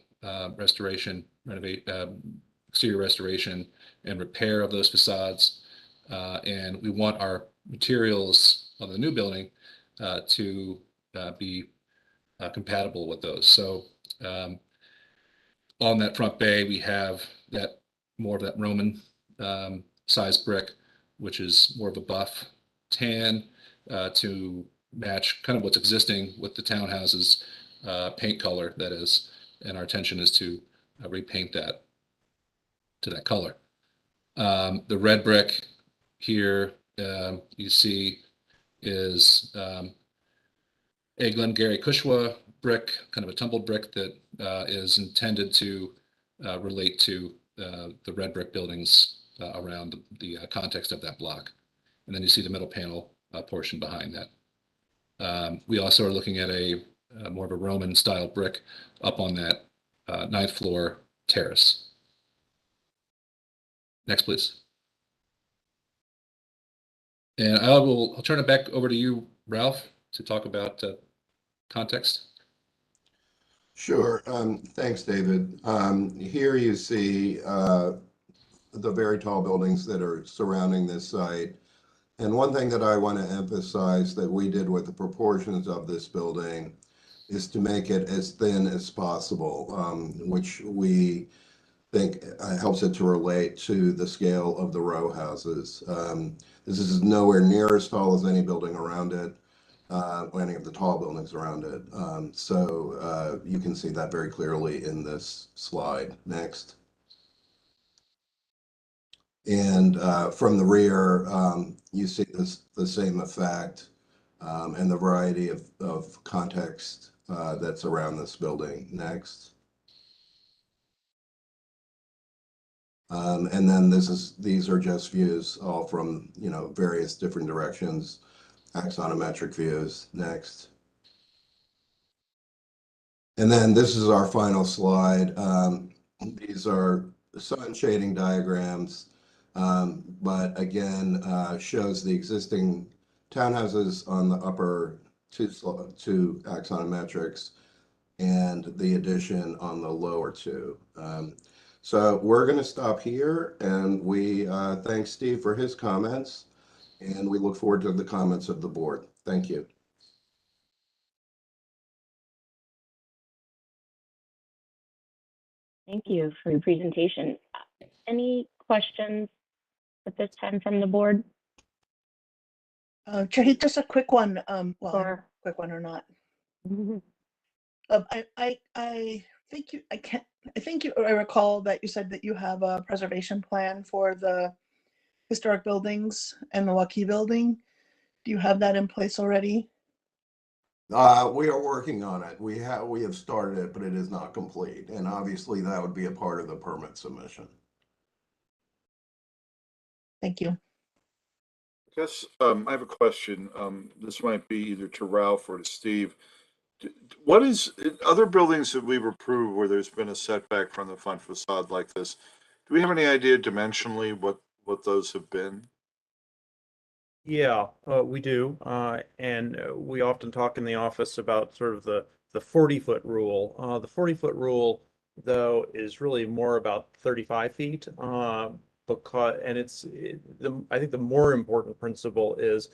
restoration, exterior restoration and repair of those facades. And we want our materials on the new building to be compatible with those. So on that front bay, we have that more of that Roman size brick, which is more of a buff tan to match kind of what's existing with the townhouses paint color, that is. And our intention is to repaint that to that color. The red brick here you see is a Glengarry Cushwa brick, kind of a tumbled brick that is intended to relate to the red brick buildings around the context of that block. And then you see the middle panel portion behind that. We also are looking at a more of a Roman style brick up on that 9th floor terrace. Next, please. And I'll turn it back over to you, Ralph, to talk about context. Sure. Thanks, David. Here you see the very tall buildings that are surrounding this site. And one thing that I want to emphasize that we did with the proportions of this building is to make it as thin as possible, which we think helps it to relate to the scale of the row houses. This is nowhere near as tall as any building around it, any of the tall buildings around it. So you can see that very clearly in this slide. Next. And from the rear, you see the same effect and the variety of context that's around this building. Next. And then these are just views all from, various different directions, axonometric views. Next. And then this is our final slide. These are sun shading diagrams, but again, shows the existing townhouses on the upper two axonometrics and the addition on the lower two. So we're going to stop here, and we thank Steve for his comments, and we look forward to the comments of the board. Thank you. Thank you for your presentation. Any questions at this time from the board? Chair, just a quick one. Well, Sure. quick one or not. Mhm. I think I recall that you said that you have a preservation plan for the historic buildings and the Waukee building. Do you have that in place already? We are working on it. We have started it, but it is not complete. And obviously that would be a part of the permit submission. Thank you. I guess I have a question. This might be either to Ralph or to Steve. What is in other buildings that we've approved where there's been a setback from the front facade like this? Do we have any idea dimensionally what those have been? Yeah, we do. And we often talk in the office about sort of the 40-foot rule. The 40-foot rule, though, is really more about 35 feet. And I think the more important principle is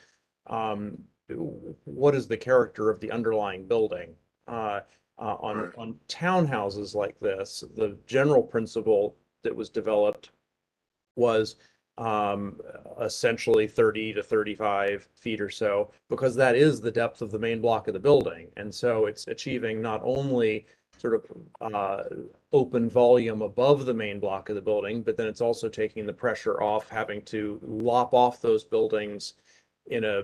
what is the character of the underlying building? On townhouses like this, the general principle that was developed was essentially 30 to 35 feet or so, because that is the depth of the main block of the building. And so it's achieving not only sort of open volume above the main block of the building, but then it's also taking the pressure off having to lop off those buildings in a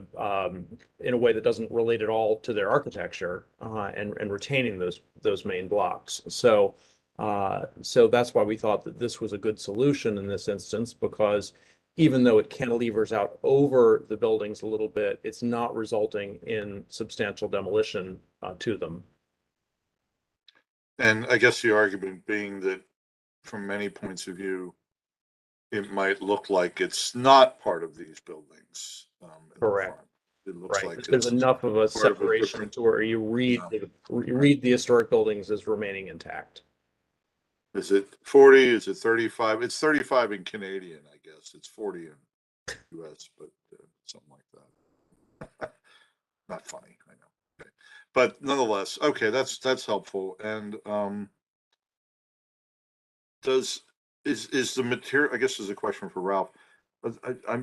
way that doesn't relate at all to their architecture, and retaining those main blocks. So that's why we thought that this was a good solution in this instance, because even though it cantilevers out over the buildings a little bit, it's not resulting in substantial demolition to them. And I guess the argument being that from many points of view, it might look like it's not part of these buildings. Correct. It looks Right. like There's it's enough of a part of a separation different. to where you read the historic buildings as remaining intact. Is it 40? Is it 35? It's 35 in Canadian, I guess. It's 40 in US, but something like that. Not funny, I know. Okay. But nonetheless, okay, that's helpful. And is the material? I guess this is a question for Ralph.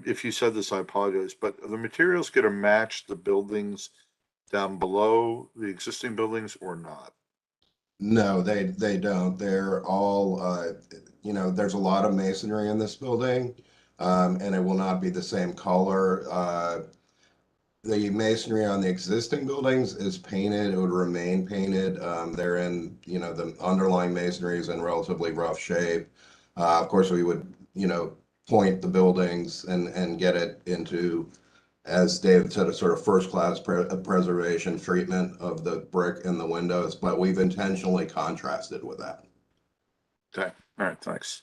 If you said this, I apologize. But are the materials going to match the buildings down below the existing buildings or not? No, they don't. They're all, there's a lot of masonry in this building, and it will not be the same color. The masonry on the existing buildings is painted. It would remain painted. They're in, the underlying masonry is in relatively rough shape. Of course, we would, point the buildings and get it into, as David said, a sort of first-class preservation treatment of the brick in the windows, but we've intentionally contrasted with that. Okay, all right, thanks.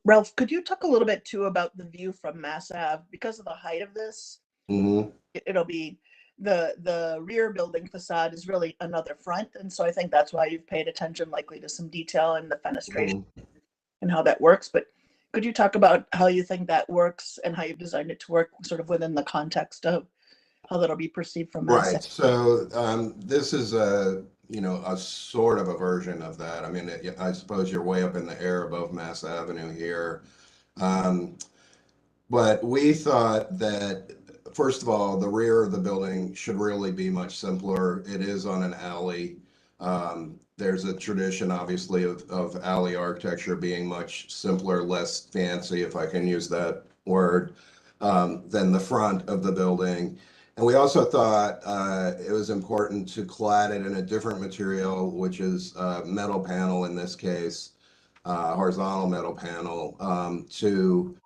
Ralph, could you talk a little bit too about the view from Mass Ave? Because of the height of this, it'll be the rear building facade is really another front, and so I think that's why you've paid attention likely to some detail in the fenestration and how that works. But could you talk about how you think that works and how you've designed it to work sort of within the context of how that'll be perceived from Mass Right. Ave? So this is a sort of a version of that. I mean, I suppose you're way up in the air above Mass Avenue here. But we thought that, first of all, the rear of the building should really be much simpler. It is on an alley. There's a tradition, obviously, of alley architecture being much simpler, less fancy, if I can use that word, than the front of the building. And we also thought it was important to clad it in a different material, which is metal panel in this case, horizontal metal panel, to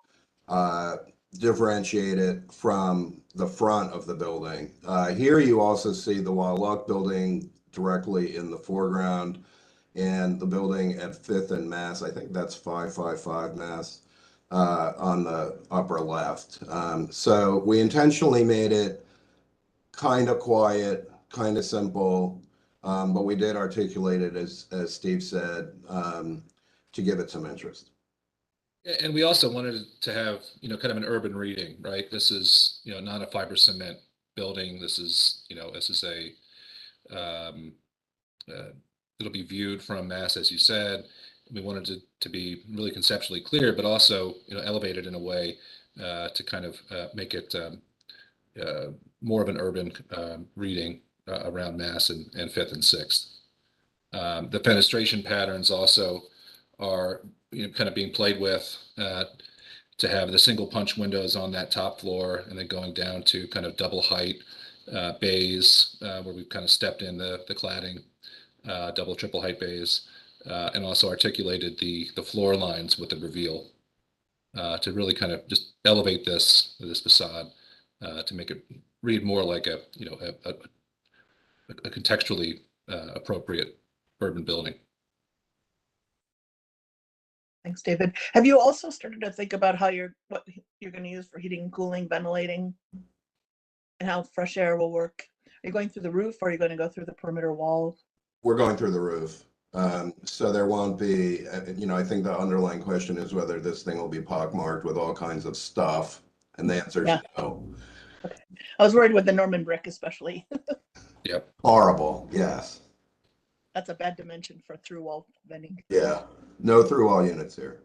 differentiate it from the front of the building. Here you also see the Wallach building directly in the foreground and the building at 5th and Mass. I think that's 555 Mass on the upper left. So we intentionally made it kind of quiet, kind of simple, but we did articulate it, as Steve said, to give it some interest. And we also wanted to have, kind of an urban reading, right? This is, not a fiber cement building. This is, it'll be viewed from Mass, as you said. We wanted to be really conceptually clear, but also, elevated in a way to kind of make it more of an urban reading around Mass and 5th and 6th. The fenestration patterns also are kind of being played with to have the single punch windows on that top floor and then going down to kind of double height bays where we've kind of stepped in the cladding, double, triple height bays, and also articulated the floor lines with the reveal to really kind of just elevate this facade to make it read more like a contextually appropriate urban building. Thanks, David. Have you also started to think about what you're going to use for heating, cooling, ventilating, and how fresh air will work? Are you going through the roof, or are you going to go through the perimeter wall? We're going through the roof. So there won't be, I think the underlying question is whether this thing will be pockmarked with all kinds of stuff. And the answer is no. Okay. I was worried with the Norman brick, especially. Yep. Horrible, yes. That's a bad dimension for through wall venting. Yeah, no through wall units here.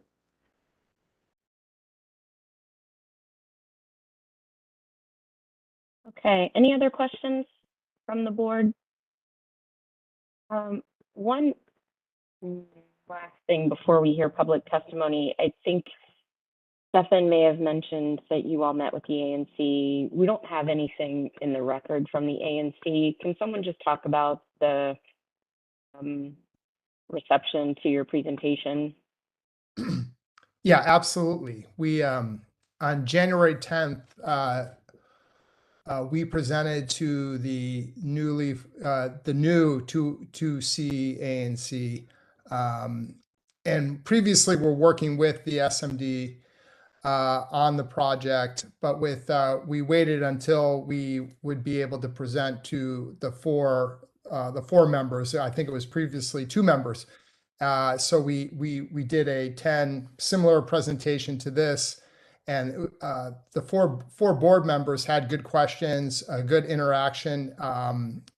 Okay, any other questions from the board? One last thing before we hear public testimony, I think Stefan may have mentioned that you all met with the ANC. We don't have anything in the record from the ANC. Can someone just talk about the reception to your presentation? Yeah, absolutely. We on January 10th, we presented to the new 2C ANC, and previously we're working with the SMD on the project, but we waited until we would be able to present to the four members. I think it was previously 2 members. So we did a 10 similar presentation to this, and the four board members had good questions, good interaction,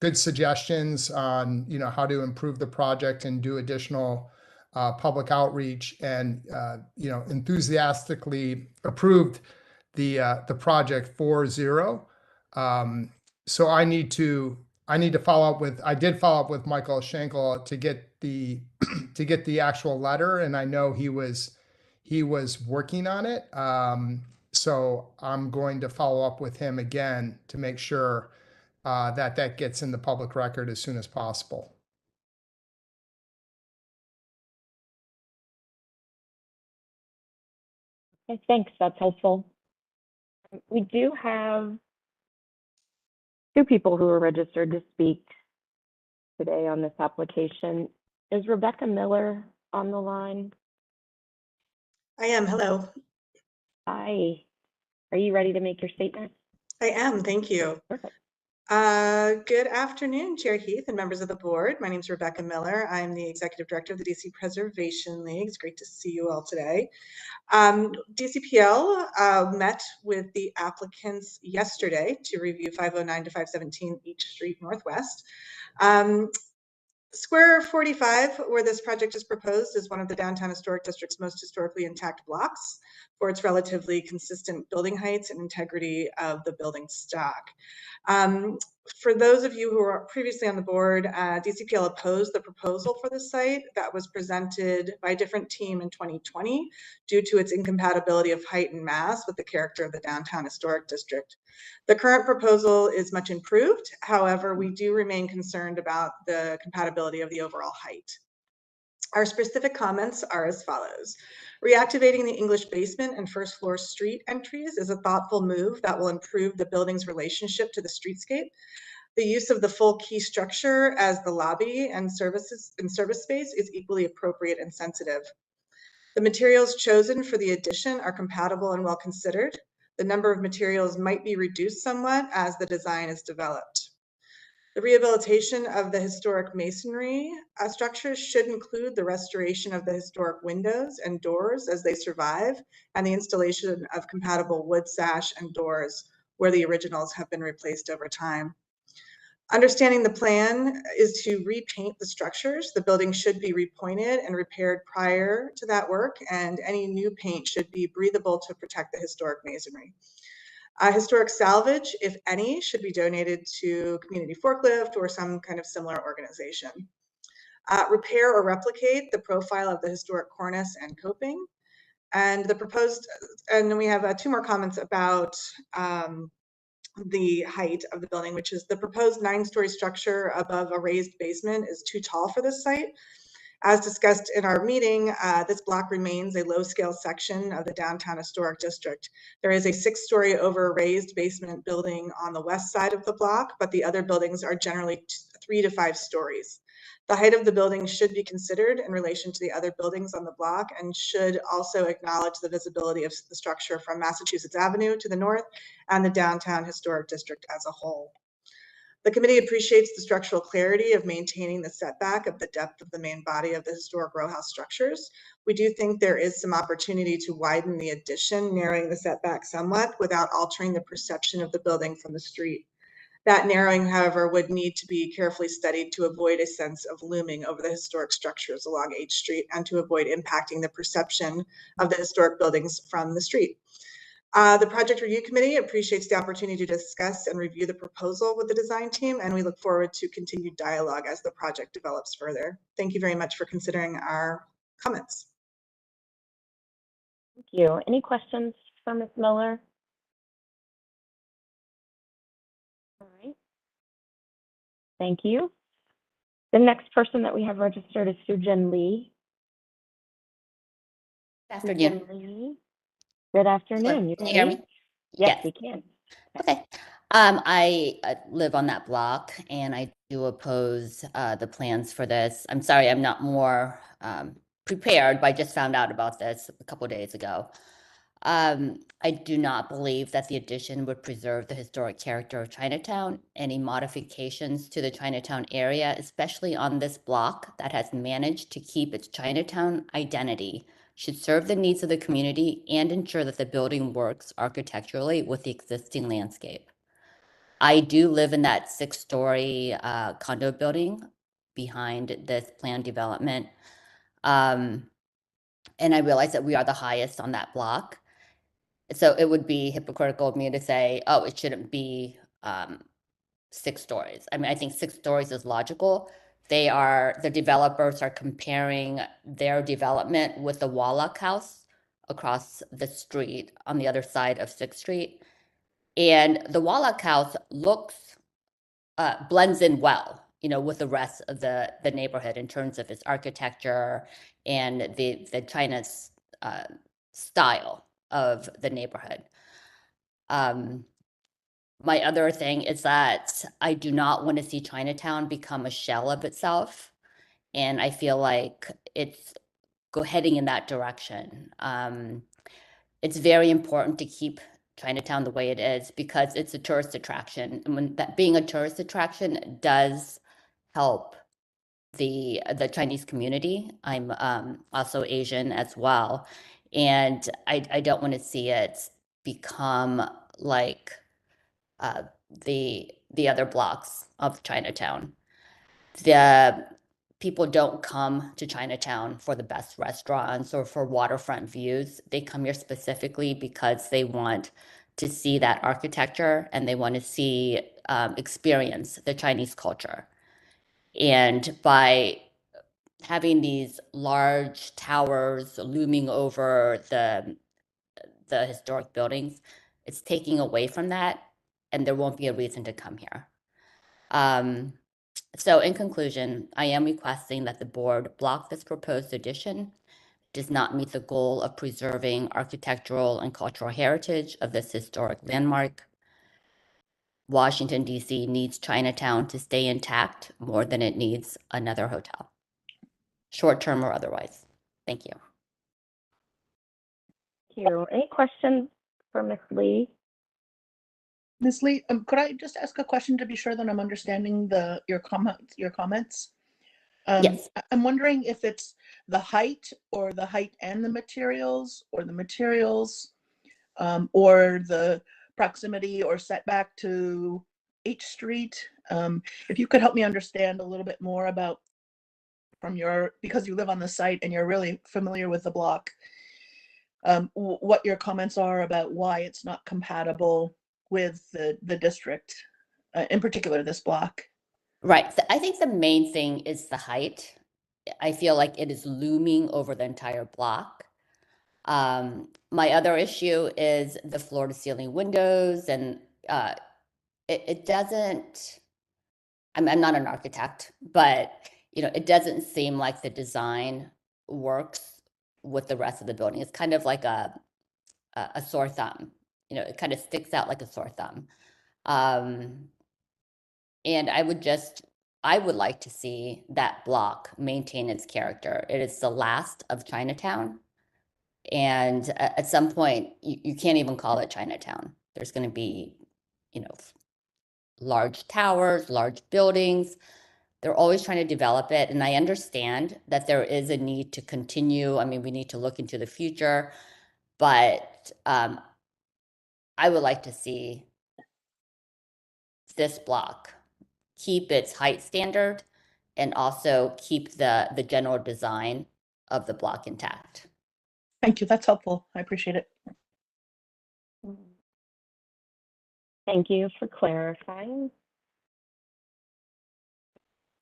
good suggestions on how to improve the project and do additional public outreach, and enthusiastically approved the project 4-0. So I did follow up with Michael Schenkel to get the actual letter, and I know he was working on it. So I'm going to follow up with him again to make sure that gets in the public record as soon as possible. Okay, thanks, that's helpful. We do have 2 people who are registered to speak today on this application. Is Rebecca Miller on the line? I am. Hello. Hi. Are you ready to make your statement? I am. Thank you. Perfect. Good afternoon, Chair Heath and members of the board. My name is Rebecca Miller. I'm the Executive Director of the DC Preservation League. It's great to see you all today. DCPL met with the applicants yesterday to review 509 to 517 Each Street Northwest. Square 45, where this project is proposed, is one of the downtown historic district's most historically intact blocks for its relatively consistent building heights and integrity of the building stock. For those of you who were previously on the board, DCPL opposed the proposal for the site that was presented by a different team in 2020 due to its incompatibility of height and mass with the character of the downtown historic district. The current proposal is much improved. However, we do remain concerned about the compatibility of the overall height. Our specific comments are as follows. Reactivating the English basement and first floor street entries is a thoughtful move that will improve the building's relationship to the streetscape. The use of the full key structure as the lobby and service space is equally appropriate and sensitive. The materials chosen for the addition are compatible and well considered. The number of materials might be reduced somewhat as the design is developed. The rehabilitation of the historic masonry structures should include the restoration of the historic windows and doors as they survive, and the installation of compatible wood sash and doors where the originals have been replaced over time. Understanding the plan is to repaint the structures. The building should be repointed and repaired prior to that work, and any new paint should be breathable to protect the historic masonry. Historic salvage, if any, should be donated to Community Forklift or some kind of similar organization. Repair or replicate the profile of the historic cornice and coping. And the proposed, and then we have 2 more comments about the height of the building, which is the proposed 9-story structure above a raised basement is too tall for this site. As discussed in our meeting, this block remains a low-scale section of the downtown historic district. There is a 6-story over raised basement building on the west side of the block, but the other buildings are generally 3 to 5 stories. The height of the building should be considered in relation to the other buildings on the block and should also acknowledge the visibility of the structure from Massachusetts Avenue to the north and the downtown historic district as a whole. The committee appreciates the structural clarity of maintaining the setback of the depth of the main body of the historic row house structures. We do think there is some opportunity to widen the addition, narrowing the setback somewhat without altering the perception of the building from the street. That narrowing, however, would need to be carefully studied to avoid a sense of looming over the historic structures along H Street and to avoid impacting the perception of the historic buildings from the street. The Project Review Committee appreciates the opportunity to discuss and review the proposal with the design team, and we look forward to continued dialogue as the project develops further. Thank you very much for considering our comments. Thank you. Any questions for Ms. Miller? All right. Thank you. The next person that we have registered is Sujin Lee. Good afternoon. Sujin Lee. Good afternoon. Can you hear me? Yes, we can. Okay. I live on that block and I do oppose the plans for this. I'm sorry, I'm not more prepared, but I just found out about this a couple of days ago. I do not believe that the addition would preserve the historic character of Chinatown. Any modifications to the Chinatown area, especially on this block that has managed to keep its Chinatown identity, should serve the needs of the community and ensure that the building works architecturally with the existing landscape. I do live in that 6-story condo building behind this planned development. And I realize that we are the highest on that block. So it would be hypocritical of me to say, oh, it shouldn't be 6 stories. I mean, I think 6 stories is logical. The developers are comparing their development with the Wallach house across the street on the other side of 6th Street. And the Wallach house blends in well, with the rest of the neighborhood in terms of its architecture and the China's style of the neighborhood. My other thing is that I do not want to see Chinatown become a shell of itself. And I feel like it's heading in that direction. It's very important to keep Chinatown the way it is because it's a tourist attraction. And being a tourist attraction does help the Chinese community. I'm also Asian as well. And I don't want to see it become like the other blocks of Chinatown. The people don't come to Chinatown for the best restaurants or for waterfront views. They come here specifically because they want to see that architecture and they want to see, experience the Chinese culture. And by having these large towers looming over the historic buildings, it's taking away from that, and there won't be a reason to come here. So in conclusion, I am requesting that the board block this proposed addition. Does not meet the goal of preserving architectural and cultural heritage of this historic landmark. Washington, D.C. needs Chinatown to stay intact more than it needs another hotel, short-term or otherwise. Thank you. Thank you. Any questions for Ms. Lee? Ms. Lee, could I just ask a question to be sure that I'm understanding your comments? Yes. I'm wondering if it's the height or the height and the materials, or the materials, or the proximity or setback to H Street. If you could help me understand a little bit more about, because you live on the site and you're really familiar with the block, what your comments are about why it's not compatible with the district, in particular this block. Right. So I think the main thing is the height. I feel like it is looming over the entire block. My other issue is the floor to ceiling windows, and it doesn't, I'm not an architect, but it doesn't seem like the design works with the rest of the building. It's kind of like a sore thumb. It kind of sticks out like a sore thumb. And I would like to see that block maintain its character. It is the last of Chinatown. And at some point, you can't even call it Chinatown. There's going to be, large towers, large buildings. They're always trying to develop it. And I understand that there is a need to continue. I mean, we need to look into the future. But I would like to see this block keep its height standard and also keep the general design of the block intact. Thank you. That's helpful. I appreciate it. Thank you for clarifying.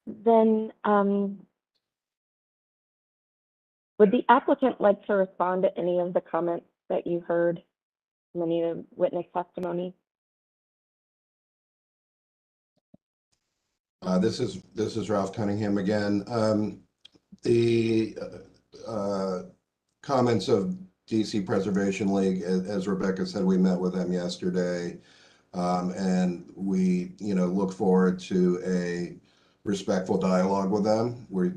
Then, would the applicant like to respond to any of the comments that you heard from any of the witness testimony? This is Ralph Cunningham again. The comments of DC Preservation League, as Rebecca said, we met with them yesterday, and we look forward to a respectful dialogue with them. We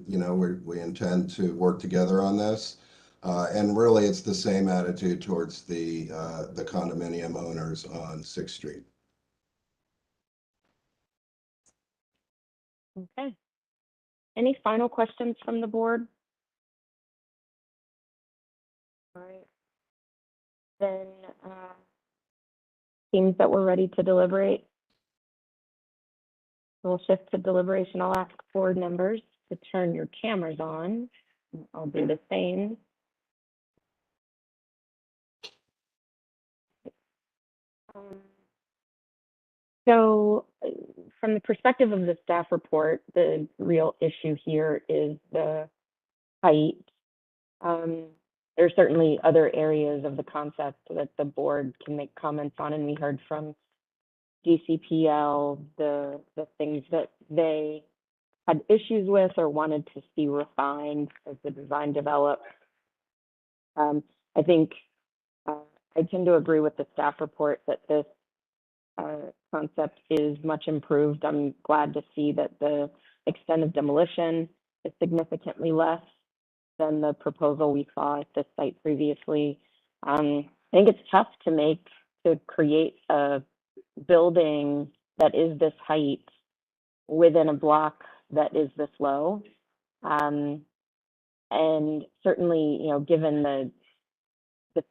intend to work together on this, and really it's the same attitude towards the condominium owners on 6th Street. Okay. Any final questions from the board? All right. Then seems that we're ready to deliberate. We'll shift to deliberation. I'll ask board members to turn your cameras on. I'll do the same. So from the perspective of the staff report, the real issue here is the height. There are certainly other areas of the concept that the board can make comments on, and we heard from DCPL the things that they had issues with or wanted to see refined as the design developed. I think I tend to agree with the staff report that this concept is much improved. I'm glad to see that the extent of demolition is significantly less than the proposal we saw at this site previously. I think it's tough to create a building that is this height within a block that is this low. And certainly, given the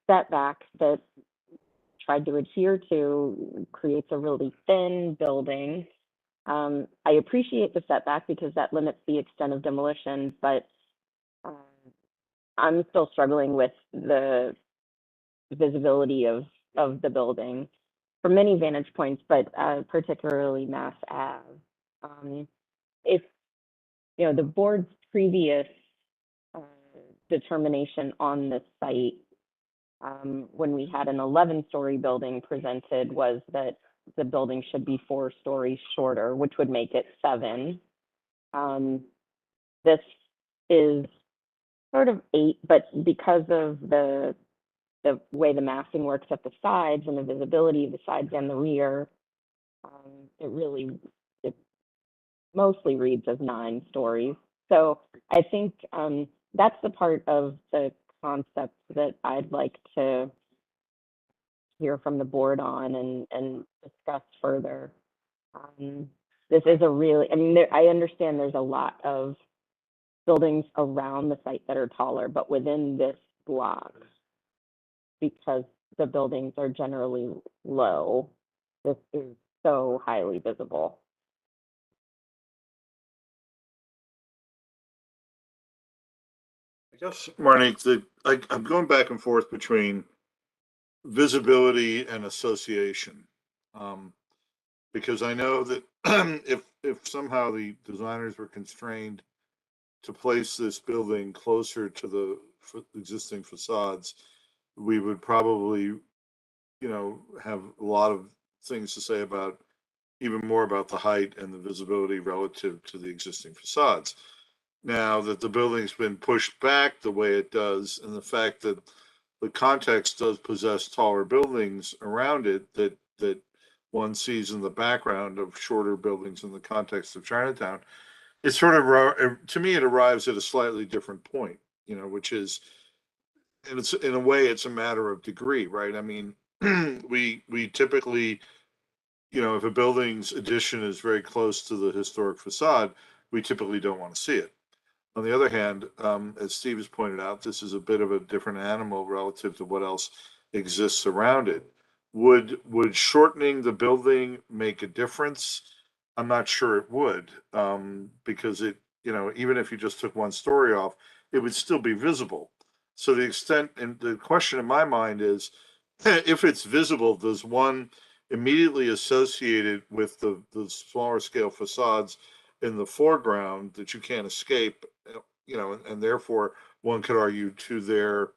setback that tried to adhere to creates a really thin building. I appreciate the setback because that limits the extent of demolition, but I'm still struggling with the visibility of the building. from many vantage points, but particularly Mass Ave. If the board's previous determination on this site, when we had an 11-story building presented, was that the building should be 4 stories shorter, which would make it 7. This is sort of 8, but because of the way the massing works at the sides and the visibility of the sides and the rear, it mostly reads as 9 stories. So I think that's the part of the concept that I'd like to hear from the board on and discuss further. This is a really, I understand there's a lot of buildings around the site that are taller, but within this block, because the buildings are generally low, this is so highly visible. I guess, Marnie, I'm going back and forth between visibility and association, because I know that if somehow the designers were constrained to place this building closer to the existing facades, we would probably, have a lot of things to say about even more about the height and the visibility relative to the existing facades. Now that the building's been pushed back the way it does, and the fact that the context does possess taller buildings around it that one sees in the background of shorter buildings in the context of Chinatown, it sort of, to me, it arrives at a slightly different point, which is, and it's in a way, it's a matter of degree, right? I mean, we typically, if a building's addition is very close to the historic facade, we typically don't want to see it. On the other hand, as Steve has pointed out, this is a bit of a different animal relative to what else exists around it. Would shortening the building make a difference? I'm not sure it would, because even if you just took 1 story off, it would still be visible. So the extent, and the question in my mind is, if it's visible, does one immediately associated with the smaller scale facades in the foreground that you can't escape, and therefore one could argue to their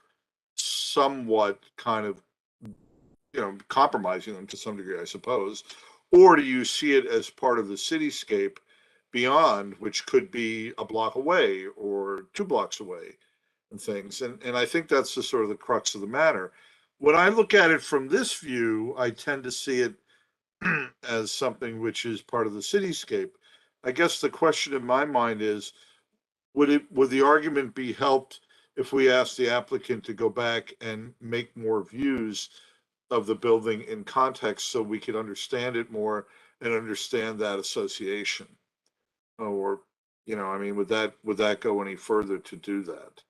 somewhat kind of, compromising them to some degree, I suppose, or do you see it as part of the cityscape beyond, which could be a block away or 2 blocks away and things. And I think that's the sort of the crux of the matter. When I look at it from this view, I tend to see it as something which is part of the cityscape. I guess the question in my mind is, would the argument be helped if we asked the applicant to go back and make more views of the building in context so we could understand it more and understand that association? Or, would that go any further to do that?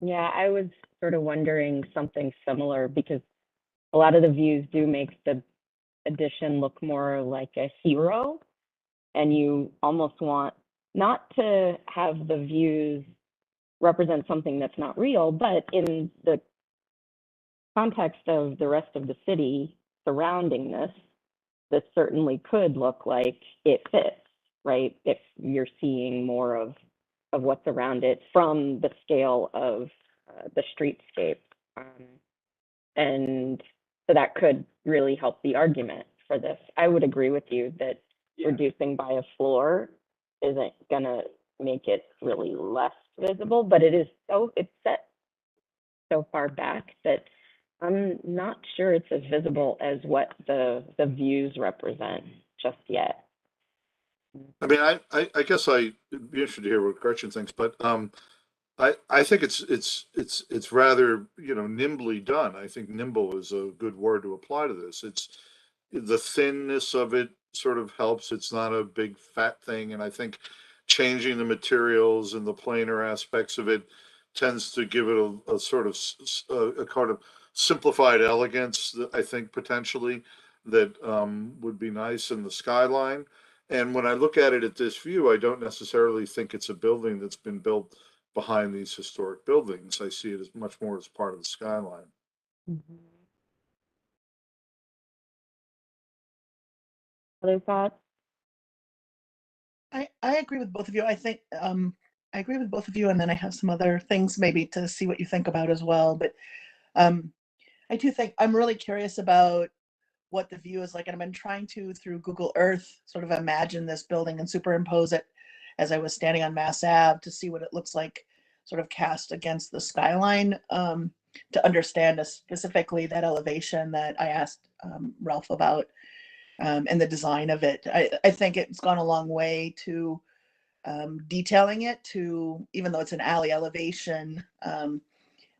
Yeah, I was sort of wondering something similar, because a lot of the views do make the addition look more like a hero, and you almost want not to have the views represent something that's not real, but in the context of the rest of the city surrounding this certainly could look like it fits, right? If you're seeing more of what's around it from the scale of the streetscape. And so that could really help the argument for this. I would agree with you that reducing by a floor isn't gonna make it really less visible, but it's set so far back that I'm not sure it's as visible as what the views represent just yet. I mean, I guess I'd be interested to hear what Gretchen thinks, but I think it's rather, nimbly done. I think nimble is a good word to apply to this. It's the thinness of it sort of helps. It's not a big fat thing, and I think changing the materials and the planar aspects of it tends to give it a sort of a kind of simplified elegance that I think potentially that would be nice in the skyline. And when I look at it at this view, I don't necessarily think it's a building that's been built behind these historic buildings. I see it as much more as part of the skyline. Mhm. Other thoughts? I agree with both of you. I think I agree with both of you, and then I have some other things maybe to see what you think about as well. But I do think I'm really curious about what the view is like, and I've been trying to, through Google Earth, sort of imagine this building and superimpose it as I was standing on Mass Ave to see what it looks like, sort of cast against the skyline, to understand specifically that elevation that I asked Ralph about, and the design of it. I think it's gone a long way to detailing it to, even though it's an alley elevation,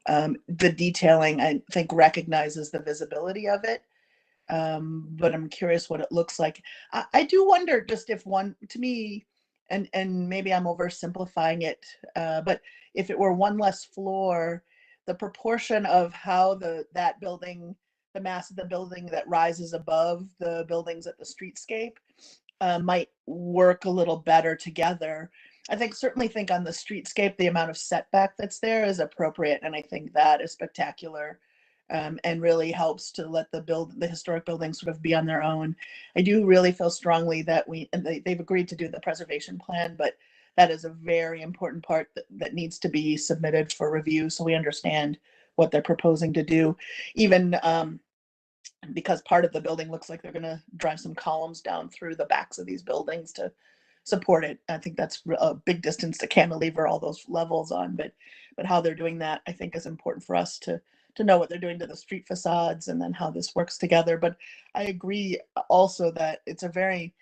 the detailing I think recognizes the visibility of it. But I'm curious what it looks like. I do wonder just if one, to me, and maybe I'm oversimplifying it, but if it were one less floor, the proportion of how that building, the mass of the building that rises above the buildings at the streetscape, might work a little better together. I think certainly think on the streetscape, the amount of setback that's there is appropriate, and I think that is spectacular, and really helps to let the historic buildings sort of be on their own. I do really feel strongly that they've agreed to do the preservation plan, but that is a very important part that needs to be submitted for review, so we understand what they're proposing to do. Even because part of the building looks like they're going to drive some columns down through the backs of these buildings to support it. I think that's a big distance to cantilever all those levels on, but how they're doing that, I think, is important for us to know what they're doing to the street facades and then how this works together. But I agree also that it's a very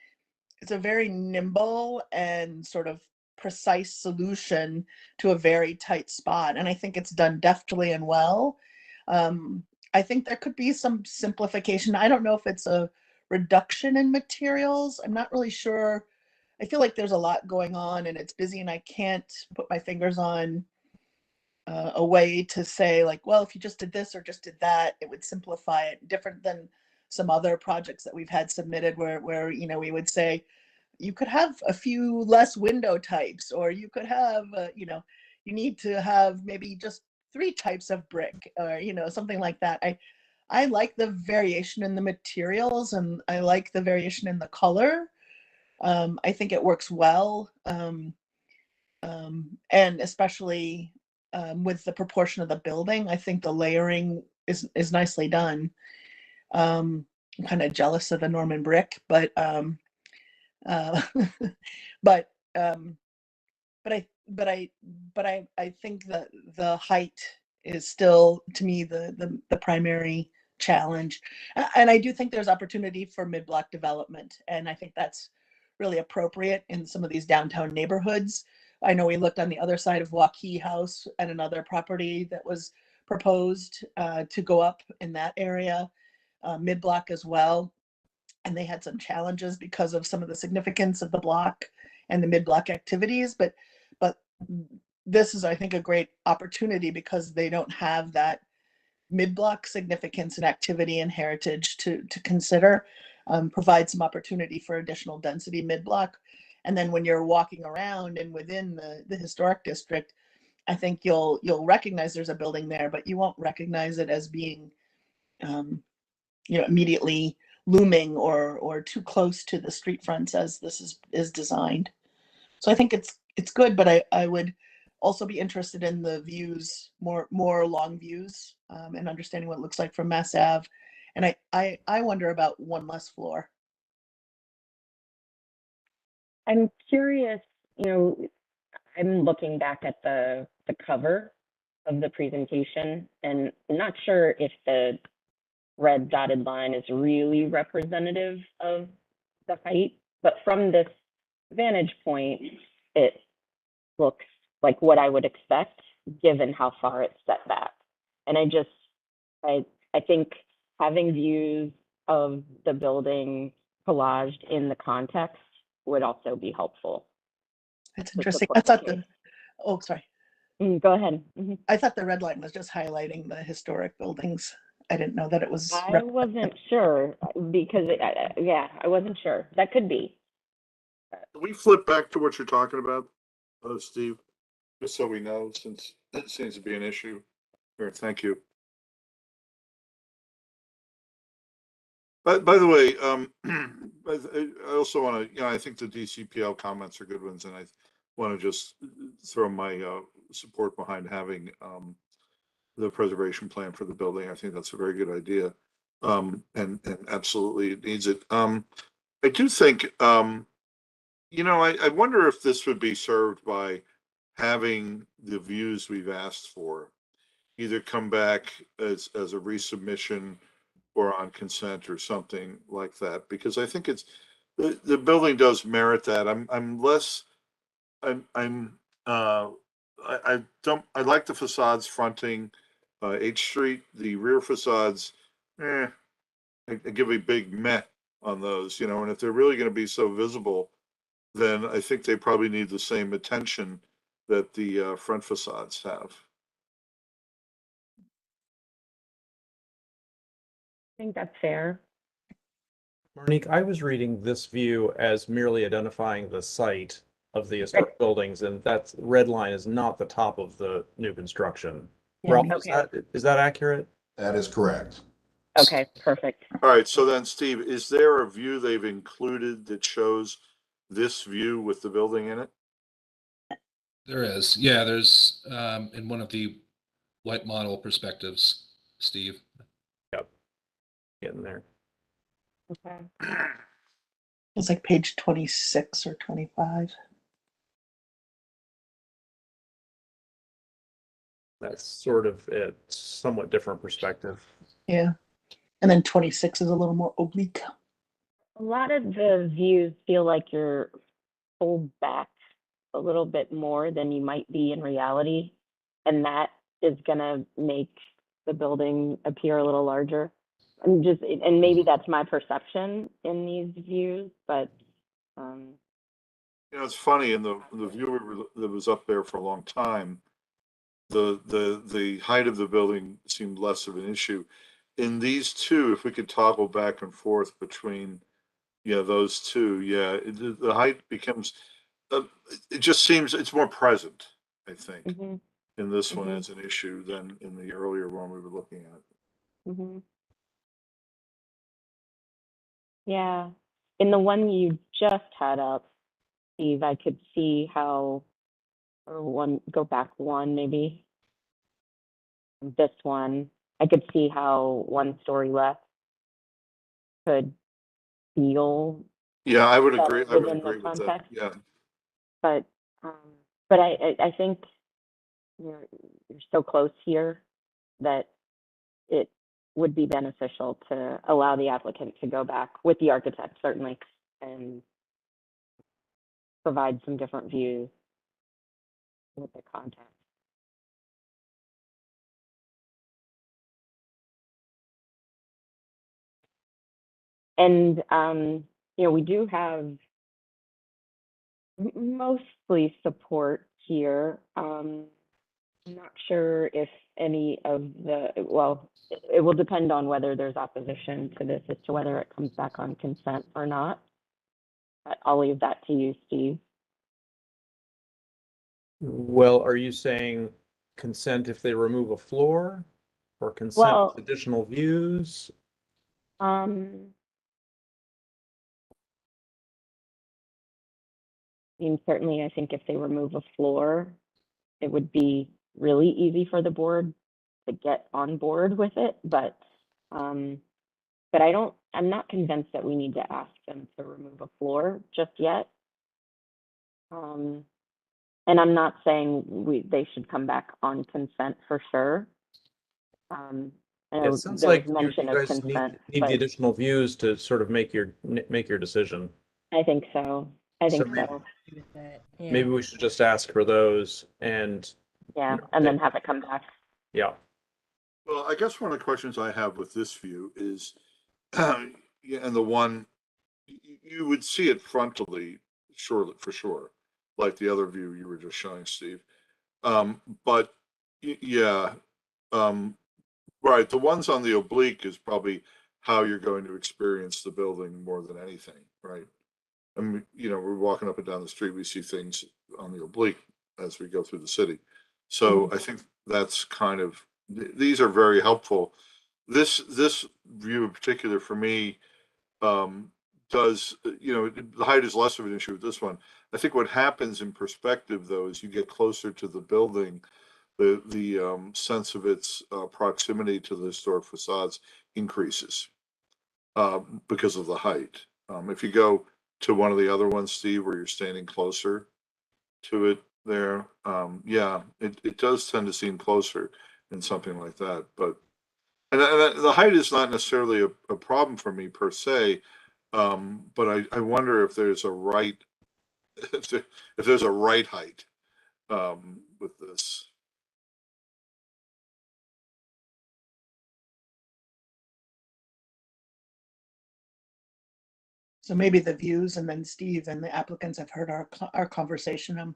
nimble and sort of precise solution to a very tight spot, and I think it's done deftly and well. I think there could be some simplification. I don't know if it's a reduction in materials. I'm not really sure. I feel like there's a lot going on and it's busy, and I can't put my fingers on a way to say, like, well, if you just did this or just did that, it would simplify it, different than some other projects that we've had submitted where we would say you could have a few less window types, or you could have you need to have maybe just 3 types of brick, or something like that. I like the variation in the materials, and I like the variation in the color. I think it works well, and especially with the proportion of the building, I think the layering is nicely done. I'm kind of jealous of the Norman brick, but uh, but um, I think that the height is still, to me, the primary challenge. And I do think there's opportunity for mid-block development, and I think that's really appropriate in some of these downtown neighborhoods. I know we looked on the other side of Waukee House at another property that was proposed to go up in that area, mid-block as well. And they had some challenges because of some of the significance of the block and the mid-block activities. But this is, I think, a great opportunity because they don't have that mid-block significance and activity and heritage to consider. Provide some opportunity for additional density mid-block. And then when you're walking around and within the historic district, I think you'll recognize there's a building there, but you won't recognize it as being immediately looming or too close to the street fronts as this is designed. So I think it's good, but I would also be interested in the views, more long views, and understanding what it looks like from Mass Ave. And I wonder about one less floor. I'm curious, I'm looking back at the cover of the presentation, and I'm not sure if the red dotted line is really representative of the height, but from this vantage point, it looks like what I would expect given how far it's set back. And I think having views of the building collaged in the context would also be helpful. That's interesting. I thought oh, sorry. Go ahead. Mm-hmm. I thought the red line was just highlighting the historic buildings. I didn't know that it was. I wasn't sure because, I wasn't sure. That could be. Can we flip back to what you're talking about, Steve? Just so we know, since that seems to be an issue. Here, thank you. By the way, I also want to, I think the DCPL comments are good ones, and I want to just throw my support behind having the preservation plan for the building. I think that's a very good idea, and absolutely it needs it. I do think, I wonder if this would be served by having the views we've asked for either come back as a resubmission or on consent or something like that, because I think it's the building does merit that. I don't, I like the facades fronting H Street. The rear facades, I give a big meh on those, and if they're really going to be so visible, then I think they probably need the same attention that the front facades have. I think that's fair. Monique, I was reading this view as merely identifying the site of the historic buildings, and that red line is not the top of the new construction. Yeah, Ralph, Okay. is that accurate? That is correct. Okay, perfect. All right, so then Steve, is there a view they've included that shows this view with the building in it? There is. Yeah, there's in one of the white model perspectives, Steve. Yep. Getting there. Okay. It's like page 26 or 25. That's sort of a somewhat different perspective. Yeah. And then 26 is a little more oblique. A lot of the views feel like you're pulled back a little bit more than you might be in reality. And that is going to make the building appear a little larger. And maybe that's my perception in these views, but It's funny, in the view that was up there for a long time, the height of the building seemed less of an issue. In these two, if we could toggle back and forth between, those two, the height becomes, it just seems it's more present, I think, in this one as an issue than in the earlier one we were looking at. Yeah. In the one you just had up, Steve, I could see how, or go back one maybe. This one, I could see how 1 story less could feel. Yeah, I would better agree. I would within the agree with that. context. Yeah. But I think you're so close here that it would be beneficial to allow the applicant to go back with the architect, certainly, and provide some different views with the context. And we do have mostly support here. I'm not sure if any of it will depend on whether there's opposition to this as to whether it comes back on consent or not. But I'll leave that to you, Steve. Well, are you saying consent if they remove a floor, or consent with additional views? Certainly, I think if they remove a floor, it would be really easy for the board to get on board with it. But I'm not convinced that we need to ask them to remove a floor just yet. And I'm not saying they should come back on consent for sure. It sounds like you guys need the additional views to sort of make your decision. I think so. Maybe we should just ask for those and then have it come back. Yeah. Well, I guess one of the questions I have with this view is, and the one you would see it frontally, surely for sure, like the other view you were just showing, Steve. But right, the ones on the oblique is probably how you're going to experience the building more than anything, right? I mean, we're walking up and down the street, we see things on the oblique as we go through the city. So I think that's kind of, these are very helpful. This view in particular for me does, the height is less of an issue with this one. I think what happens in perspective, though, is you get closer to the building, the sense of its proximity to the historic facades increases because of the height. If you go to one of the other ones, Steve, where you're standing closer to it there, yeah, it does tend to seem closer in something like that. But and the height is not necessarily a problem for me per se, but I wonder if there's a right if there's a right height with this. So maybe the views, and then Steve and the applicants have heard our conversation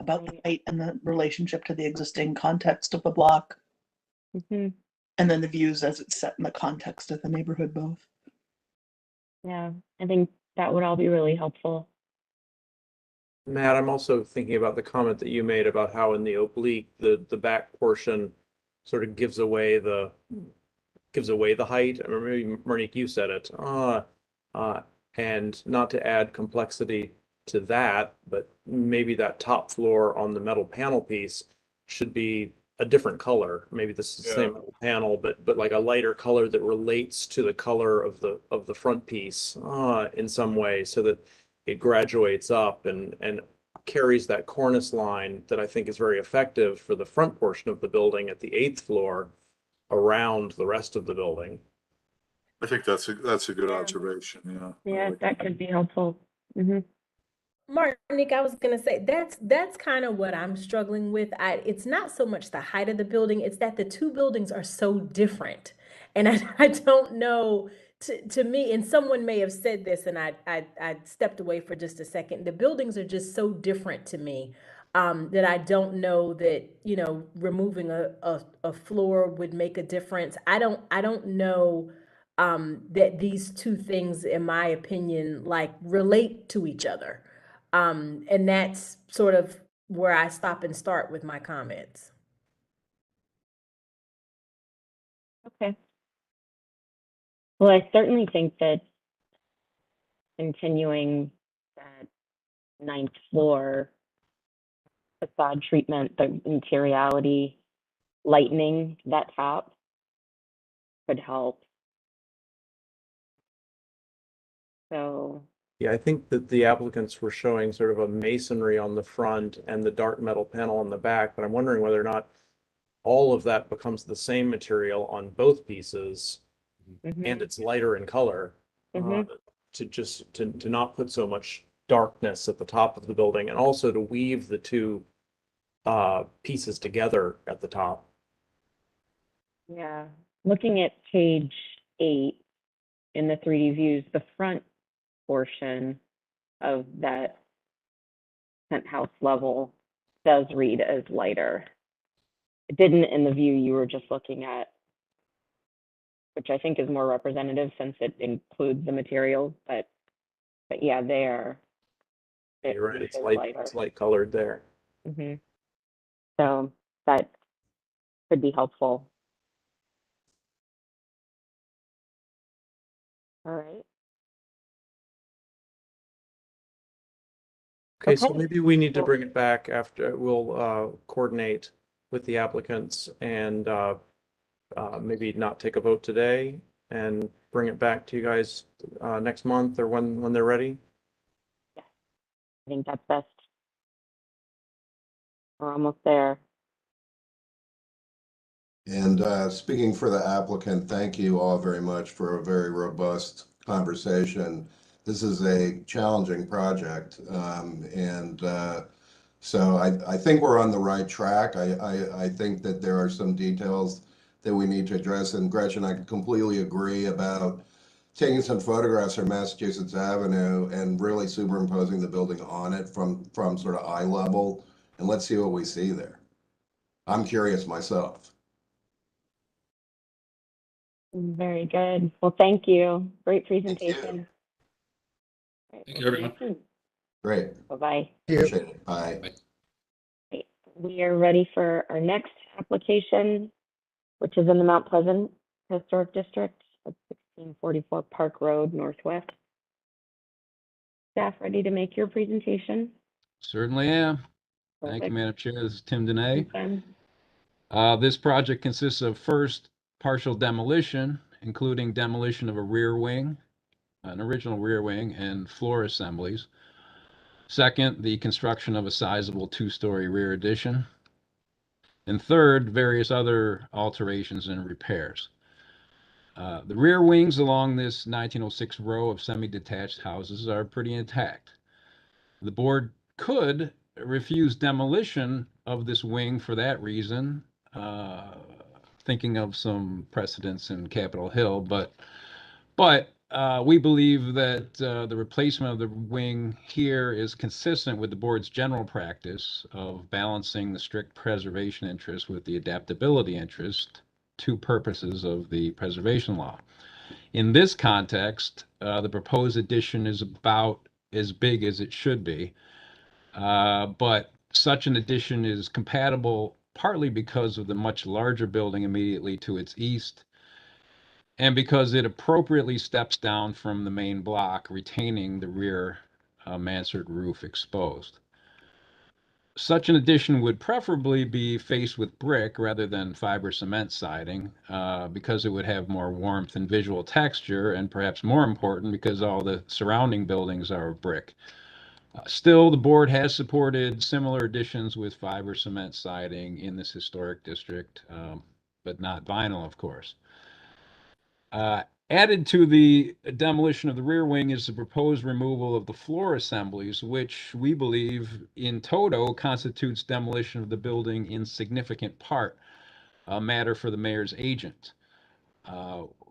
about the height and the relationship to the existing context of the block. Mm-hmm. And then the views as it's set in the context of the neighborhood both. Yeah, I think that would all be really helpful. Matt, I'm also thinking about the comment that you made about how in the oblique, the back portion sort of gives away the height. I remember maybe Monique, you said it. And not to add complexity to that, but maybe that top floor on the metal panel piece should be a different color. Maybe this is the same metal panel, but like a lighter color that relates to the color of the front piece in some way, so that it graduates up and carries that cornice line that I think is very effective for the front portion of the building at the 8th floor around the rest of the building. I think that's a good observation. Yeah. Yeah, that could be helpful. Mm-hmm. Martinique, I was gonna say that's kind of what I'm struggling with. It's not so much the height of the building; it's that the two buildings are so different, and I don't know. To me, and someone may have said this, and I stepped away for just a second. The buildings are just so different to me that I don't know that removing a floor would make a difference. I don't know that these two things, in my opinion, like relate to each other. And that's sort of where I stop and start with my comments. Okay. Well, I certainly think that continuing that 9th floor facade treatment, the materiality, lightening that top could help. So yeah, I think that the applicants were showing sort of a masonry on the front and the dark metal panel on the back, but I'm wondering whether or not all of that becomes the same material on both pieces and it's lighter in color to not put so much darkness at the top of the building, and also to weave the two pieces together at the top. Yeah, looking at page 8 in the 3D views, the front portion of that penthouse level does read as lighter. It didn't in the view you were just looking at, which I think is more representative since it includes the materials, but yeah, there. You're right, it's light colored there. Mm-hmm. So that could be helpful. All right. Okay, so maybe we need to bring it back after we'll coordinate with the applicants and maybe not take a vote today and bring it back to you guys next month or when they're ready. Yeah, I think that's best. We're almost there. And speaking for the applicant, thank you all very much for a very robust conversation. This is a challenging project, and so I think we're on the right track. I think that there are some details that we need to address, and Gretchen, I completely agree about taking some photographs from Massachusetts Avenue and really superimposing the building on it from sort of eye level, and let's see what we see there. I'm curious myself. Very good. Well, thank you. Great presentation. Thank you, everyone. Great. Bye-bye. Appreciate it. Bye. Okay. We are ready for our next application, which is in the Mount Pleasant Historic District at 1644 Park Road Northwest. Staff ready to make your presentation? Certainly am. Thank you, Perfect. Madam Chair. This is Tim Dene. Okay. This project consists of first, partial demolition, including demolition of a rear wing, an original rear wing, and floor assemblies. Second, the construction of a sizable two-story rear addition. And third, various other alterations and repairs. The rear wings along this 1906 row of semi-detached houses are pretty intact. The board could refuse demolition of this wing for that reason, thinking of some precedents in Capitol Hill, but we believe that the replacement of the wing here is consistent with the board's general practice of balancing the strict preservation interest with the adaptability interest, two purposes of the preservation law. In this context, the proposed addition is about as big as it should be, but such an addition is compatible partly because of the much larger building immediately to its east, and because it appropriately steps down from the main block, retaining the rear mansard roof exposed. Such an addition would preferably be faced with brick rather than fiber cement siding, because it would have more warmth and visual texture, and perhaps more important, because all the surrounding buildings are of brick. Still, the board has supported similar additions with fiber cement siding in this historic district, but not vinyl, of course. Added to the demolition of the rear wing is the proposed removal of the floor assemblies, which we believe in toto constitutes demolition of the building in significant part, a matter for the mayor's agent.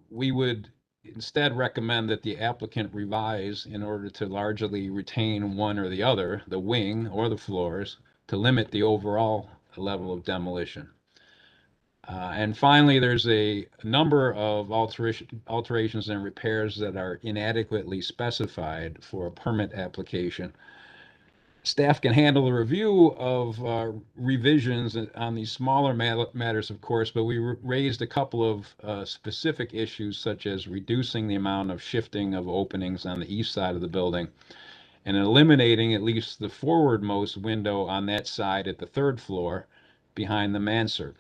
We would instead recommend that the applicant revise in order to largely retain one or the other, the wing or the floors, to limit the overall level of demolition. And finally, there's a number of alterations and repairs that are inadequately specified for a permit application. Staff can handle the review of revisions on these smaller matters, of course, but we raised a couple of specific issues, such as reducing the amount of shifting of openings on the east side of the building and eliminating at least the forwardmost window on that side at the third floor behind the mansard.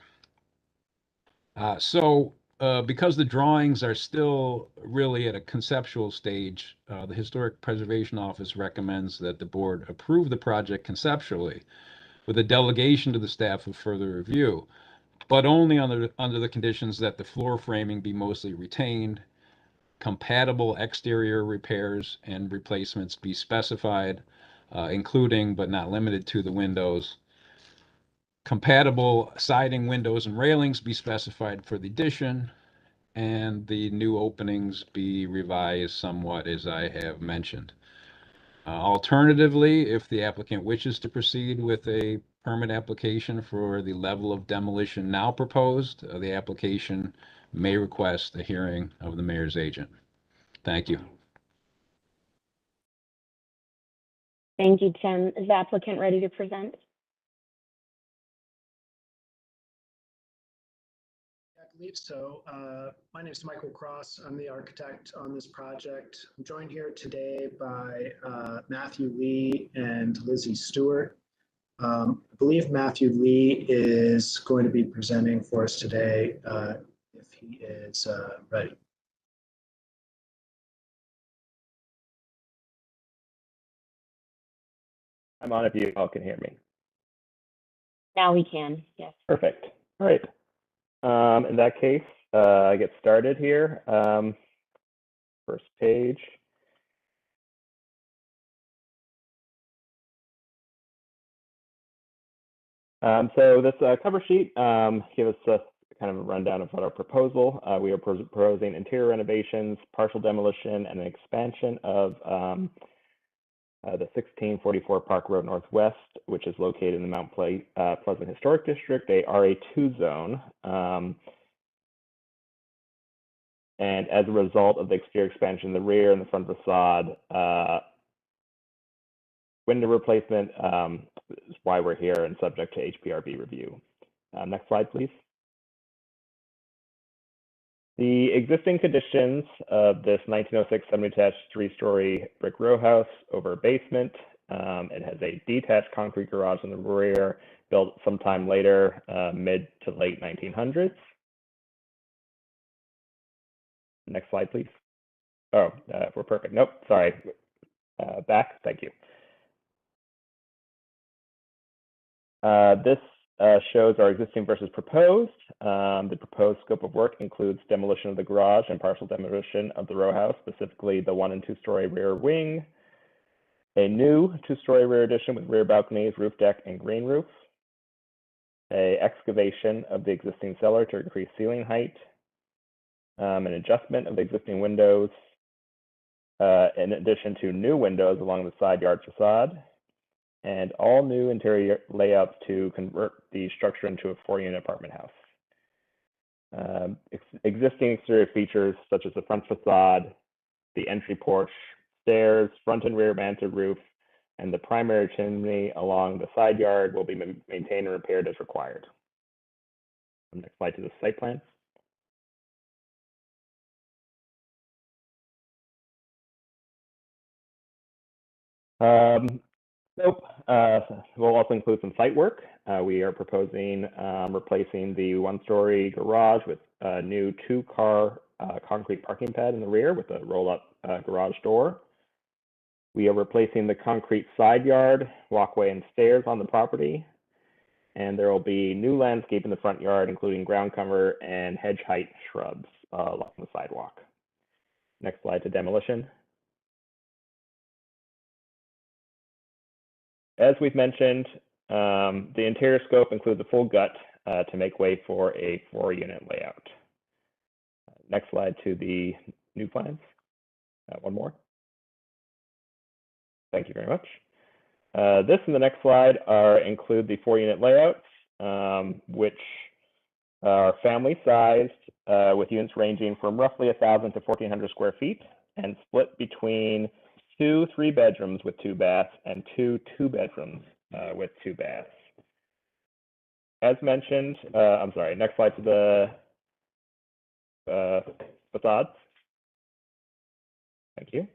Because the drawings are still really at a conceptual stage, the Historic Preservation Office recommends that the board approve the project conceptually with a delegation to the staff of further review, but only under the conditions that the floor framing be mostly retained, compatible exterior repairs and replacements be specified, including but not limited to the windows, compatible siding, windows, and railings be specified for the addition, and the new openings be revised somewhat as I have mentioned. Alternatively, if the applicant wishes to proceed with a permit application for the level of demolition now proposed, the application may request a hearing of the mayor's agent. Thank you. Thank you, Tim. Is the applicant ready to present? I believe so. My name is Michael Cross. I'm the architect on this project. I'm joined here today by Matthew Lee and Lizzie Stewart. I believe Matthew Lee is going to be presenting for us today if he is ready. I'm on if you all can hear me. Now we can, yes. Perfect. All right. In that case, I get started here. First page. So this cover sheet gives us kind of a rundown of what our proposal. We are proposing interior renovations, partial demolition, and an expansion of the 1644 Park Road Northwest, which is located in the Mount Pleasant Historic District, a RA2 zone. And as a result of the exterior expansion in the rear and the front facade, window replacement is why we're here and subject to HPRB review. Next slide, please. The existing conditions of this 1906 semi-detached 3-story brick row house over a basement. It has a detached concrete garage in the rear, built sometime later, mid to late 1900s. Next slide, please. Oh, we're perfect. Nope, sorry. Back, thank you. This shows our existing versus proposed. The proposed scope of work includes demolition of the garage and partial demolition of the row house, specifically the 1- and 2-story rear wing, a new 2-story rear addition with rear balconies, roof deck, and green roof, a excavation of the existing cellar to increase ceiling height, an adjustment of the existing windows, in addition to new windows along the side yard facade, and all new interior layouts to convert the structure into a 4-unit apartment house. Existing exterior features such as the front facade, the entry porch, stairs, front and rear mounted roof, and the primary chimney along the side yard will be maintained and repaired as required. Next slide to the site plan. Nope. We'll also include some site work. We are proposing replacing the 1-story garage with a new 2-car concrete parking pad in the rear with a roll-up garage door. We are replacing the concrete side yard, walkway, and stairs on the property. And there will be new landscape in the front yard, including ground cover and hedge height shrubs along the sidewalk. Next slide to demolition. As we've mentioned, the interior scope includes a full gut to make way for a 4-unit layout. Next slide to the new plans. One more. Thank you very much. This and the next slide include the 4-unit layouts, which are family sized with units ranging from roughly 1,000 to 1,400 square feet and split between 2 3-bedrooms with 2 baths and 2 2-bedrooms with 2 baths. As mentioned, I'm sorry, next slide to the facades. Thank you.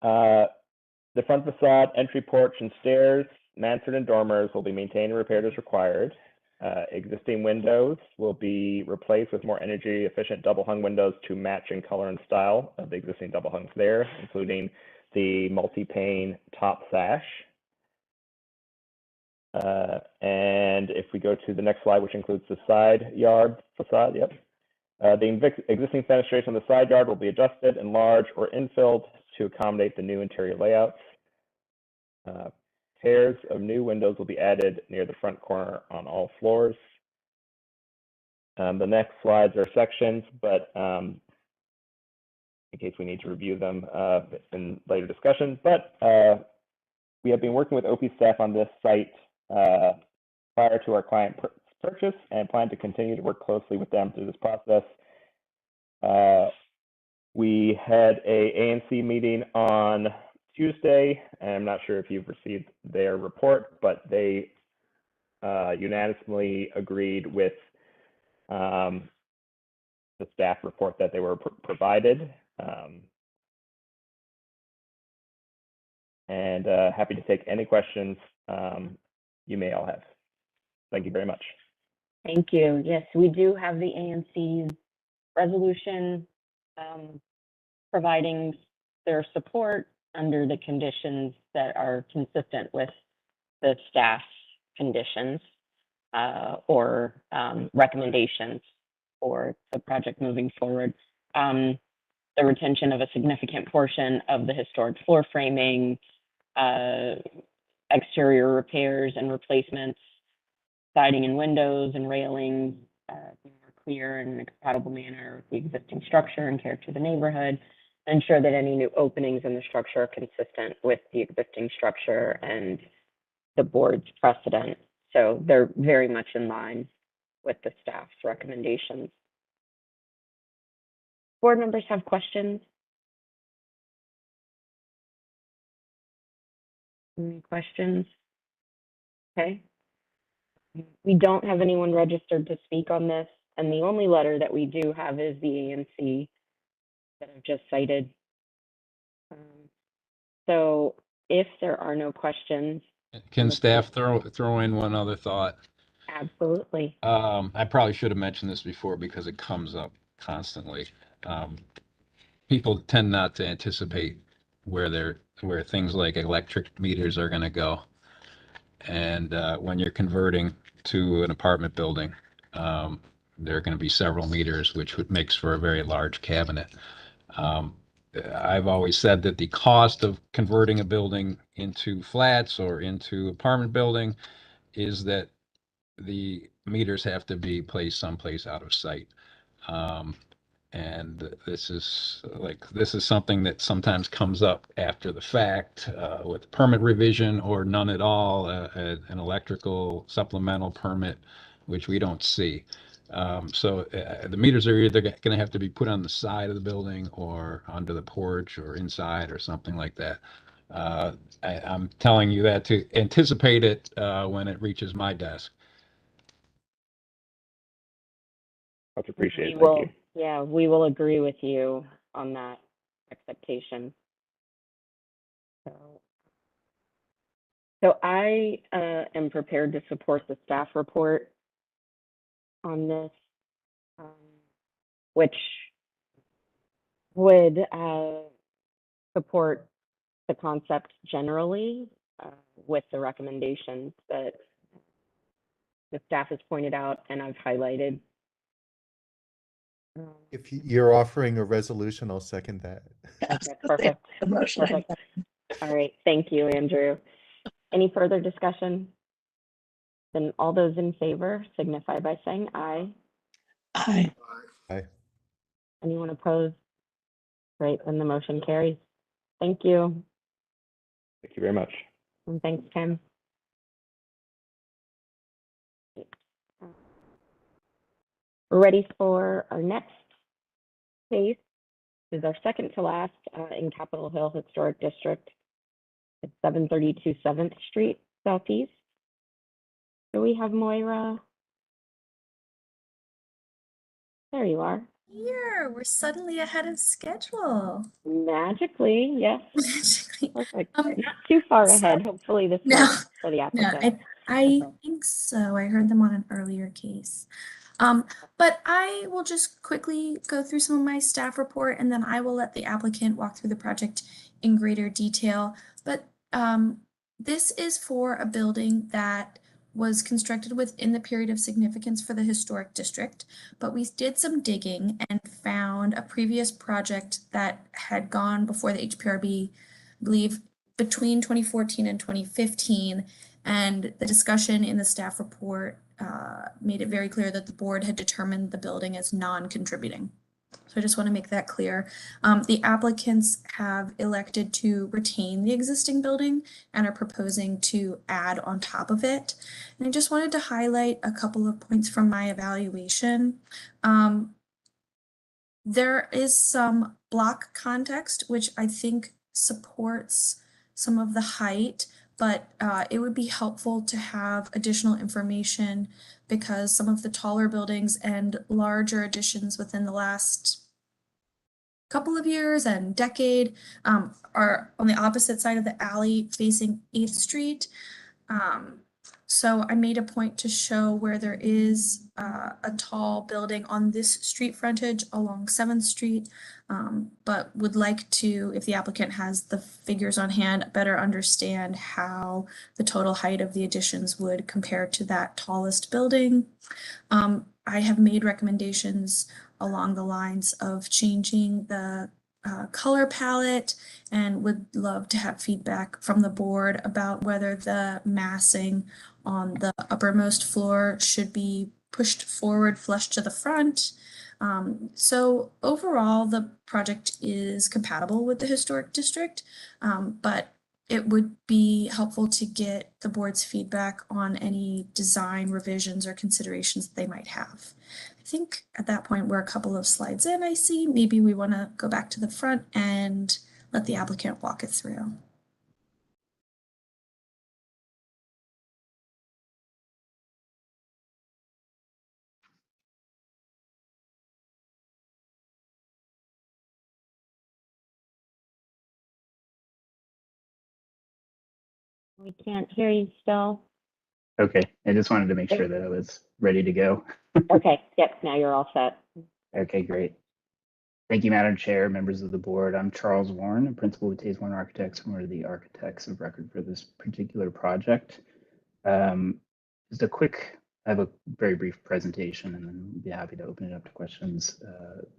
The front facade, entry porch, and stairs, mansard, and dormers will be maintained and repaired as required. Existing windows will be replaced with more energy efficient double hung windows to match in color and style of the existing double hungs there, including the multi-pane top sash. And if we go to the next slide, which includes the side yard facade, yep. The existing fenestration on the side yard will be adjusted, enlarged, or infilled to accommodate the new interior layouts. Pairs of new windows will be added near the front corner on all floors. The next slides are sections, but in case we need to review them in later discussion. But we have been working with OP staff on this site prior to our client purchase and plan to continue to work closely with them through this process. We had a ANC meeting on Tuesday, and I'm not sure if you've received their report, but they unanimously agreed with the staff report that they were provided. And happy to take any questions you may all have. Thank you very much. Thank you. Yes, we do have the ANC's resolution providing their support under the conditions that are consistent with the staff's conditions or recommendations for the project moving forward. The retention of a significant portion of the historic floor framing, exterior repairs and replacements, siding and windows and railings, more clear and in a compatible manner with the existing structure and character of the neighborhood, and ensure that any new openings in the structure are consistent with the existing structure and the board's precedent. So they're very much in line with the staff's recommendations. Board members have questions? Any questions? Okay. We don't have anyone registered to speak on this, and the only letter that we do have is the ANC that I've just cited. So if there are no questions. Can staff throw in one other thought? Absolutely. I probably should have mentioned this before because it comes up constantly. People tend not to anticipate where things like electric meters are going to go. And when you're converting to an apartment building, there are going to be several meters, which makes for a very large cabinet. I've always said that the cost of converting a building into flats or into apartment building is that the meters have to be placed someplace out of sight. And this is something that sometimes comes up after the fact with permit revision or none at all, an electrical supplemental permit, which we don't see. So the meters are either going to have to be put on the side of the building or under the porch or inside or something like that. I'm telling you that to anticipate it when it reaches my desk. Much appreciated. We Thank will, you. yeah, we will agree with you on that expectation. So I am prepared to support the staff report on this, which would support the concept generally with the recommendations that the staff has pointed out and I've highlighted. If you're offering a resolution, I'll second that. That's perfect. Perfect. All right. Thank you, Andrew. Any further discussion? Then all those in favor signify by saying aye. Aye. Aye. Anyone opposed? Great, then the motion carries. Thank you. Thank you very much. And thanks, Kim. We're ready for our next case. This is our second to last in Capitol Hill Historic District. It's 732 7th Street Southeast. Do we have Moira? There you are. Here, we're suddenly ahead of schedule. Magically, yes. Magically. Perfect. Not too far ahead. Hopefully this works for the applicant. I think so. I heard them on an earlier case. But I will just quickly go through some of my staff report and then I will let the applicant walk through the project in greater detail. But this is for a building that was constructed within the period of significance for the historic district, but we did some digging and found a previous project that had gone before the HPRB, I believe between 2014 and 2015, and the discussion in the staff report made it very clear that the board had determined the building as non-contributing. So I just want to make that clear. The applicants have elected to retain the existing building and are proposing to add on top of it. And I just wanted to highlight a couple of points from my evaluation. There is some block context, which I think supports some of the height, but it would be helpful to have additional information because some of the taller buildings and larger additions within the last couple of years and decade are on the opposite side of the alley facing 8th Street. So I made a point to show where there is a tall building on this street frontage along 7th Street, but would like to, if the applicant has the figures on hand, better understand how the total height of the additions would compare to that tallest building. I have made recommendations along the lines of changing the color palette and would love to have feedback from the board about whether the massing on the uppermost floor should be pushed forward flush to the front. So overall, the project is compatible with the historic district, but it would be helpful to get the board's feedback on any design revisions or considerations that they might have. I think at that point we're a couple of slides in, I see. Maybe we want to go back to the front and let the applicant walk it through. We can't hear you still. Okay, I just wanted to make sure that I was ready to go. Okay, yep, now you're all set. Okay, great. Thank you, Madam Chair, members of the board. I'm Charles Warren, a principal with Tays Warren Architects, and we're the architects of record for this particular project. Just a quick, I have a very brief presentation and then be happy to open it up to questions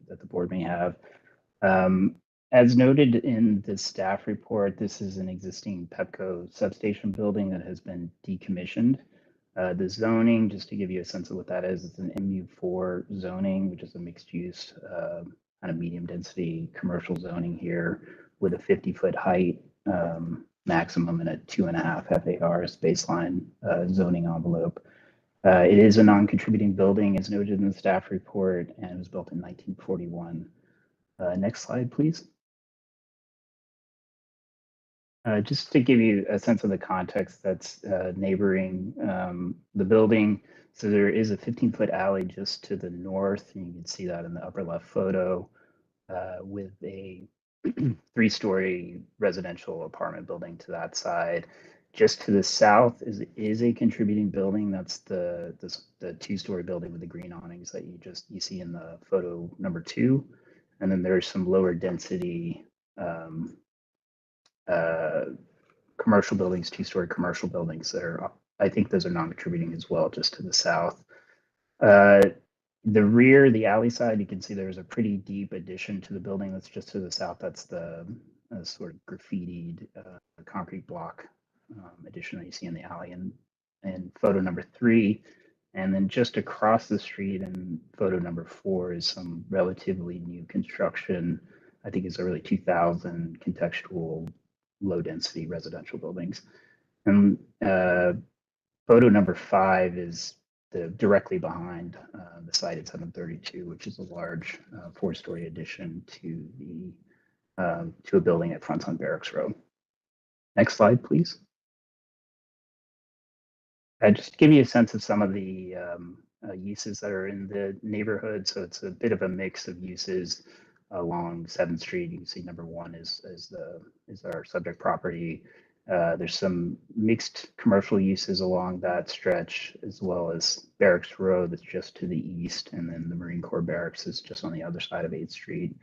that the board may have. As noted in the staff report, this is an existing PEPCO substation building that has been decommissioned. The zoning, just to give you a sense of what that is, it's an MU4 zoning, which is a mixed use kind of medium density commercial zoning here with a 50-foot height maximum and a 2.5 FARs baseline zoning envelope. It is a non-contributing building as noted in the staff report and was built in 1941. Next slide, please. Just to give you a sense of the context that's neighboring the building. So there is a 15-foot alley just to the north, and you can see that in the upper left photo with a 3-story residential apartment building to that side. Just to the south is a contributing building. That's the 2-story building with the green awnings that you see in the photo number 2. And then there's some lower density commercial buildings, 2-story commercial buildings that are, I think those are non-contributing as well, just to the south. The rear, the alley side, you can see there's a pretty deep addition to the building that's just to the south. That's the sort of graffitied concrete block addition that you see in the alley and photo number 3. And then just across the street in photo number 4 is some relatively new construction. I think it's early 2000 contextual low density residential buildings. And photo number 5 is directly behind the site at 732, which is a large 4-story addition to a building that fronts on Barracks Road. Next slide, please. Just to give you a sense of some of the uses that are in the neighborhood. So it's a bit of a mix of uses along 7th Street. You can see number 1 is our subject property. There's some mixed commercial uses along that stretch, as well as Barracks Road that's just to the east, and then the Marine Corps Barracks is just on the other side of 8th Street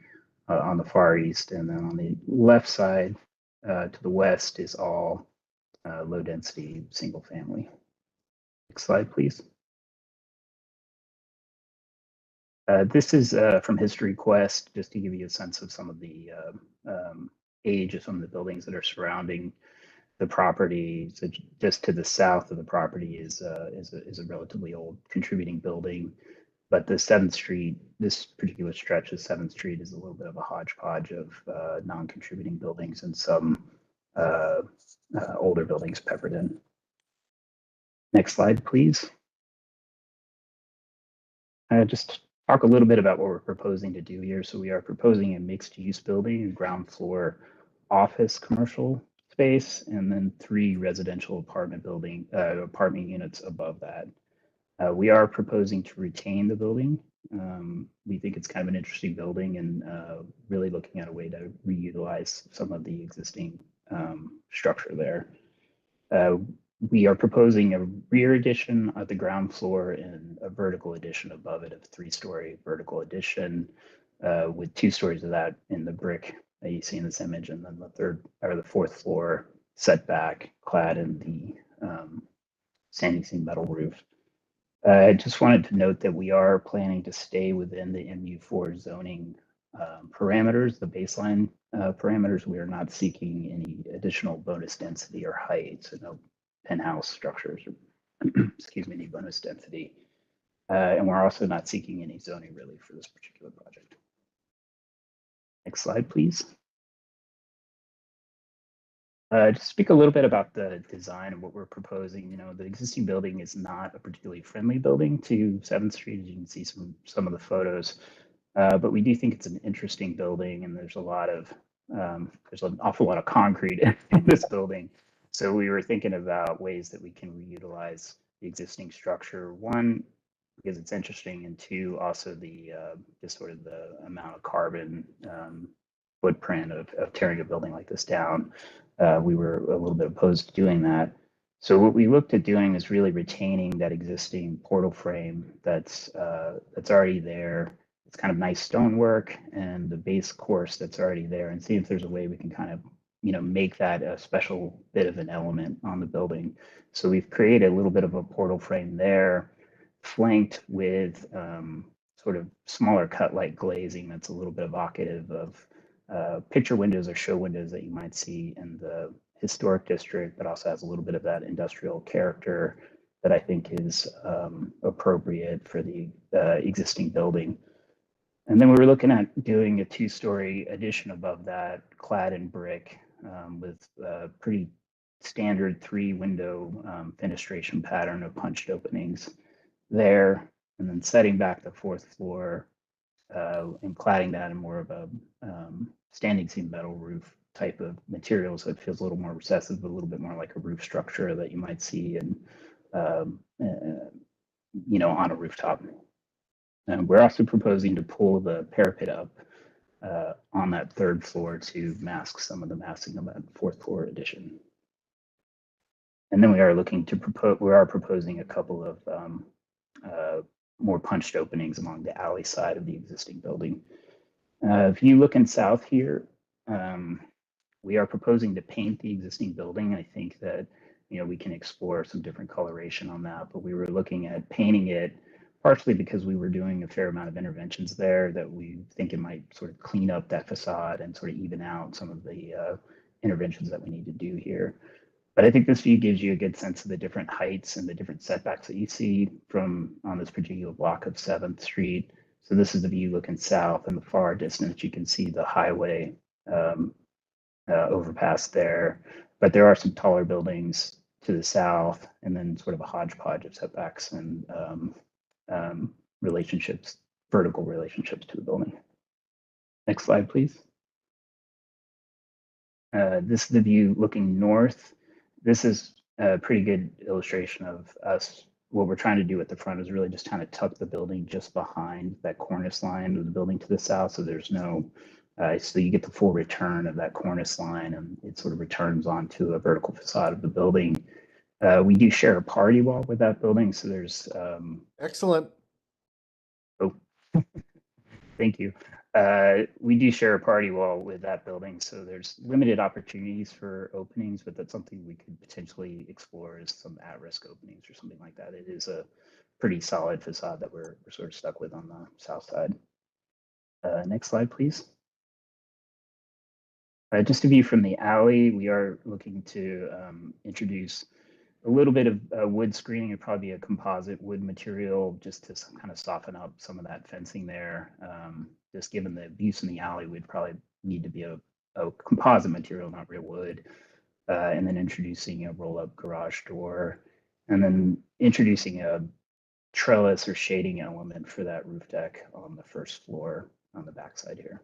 on the far east. And then on the left side to the west is all low density single family. Next slide, please. This is from History Quest, just to give you a sense of some of the age of some of the buildings that are surrounding the property. So just to the south of the property is a relatively old contributing building, but the 7th Street, this particular stretch of 7th Street is a little bit of a hodgepodge of non-contributing buildings and some older buildings peppered in. Next slide, please. Just talk a little bit about what we're proposing to do here. So we are proposing a mixed use building, ground floor office commercial space, and then 3 residential apartment units above that. We are proposing to retain the building. We think it's kind of an interesting building and really looking at a way to reutilize some of the existing structure there. We are proposing a rear addition at the ground floor and a vertical addition above it, of 3-story vertical addition with 2 stories of that in the brick that you see in this image, and then the 3rd or the 4th floor setback clad in the standing seam metal roof. I just wanted to note that we are planning to stay within the MU4 zoning parameters, the baseline parameters. We are not seeking any additional bonus density or height, so no penthouse structures, or excuse me, any bonus density. And we're also not seeking any zoning relief for this particular project. Next slide, please. Just speak a little bit about the design and what we're proposing. You know, the existing building is not a particularly friendly building to 7th Street, as you can see some of the photos. But we do think it's an interesting building, and there's an awful lot of concrete in this building. So we were thinking about ways that we can reutilize the existing structure. 1, because it's interesting, and 2, also the just sort of the amount of carbon footprint of tearing a building like this down. We were a little bit opposed to doing that. So what we looked at doing is really retaining that existing portal frame that's already there. It's kind of nice stonework and the base course that's already there, and see if there's a way we can kind of, you know, make that a special bit of an element on the building. So we've created a little bit of a portal frame there, flanked with sort of smaller cut-like glazing that's a little bit evocative of picture windows or show windows that you might see in the historic district, but also has a little bit of that industrial character that I think is appropriate for the existing building. And then we were looking at doing a two-story addition above that, clad in brick, with a pretty standard 3-window fenestration pattern of punched openings there, and then setting back the 4th floor and cladding that in more of a standing seam metal roof type of material, so it feels a little more recessive, but a little bit more like a roof structure that you might see in, you know, on a rooftop. And we're also proposing to pull the parapet up on that 3rd floor to mask some of the massing of that 4th floor addition. And then we are proposing a couple of more punched openings along the alley side of the existing building. If you look in south here, we are proposing to paint the existing building. I think that, you know, we can explore some different coloration on that, but we were looking at painting it partially because we were doing a fair amount of interventions there that we think it might sort of clean up that facade and sort of even out some of the interventions that we need to do here. But I think this view gives you a good sense of the different heights and the different setbacks that you see from on this particular block of 7th Street. So this is the view looking south. In the far distance, you can see the highway overpass there. But there are some taller buildings to the south, and then sort of a hodgepodge of setbacks and relationships, vertical relationships to the building. Next slide, please. This is the view looking north. This is a pretty good illustration of us. What we're trying to do at the front is really just kind of tuck the building just behind that cornice line of the building to the south. So there's no, so you get the full return of that cornice line, and it sort of returns onto a vertical facade of the building. We do share a party wall with that building. So there's excellent. Oh, thank you. We do share a party wall with that building, so there's limited opportunities for openings, but that's something we could potentially explore as some at-risk openings or something like that. It is a pretty solid facade that we're sort of stuck with on the south side. Next slide, please. Just a view from the alley, we are looking to introduce a little bit of wood screening. It'd probably be a composite wood material just to kind of soften up some of that fencing there. Just given the abuse in the alley, we'd probably need to be a composite material, not real wood. And then introducing a roll-up garage door, and then introducing a trellis or shading element for that roof deck on the 1st floor on the backside here.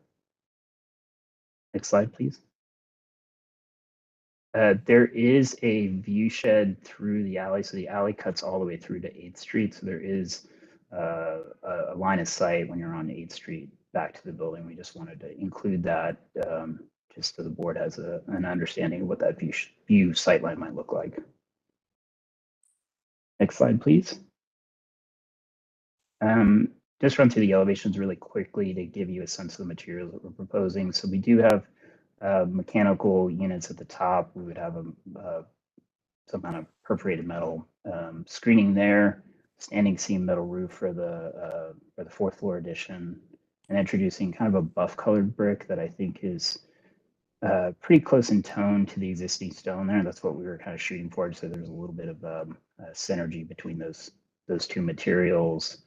Next slide, please. There is a view shed through the alley. So the alley cuts all the way through to 8th Street. So there is a line of sight when you're on 8th Street back to the building. We just wanted to include that just so the board has an understanding of what that view sightline might look like. Next slide, please. Just run through the elevations really quickly to give you a sense of the materials that we're proposing. So we do have mechanical units at the top. We would have some kind of perforated metal screening there, standing seam metal roof for the 4th floor addition, and introducing kind of a buff colored brick that I think is pretty close in tone to the existing stone there. That's what we were kind of shooting for. So there's a little bit of synergy between those two materials.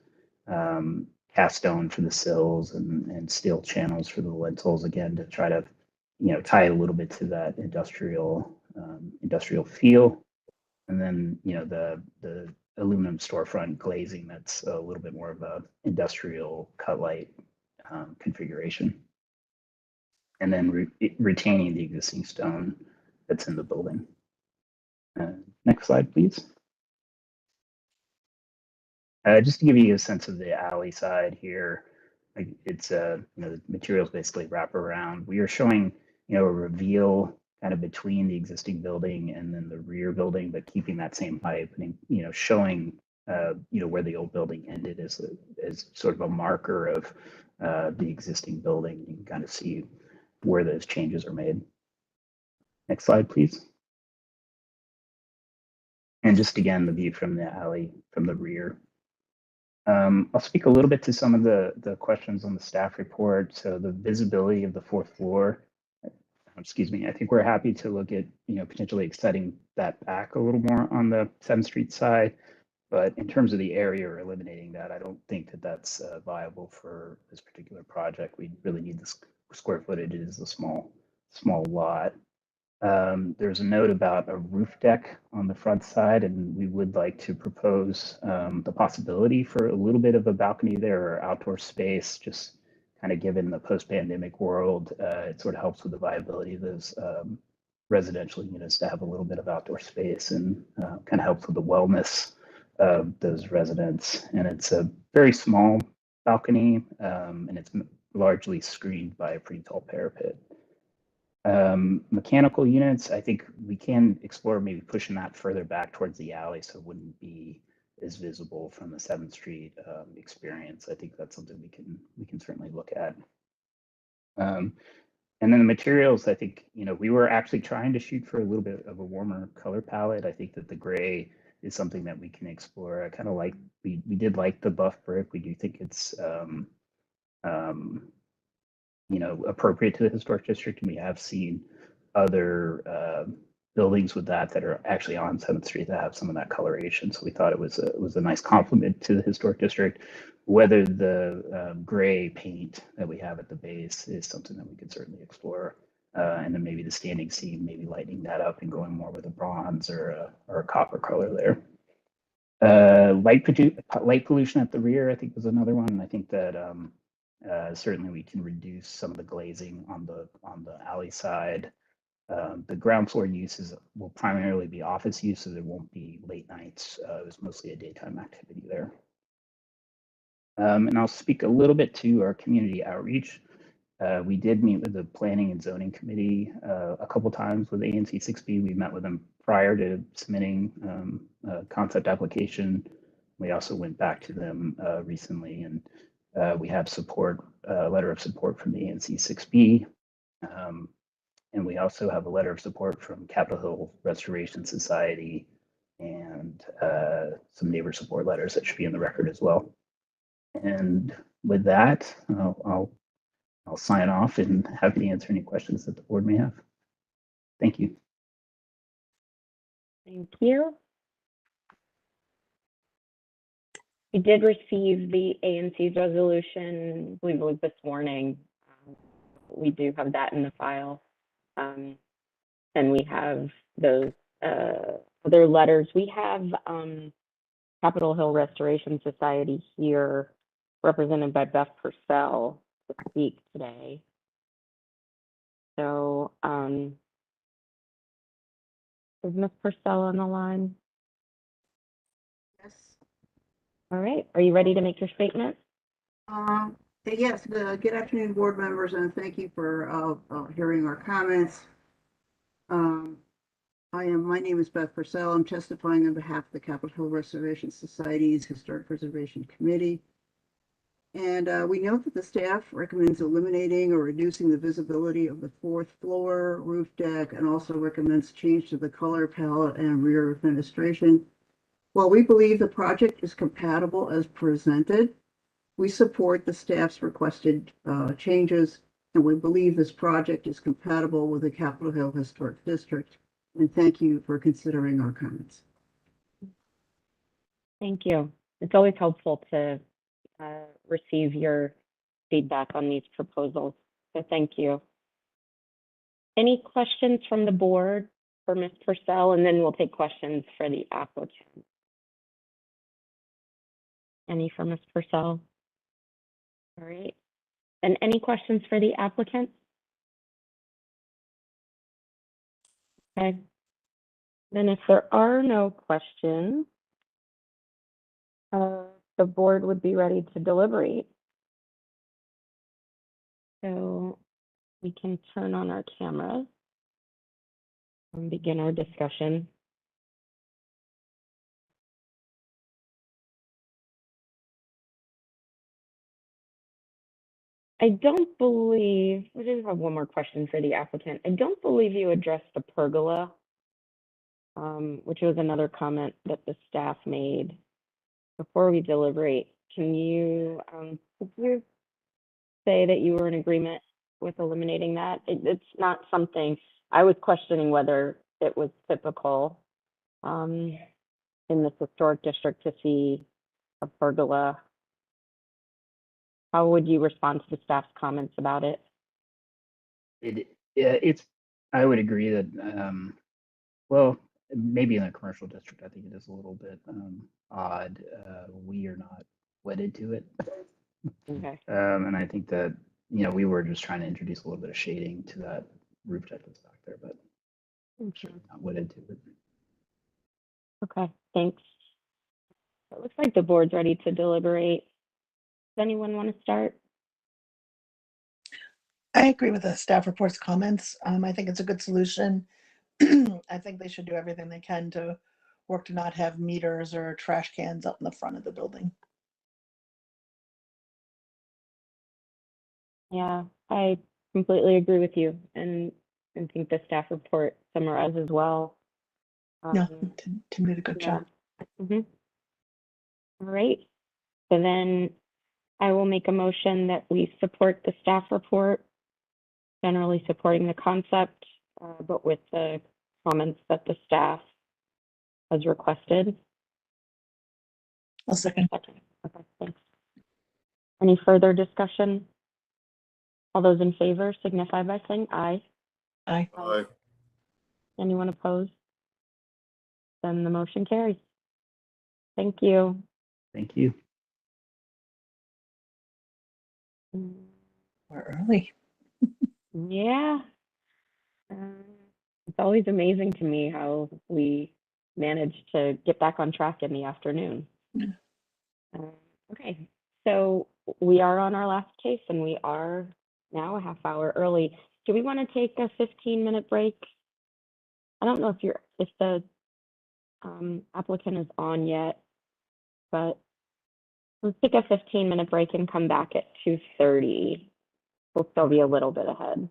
Cast stone for the sills and steel channels for the lintels, again, to try to, you know, tie it a little bit to that industrial feel. And then, you know, the aluminum storefront glazing that's a little bit more of a industrial cut light configuration. And then retaining the existing stone that's in the building. Next slide, please. Just to give you a sense of the alley side here, like it's the materials basically wrap around. We are showing a reveal kind of between the existing building and then the rear building, but keeping that same height, and showing where the old building ended as sort of a marker of the existing building. You can kind of see where those changes are made. Next slide, please. And just again, the view from the alley from the rear. I'll speak a little bit to some of the questions on the staff report. So the visibility of the fourth floor, excuse me, I think we're happy to look at, potentially extending that back a little more on the 7th Street side. But in terms of the area or eliminating that, I don't think that that's viable for this particular project. We really need the square footage. It is a small lot. There's a note about a roof deck on the front side, and we would like to propose the possibility for a little bit of a balcony there or outdoor space, just kind of given the post-pandemic world. It sort of helps with the viability of those residential units to have a little bit of outdoor space, and kind of helps with the wellness of those residents. And it's a very small balcony, and it's largely screened by a pretty tall parapet. Mechanical units, I think we can explore maybe pushing that further back towards the alley so it wouldn't be as visible from the 7th Street experience. I think that's something we can certainly look at. And then the materials, I think, we were actually trying to shoot for a little bit of a warmer color palette. I think that the gray is something that we can explore. I kind of like, we did like the buff brick. We do think it's appropriate to the historic district, and we have seen other buildings with that are actually on 7th Street that have some of that coloration. So we thought it was a nice compliment to the historic district. Whether the gray paint that we have at the base is something that we could certainly explore, and then maybe the standing seam, maybe lightening that up and going more with a bronze or a copper color there. Light pollution at the rear, I think, was another one. I think that certainly we can reduce some of the glazing on the alley side. The ground floor uses will primarily be office use, so there won't be late nights. It was mostly a daytime activity there. And I'll speak a little bit to our community outreach. We did meet with the Planning and Zoning Committee a couple times with ANC 6B. We met with them prior to submitting a concept application. We also went back to them recently, and we have a letter of support from the ANC 6B. And we also have a letter of support from Capitol Hill Restoration Society and some neighbor support letters that should be in the record as well. And with that, I'll sign off and happy to answer any questions that the board may have. Thank you. Thank you. We did receive the ANC's resolution, I believe it was this morning. We do have that in the file. And we have those other letters. We have Capitol Hill Restoration Society here, represented by Beth Purcell, to speak today. So is Ms. Purcell on the line? Yes. All right, are you ready to make your statement? Yes, good afternoon, board members, and thank you for hearing our comments. My name is Beth Purcell. I'm testifying on behalf of the Capitol Hill Restoration Society's Historic Preservation Committee. And we note that the staff recommends eliminating or reducing the visibility of the 4th floor roof deck, and also recommends change to the color palette and rear fenestration. While we believe the project is compatible as presented, we support the staff's requested changes, and we believe this project is compatible with the Capitol Hill Historic District. And thank you for considering our comments. Thank you. It's always helpful to receive your feedback on these proposals, so thank you. Any questions from the board for Ms. Purcell, and then we'll take questions for the applicant. Any for Ms. Purcell? All right. And any questions for the applicant? Okay. Then if there are no questions, the board would be ready to deliberate. So we can turn on our cameras and begin our discussion. I don't believe, I just have one more question for the applicant. I don't believe you addressed the pergola, which was another comment that the staff made. Before we deliberate, could you say that you were in agreement with eliminating that? It's not something, I was questioning whether it was typical in this historic district to see a pergola. How would you respond to the staff's comments about it? It's, I would agree that, well, maybe in a commercial district, I think it is a little bit odd. We are not wedded to it. Okay. And I think that, we were just trying to introduce a little bit of shading to that roof deck that's back there, but certainly not wedded to it. Okay, thanks. It looks like the board's ready to deliberate. Does anyone want to start? I agree with the staff report's comments. I think it's a good solution. I think they should do everything they can to work to not have meters or trash cans up in the front of the building. Yeah, I completely agree with you, and I think the staff report summarizes well. No, Tim did a good job. All right, so then I will make a motion that we support the staff report, generally supporting the concept, but with the comments that the staff has requested. I'll second. Okay, thanks. Any further discussion? All those in favor signify by saying aye. Aye. Aye. Anyone opposed? Then the motion carries. Thank you. Thank you. We're early. Yeah. It's always amazing to me how we manage to get back on track in the afternoon. Okay, so we are on our last case and we are now a half hour early. Do we want to take a 15-minute break? I don't know if the applicant is on yet, but let's take a 15-minute break and come back at 2:30. We'll still be a little bit ahead.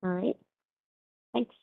All right, thanks.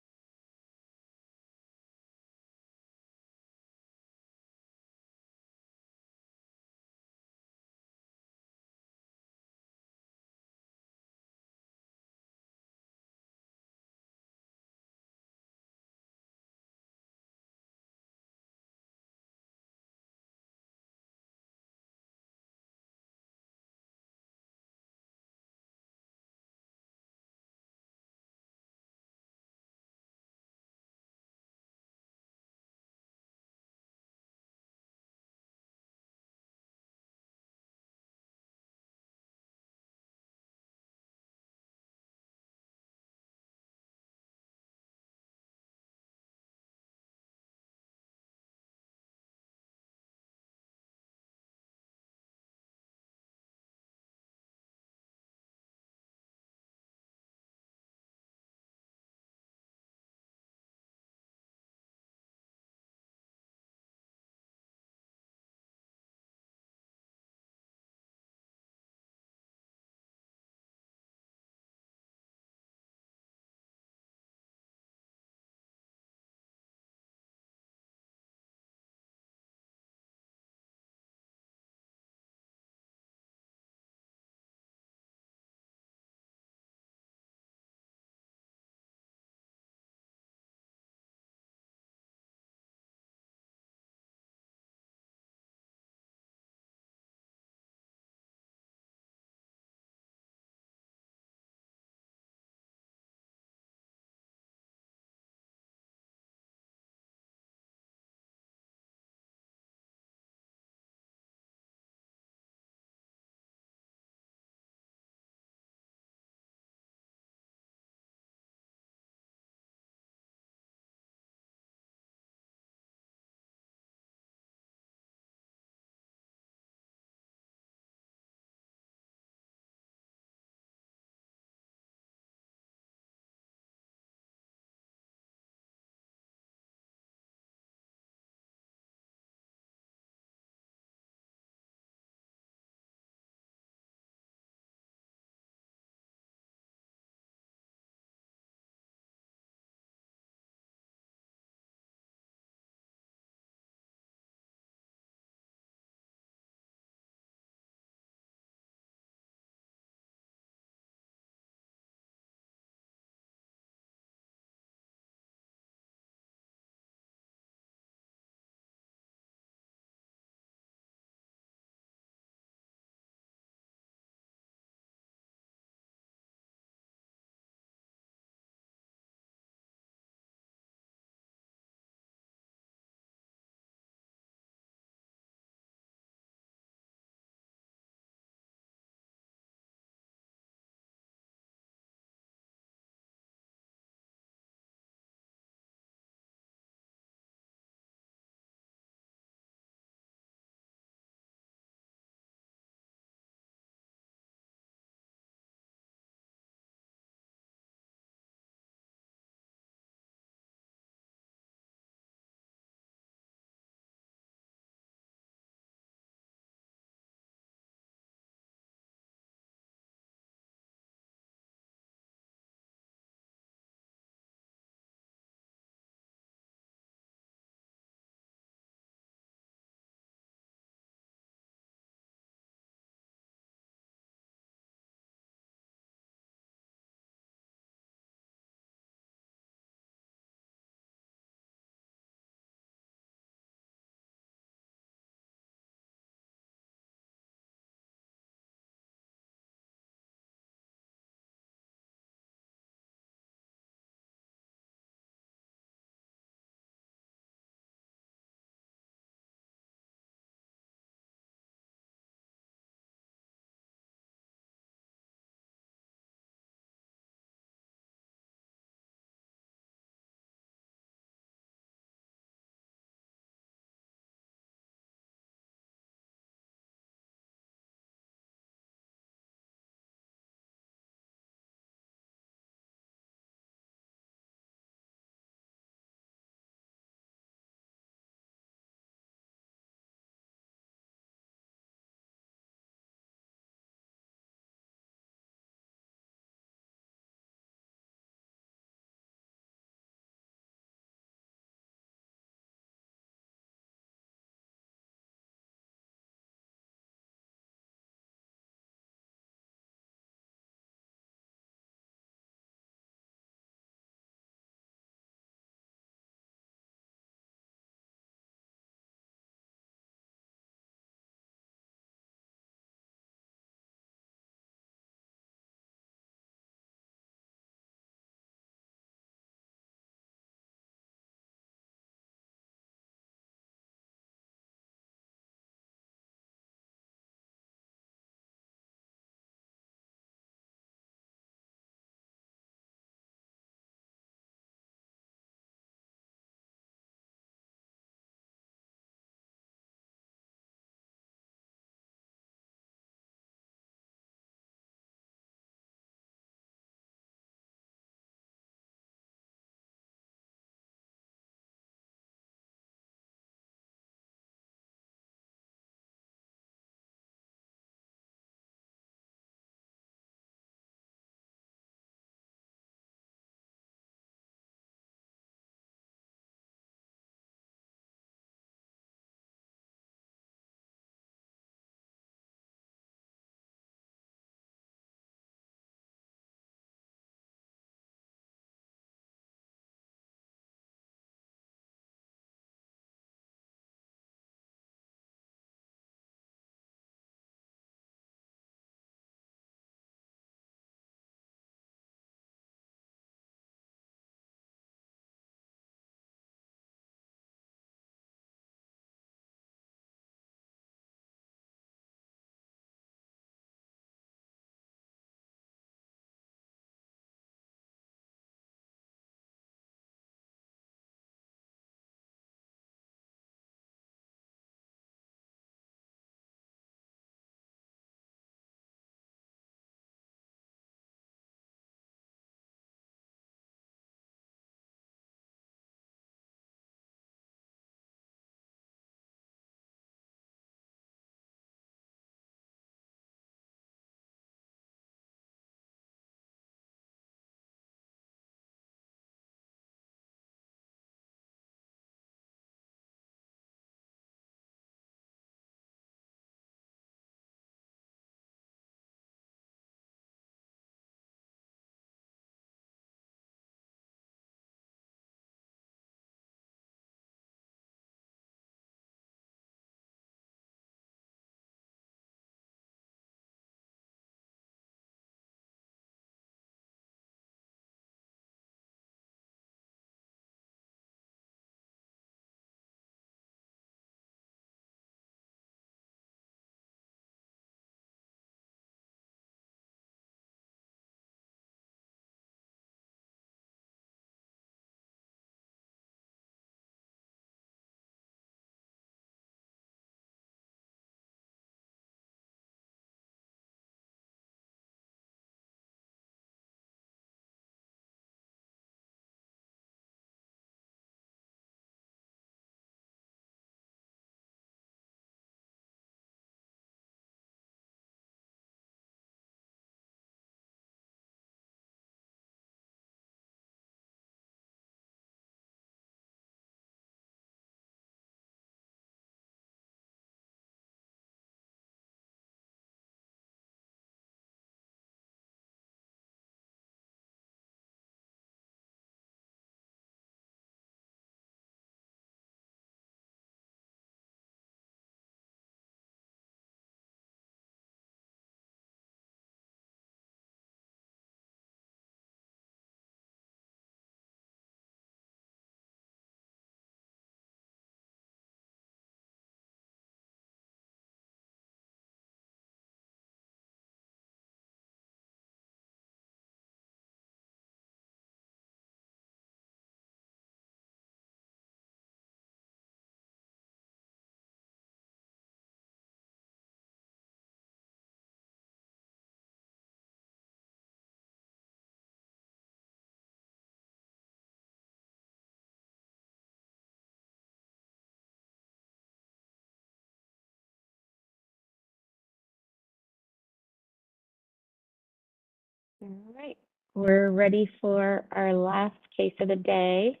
All right, we're ready for our last case of the day.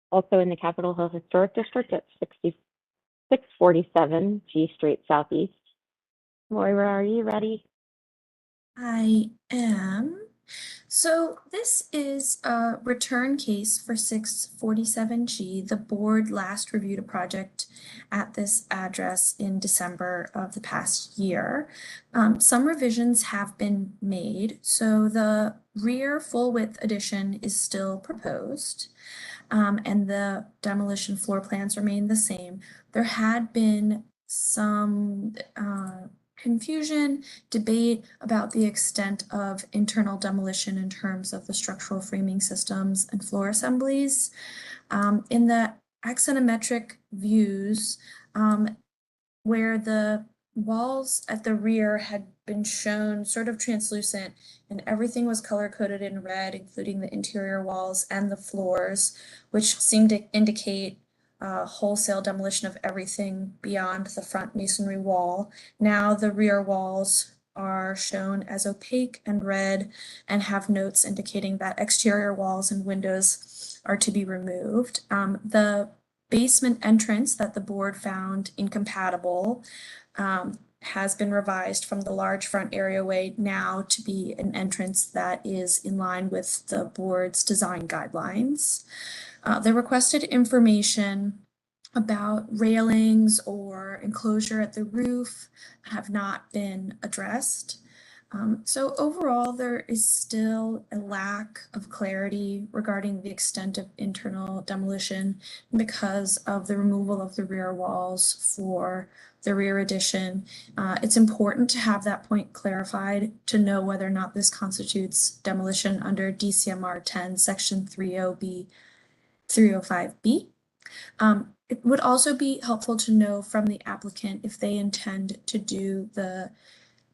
Also in the Capitol Hill Historic District at 6647 G Street Southeast. Moira, are you ready? I am. So this is a return case for 647G. The board last reviewed a project at this address in December of the past year. Some revisions have been made, so the rear full width addition is still proposed. And the demolition floor plans remain the same. There had been some confusion, debate about the extent of internal demolition in terms of the structural framing systems and floor assemblies. In the axonometric views, where the walls at the rear had been shown sort of translucent and everything was color-coded in red, including the interior walls and the floors, which seemed to indicate wholesale demolition of everything beyond the front masonry wall. Now the rear walls are shown as opaque and red and have notes indicating that exterior walls and windows are to be removed. The basement entrance that the board found incompatible has been revised from the large front areaway now to be an entrance that is in line with the board's design guidelines. The requested information about railings or enclosure at the roof have not been addressed. So overall, there is still a lack of clarity regarding the extent of internal demolition because of the removal of the rear walls for the rear addition. It's important to have that point clarified to know whether or not this constitutes demolition under DCMR 10, Section 30B, 305B. It would also be helpful to know from the applicant if they intend to do the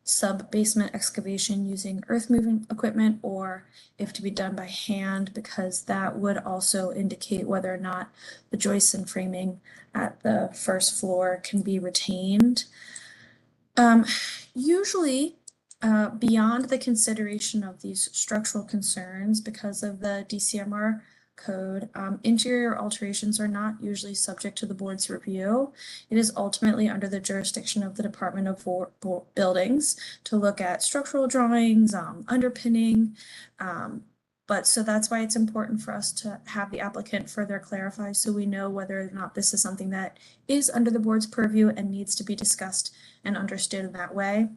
sub-basement excavation using earth moving equipment or if to be done by hand, because that would also indicate whether or not the joists and framing at the first floor can be retained. Usually, beyond the consideration of these structural concerns, because of the DCMR code, interior alterations are not usually subject to the board's review. It is ultimately under the jurisdiction of the Department of Buildings to look at structural drawings, underpinning. But so that's why it's important for us to have the applicant further clarify so we know whether or not this is something that is under the board's purview and needs to be discussed and understood in that way.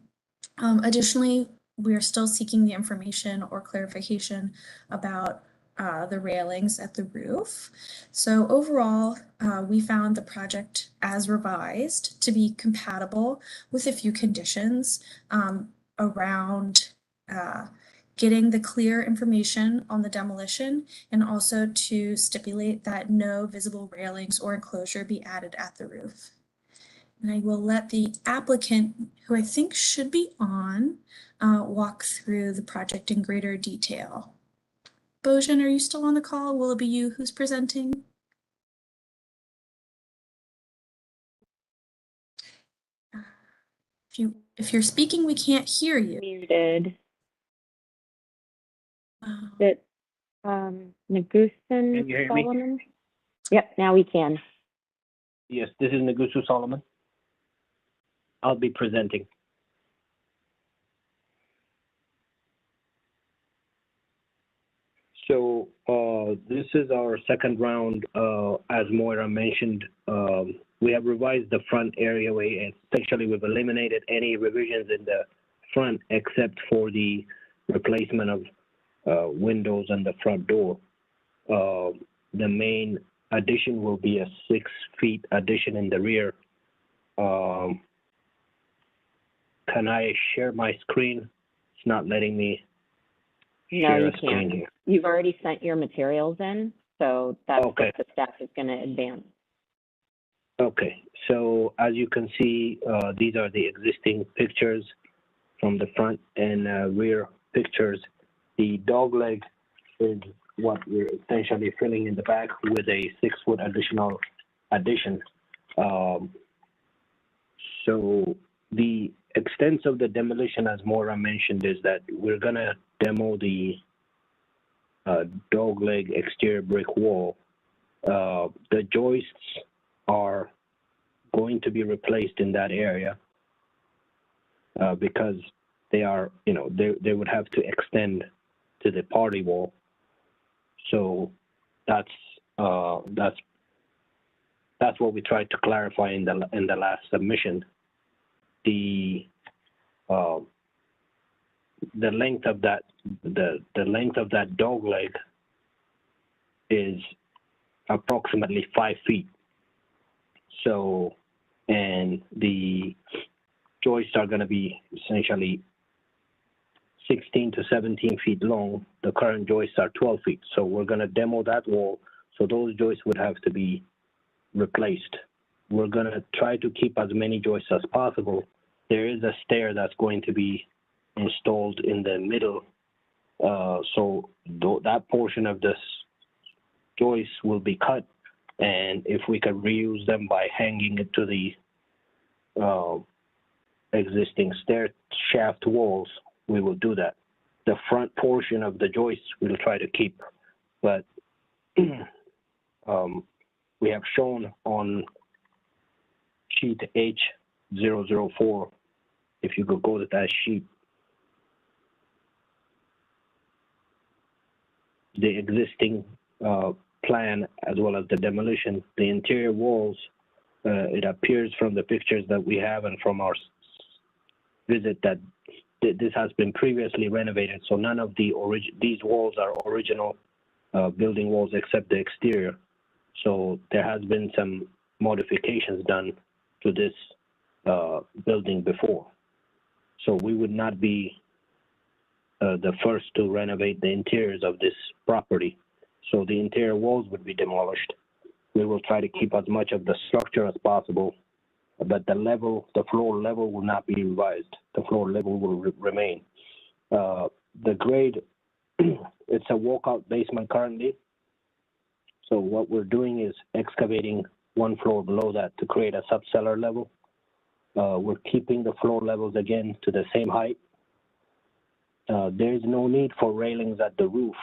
Additionally, we are still seeking the information or clarification about the railings at the roof. So overall, we found the project as revised to be compatible with a few conditions around getting the clear information on the demolition and also to stipulate that no visible railings or enclosure be added at the roof. And I will let the applicant, who I think should be on, walk through the project in greater detail. Bojan, are you still on the call? Will it be you who's presenting? If you're speaking, we can't hear you. Muted. Is it Nagusan you hear me? Solomon? Yep, now we can. Yes, this is Nagusu Solomon. I'll be presenting. So this is our second round. As Moira mentioned, we have revised the front areaway, and essentially we've eliminated any revisions in the front except for the replacement of windows and the front door. The main addition will be a 6 feet addition in the rear. Can I share my screen? It's not letting me share a screen here. You've already sent your materials in, so that's Okay. what the staff is going to advance. Okay, so as you can see, these are the existing pictures from the front and rear pictures. The dog leg is what we're essentially filling in the back with a 6 foot addition. So the extent of the demolition, as Maura mentioned, is that we're gonna demo the dogleg exterior brick wall. The joists are going to be replaced in that area because they are, they would have to extend to the party wall. So that's what we tried to clarify in the last submission. The length of that dog leg is approximately 5 feet. So, and the joists are going to be essentially 16 to 17 feet long. The current joists are 12 feet. So we're going to demo that wall. So those joists would have to be replaced. We're going to try to keep as many joists as possible. There is a stair that's going to be installed in the middle. So that portion of this joist will be cut. And if we could reuse them by hanging it to the existing stair shaft walls, we will do that. The front portion of the joist we'll try to keep, but we have shown on sheet H004, if you could go to that sheet, the existing plan as well as the demolition, the interior walls, it appears from the pictures that we have and from our visit that this has been previously renovated, so none of these walls are original building walls except the exterior. So there has been some modifications done to this building before. So we would not be the first to renovate the interiors of this property. So the interior walls would be demolished. We will try to keep as much of the structure as possible, but the floor level will not be revised. The floor level will remain. The grade, it's a walkout basement currently. So what we're doing is excavating one floor below that to create a subcellar level. We're keeping the floor levels again to the same height. There is no need for railings at the roof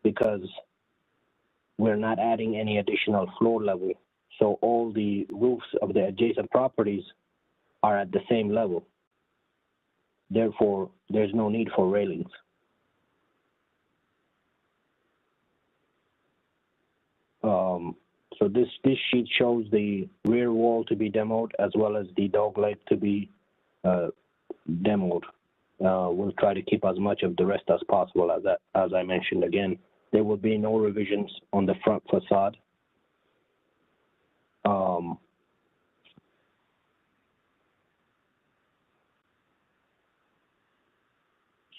because we're not adding any additional floor level. So all the roofs of the adjacent properties are at the same level. Therefore, there's no need for railings. So this sheet shows the rear wall to be demoed as well as the dogleg to be demoed. We'll try to keep as much of the rest as possible. As I mentioned again, there will be no revisions on the front facade.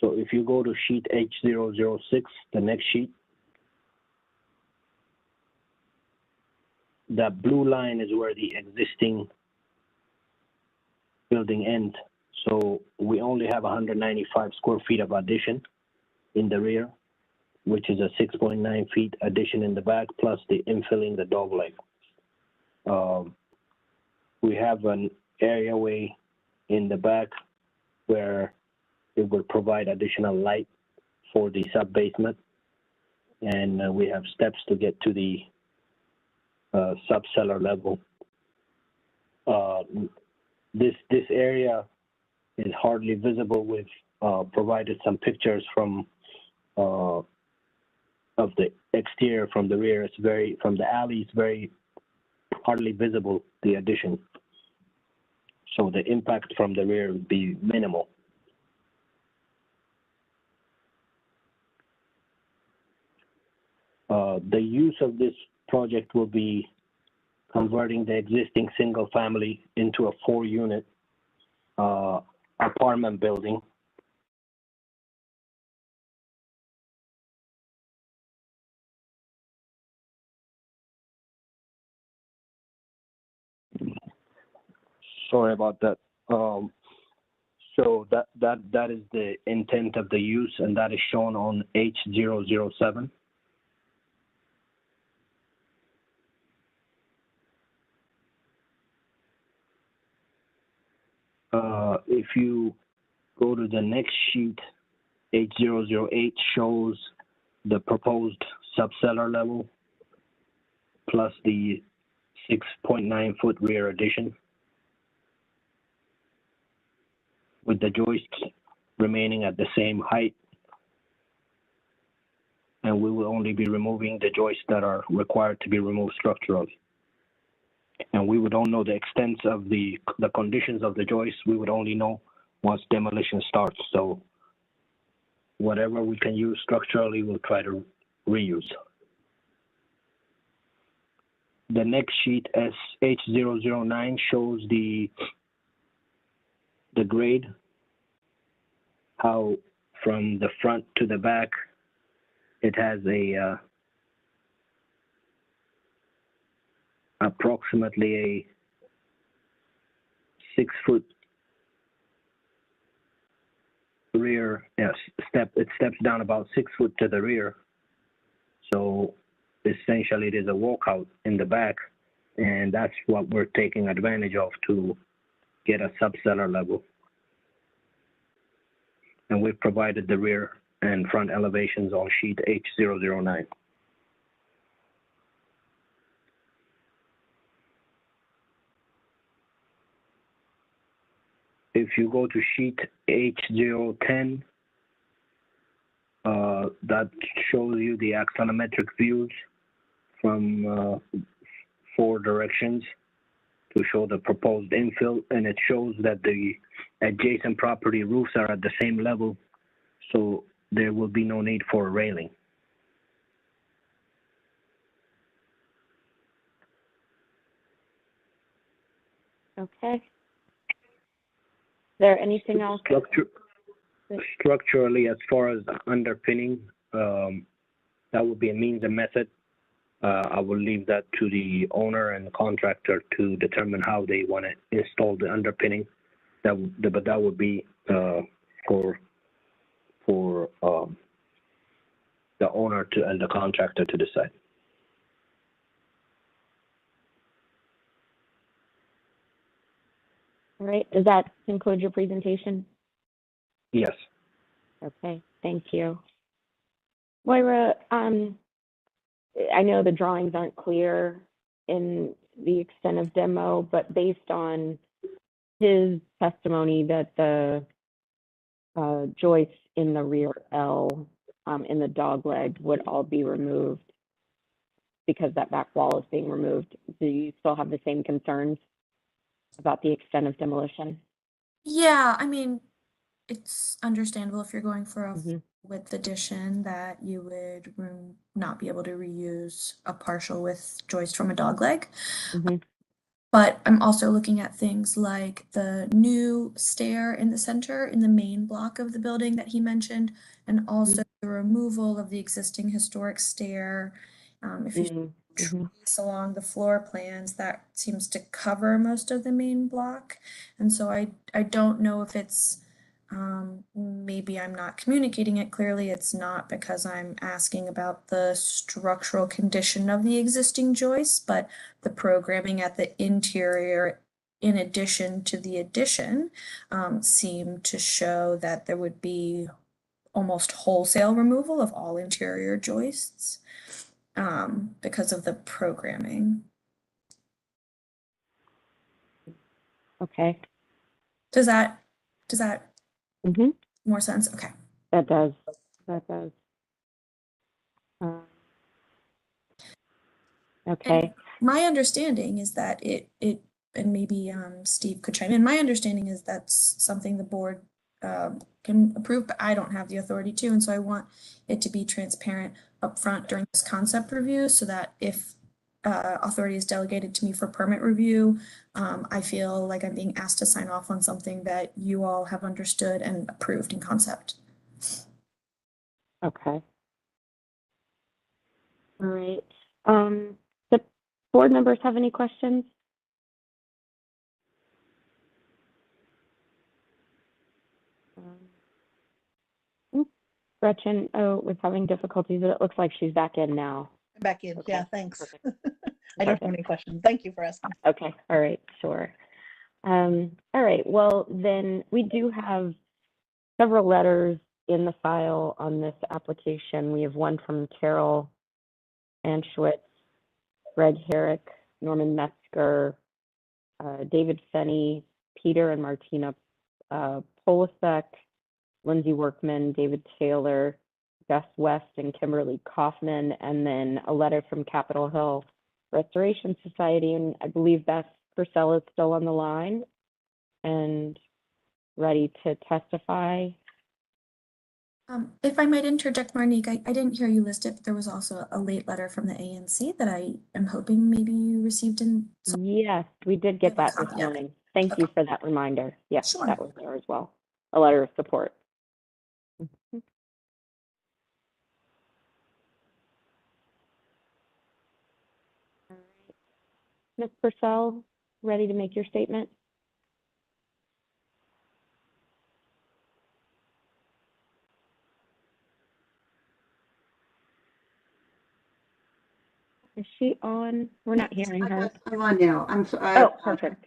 So if you go to sheet H006, the next sheet, that blue line is where the existing building ends. So we only have 195 square feet of addition in the rear, which is a 6.9 feet addition in the back, plus the infilling the dogleg. We have an areaway in the back where it will provide additional light for the sub-basement. And we have steps to get to the sub-cellar level. This area is hardly visible. We've provided some pictures from of the exterior from the rear. It's from the alley, it's very hardly visible, the addition. So the impact from the rear would be minimal. The use of this project will be converting the existing single family into a 4-unit apartment building. Sorry about that. So that is the intent of the use, and that is shown on H007. if you go to the next sheet, H008 shows the proposed subcellar level plus the 6.9 foot rear addition, with the joists remaining at the same height. And we will only be removing the joists that are required to be removed structurally. And we would only know the extents of the conditions of the joists. We would only know once demolition starts. So whatever we can use structurally, we'll try to reuse. The next sheet, H009, shows the grade, how from the front to the back, it has a approximately a 6 foot rear step. It steps down about 6 foot to the rear. So essentially it is a walkout in the back, and that's what we're taking advantage of to get a subcellar level. And we've provided the rear and front elevations on sheet H009. If you go to sheet H010, that shows you the axonometric views from 4 directions to show the proposed infill, and it shows that the adjacent property roofs are at the same level, so there will be no need for a railing. Okay. Is there anything else? Structurally, as far as the underpinning, that would be a means and method. I will leave that to the owner and the contractor to determine how they want to install the underpinning. But that would be for the owner and the contractor to decide. All right. Does that conclude your presentation? Yes. Okay. Thank you. Moira, I know the drawings aren't clear in the extent of demo, but based on his testimony that the joists in the rear L in the dog leg would all be removed because that back wall is being removed, do you still have the same concerns about the extent of demolition? Yeah, I mean, it's understandable if you're going for a width addition that you would not be able to reuse a partial width joist from a dog leg. But I'm also looking at things like the new stair in the center in the main block of the building that he mentioned, and also the removal of the existing historic stair. If you trace along the floor plans, that seems to cover most of the main block. And so I don't know if it's maybe I'm not communicating it clearly. It's not because I'm asking about the structural condition of the existing joists, but the programming at the interior in addition to the addition seem to show that there would be almost wholesale removal of all interior joists because of the programming. Okay. Does that more sense? Okay. That does. Okay. And my understanding is that it and maybe Steve could chime in. My understanding is that's something the board can approve, but I don't have the authority to, and so I want it to be transparent upfront during this concept review, so that if authority is delegated to me for permit review, I feel like I'm being asked to sign off on something that you all have understood and approved in concept. Okay. All right. The board members have any questions? Gretchen was having difficulties, but it looks like she's back in now. Back in. Okay. Yeah, thanks. Perfect. I don't have any questions. Thank you for asking. Okay. All right. Sure. All right, well, then we do have several letters in the file on this application. We have one from Carol Anschwitz, Greg Herrick, Norman Metzger, David Fenney, Peter and Martina Polasek, Lindsay Workman, David Taylor, Gus West, and Kimberly Kaufman, and then a letter from Capitol Hill Restoration Society. And I believe Beth Purcell is still on the line and ready to testify. If I might interject, Marnique, I didn't hear you list it, but there was also a late letter from the ANC that I am hoping maybe you received in. Yes, we did get that this morning. Thank you for that reminder. Yes, that was there as well. A letter of support. Ms. Purcell, ready to make your statement? Is she on? We're not hearing her. I'm on now. I'm sorry. Oh, perfect.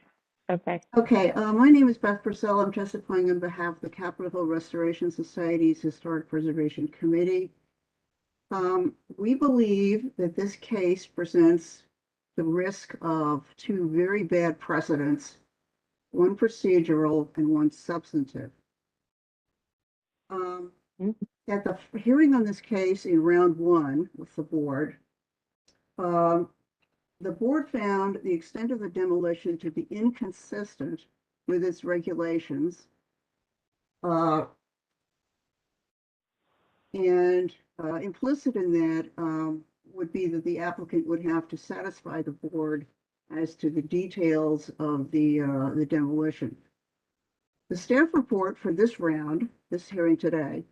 Okay. Okay, my name is Beth Purcell. I'm testifying on behalf of the Capitol Hill Restoration Society's Historic Preservation Committee. We believe that this case presents the risk of two very bad precedents, one procedural and one substantive. At the hearing on this case in round one with the board found the extent of the demolition to be inconsistent with its regulations. Implicit in that would be that the applicant would have to satisfy the board as to the details of the demolition. The staff report for this round, this hearing today,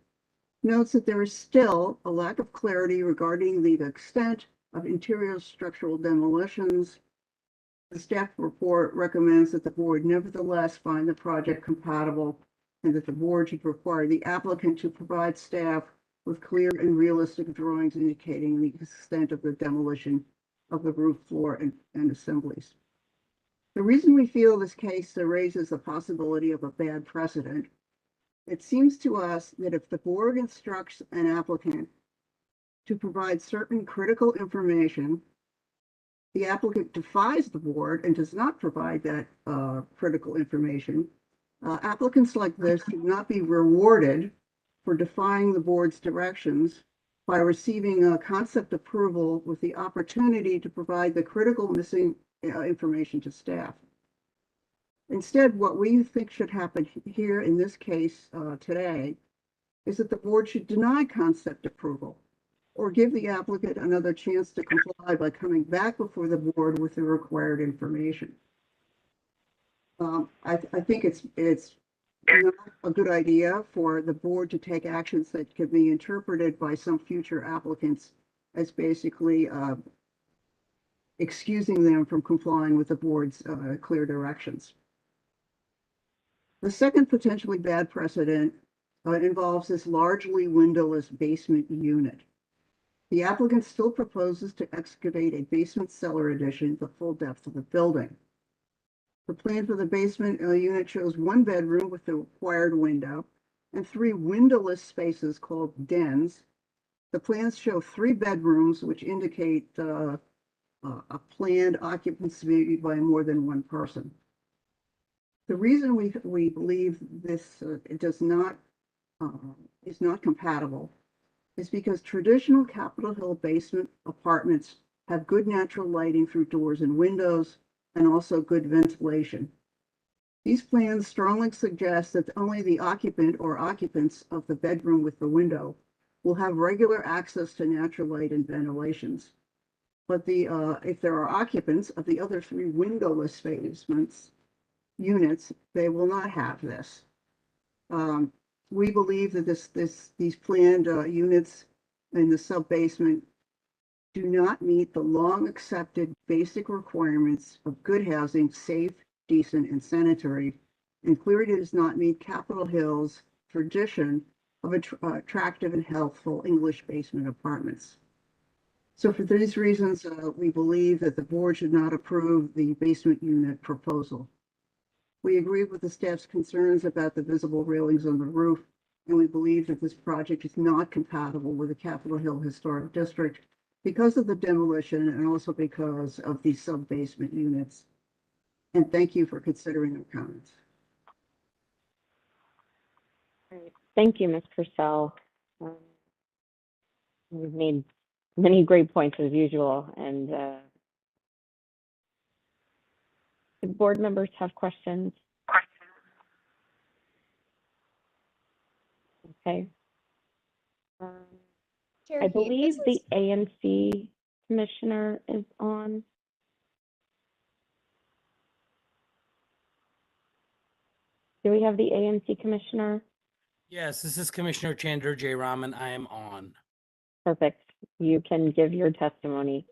notes that there is still a lack of clarity regarding the extent of interior structural demolitions. The staff report recommends that the board nevertheless find the project compatible and that the board should require the applicant to provide staff with clear and realistic drawings indicating the extent of the demolition of the roof, floor, and assemblies. The reason we feel this case raises the possibility of a bad precedent, it seems to us that if the board instructs an applicant to provide certain critical information, the applicant defies the board and does not provide that critical information, applicants like this should not be rewarded for defying the board's directions by receiving a concept approval with the opportunity to provide the critical missing information to staff. Instead, what we think should happen here in this case today is that the board should deny concept approval or give the applicant another chance to comply by coming back before the board with the required information. I think it's not a good idea for the board to take actions that could be interpreted by some future applicants as basically excusing them from complying with the board's clear directions. The second potentially bad precedent involves this largely windowless basement unit. The applicant still proposes to excavate a basement cellar addition the full depth of the building. The plan for the basement unit shows one bedroom with the required window and three windowless spaces called dens. The plans show three bedrooms, which indicate a planned occupancy by more than one person. The reason we believe this is not compatible is because traditional Capitol Hill basement apartments have good natural lighting through doors and windows and also good ventilation. These plans strongly suggest that only the occupant or occupants of the bedroom with the window will have regular access to natural light and ventilations. But if there are occupants of the other three windowless basements units, they will not have this. We believe that these planned units in the sub-basement do not meet the long accepted basic requirements of good housing, safe, decent, and sanitary, and clearly does not meet Capitol Hill's tradition of attractive and healthful English basement apartments. So for these reasons, we believe that the board should not approve the basement unit proposal. We agree with the staff's concerns about the visible railings on the roof, and we believe that this project is not compatible with the Capitol Hill Historic District because of the demolition and also because of these sub-basement units. And thank you for considering our comments. Thank you, Ms. Purcell. You've made many great points as usual, and do board members have questions? Okay. Chair I Heath, believe this the is ANC commissioner is on. Do we have the ANC commissioner? Yes, this is Commissioner Chandra J. Raman. I am on. Perfect. You can give your testimony.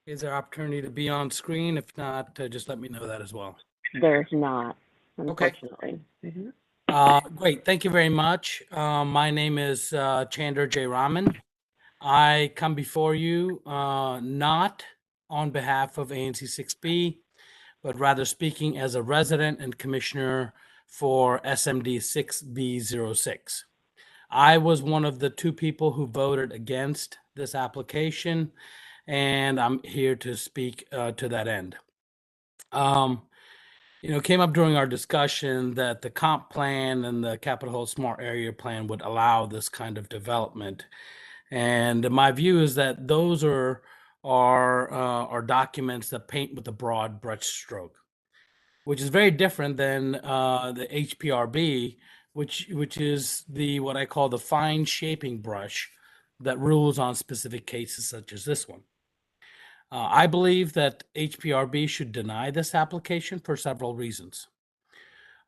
Is there opportunity to be on screen? If not, just let me know that as well. There's not, Okay. unfortunately. Great. Thank you very much. My name is Chandra J. Raman. I come before you not on behalf of ANC 6B, but rather speaking as a resident and commissioner for SMD 6B06. I was one of the two people who voted against this application, and I'm here to speak to that end. Came up during our discussion that the comp plan and the Capitol Hill Smart Area Plan would allow this kind of development. And my view is that those are documents that paint with a broad brush stroke, which is very different than the HPRB, which is what I call the fine shaping brush that rules on specific cases such as this one. I believe that HPRB should deny this application for several reasons.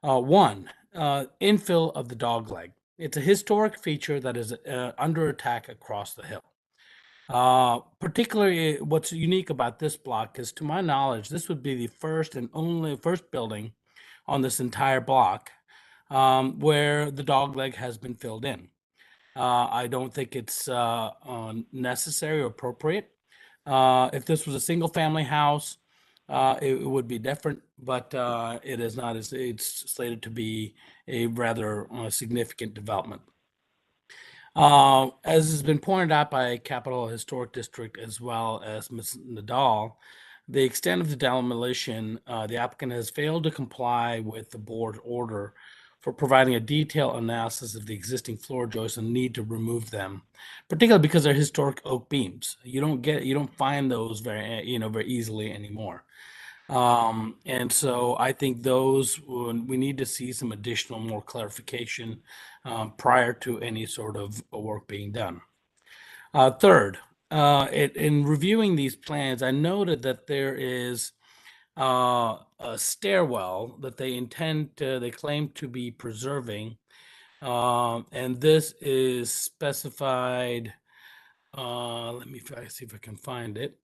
One, infill of the dogleg. It's a historic feature that is under attack across the hill. Particularly, what's unique about this block is, to my knowledge, this would be the first building on this entire block where the dogleg has been filled in. I don't think it's necessary or appropriate. If this was a single family house, it would be different, but it is not. It's slated to be a rather significant development. As has been pointed out by Capitol Historic District as well as Ms. Nadal, the extent of the demolition, the applicant has failed to comply with the board order for providing a detailed analysis of the existing floor joists and need to remove them, particularly because they're historic oak beams. You don't find those very easily anymore. And so I think we need to see some additional more clarification prior to any sort of work being done. Third, in reviewing these plans, I noted that there is a stairwell that they claim to be preserving, and this is specified. Let me see if I can find it.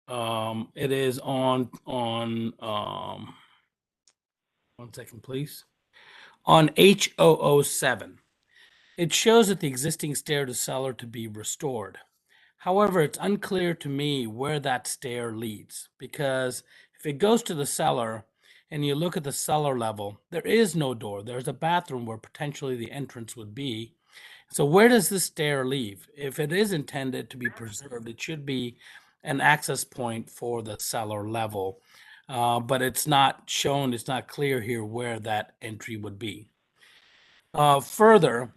It is on 1 second, please. On H007, it shows that the existing stair to cellar to be restored. However, it's unclear to me where that stair leads, because if it goes to the cellar and you look at the cellar level, there is no door. There's a bathroom where potentially the entrance would be. So where does this stair leave? If it is intended to be preserved, it should be an access point for the cellar level, but it's not shown, it's not clear here where that entry would be. Further,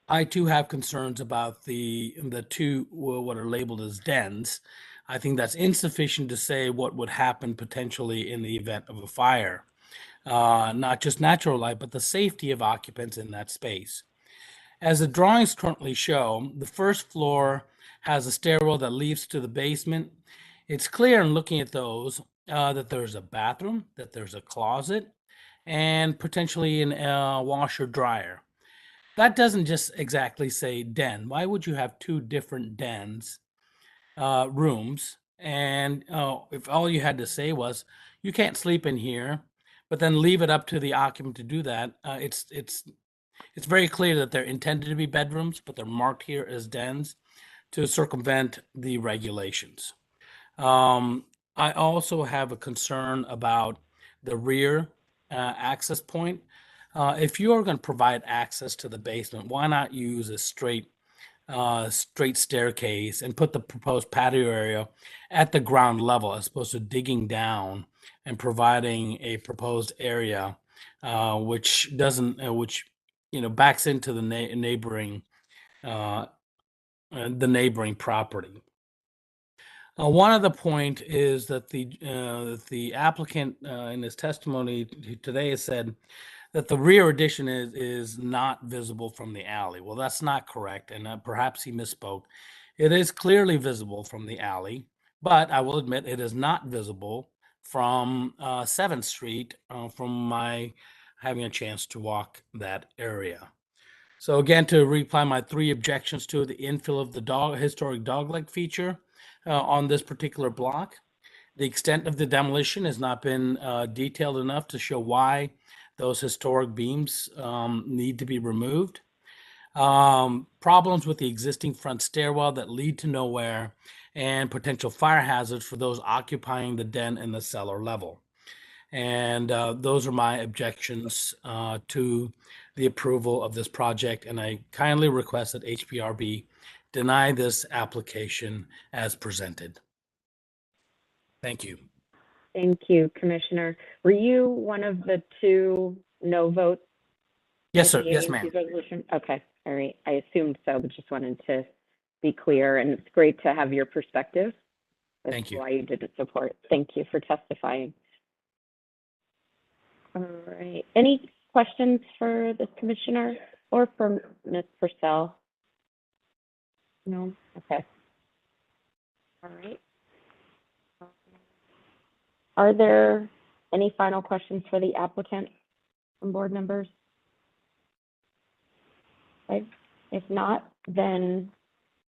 I too have concerns about the two what are labeled as dens. I think that's insufficient to say what would happen potentially in the event of a fire. Not just natural light, but the safety of occupants in that space. As the drawings currently show, the first floor has a stairwell that leads to the basement. It's clear in looking at those that there's a bathroom, that there's a closet, and potentially a washer dryer. That doesn't just exactly say den. Why would you have two different dens, rooms? And if all you had to say was, you can't sleep in here, but then leave it up to the occupant to do that, it's very clear that they're intended to be bedrooms, but they're marked here as dens to circumvent the regulations. I also have a concern about the rear access point. If you are going to provide access to the basement, why not use a straight staircase and put the proposed patio area at the ground level as opposed to digging down and providing a proposed area which doesn't which backs into the neighboring property. One other point is that the applicant in his testimony today has said that the rear addition is not visible from the alley. Well, that's not correct, and perhaps he misspoke. It is clearly visible from the alley, but I will admit it is not visible from 7th Street from my having a chance to walk that area. So again, to reply my 3 objections to the infill of the historic dogleg feature on this particular block. The extent of the demolition has not been detailed enough to show why those historic beams need to be removed. Problems with the existing front stairwell that lead to nowhere, and potential fire hazards for those occupying the den and the cellar level. And those are my objections to the approval of this project, and I kindly request that HPRB deny this application as presented. Thank you. Thank you, Commissioner. Were you one of the 2 no votes? Yes, sir. The Yes, ANC ma'am. resolution? Okay, all right. I assumed so, but just wanted to be clear, and it's great to have your perspective. That's Thank you. why you didn't support. Thank you for testifying. All right. Any questions for this commissioner or for Ms. Purcell? No? Okay. All right. Are there any final questions for the applicant from board members? Okay. If not, then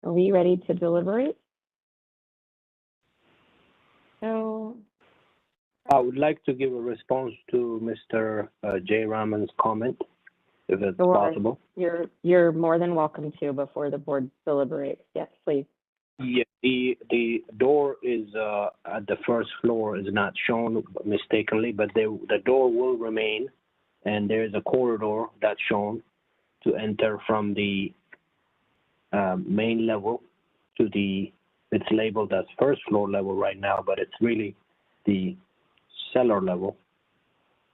are we ready to deliberate? So I would like to give a response to Mr. J. Raman's comment, if it's sure. possible. You're more than welcome to before the board deliberates. Yes, please. Yeah, the door is at the first floor is not shown mistakenly, but the door will remain, and there is a corridor that's shown to enter from the main level to it's labeled as first floor level right now, but it's really the cellar level,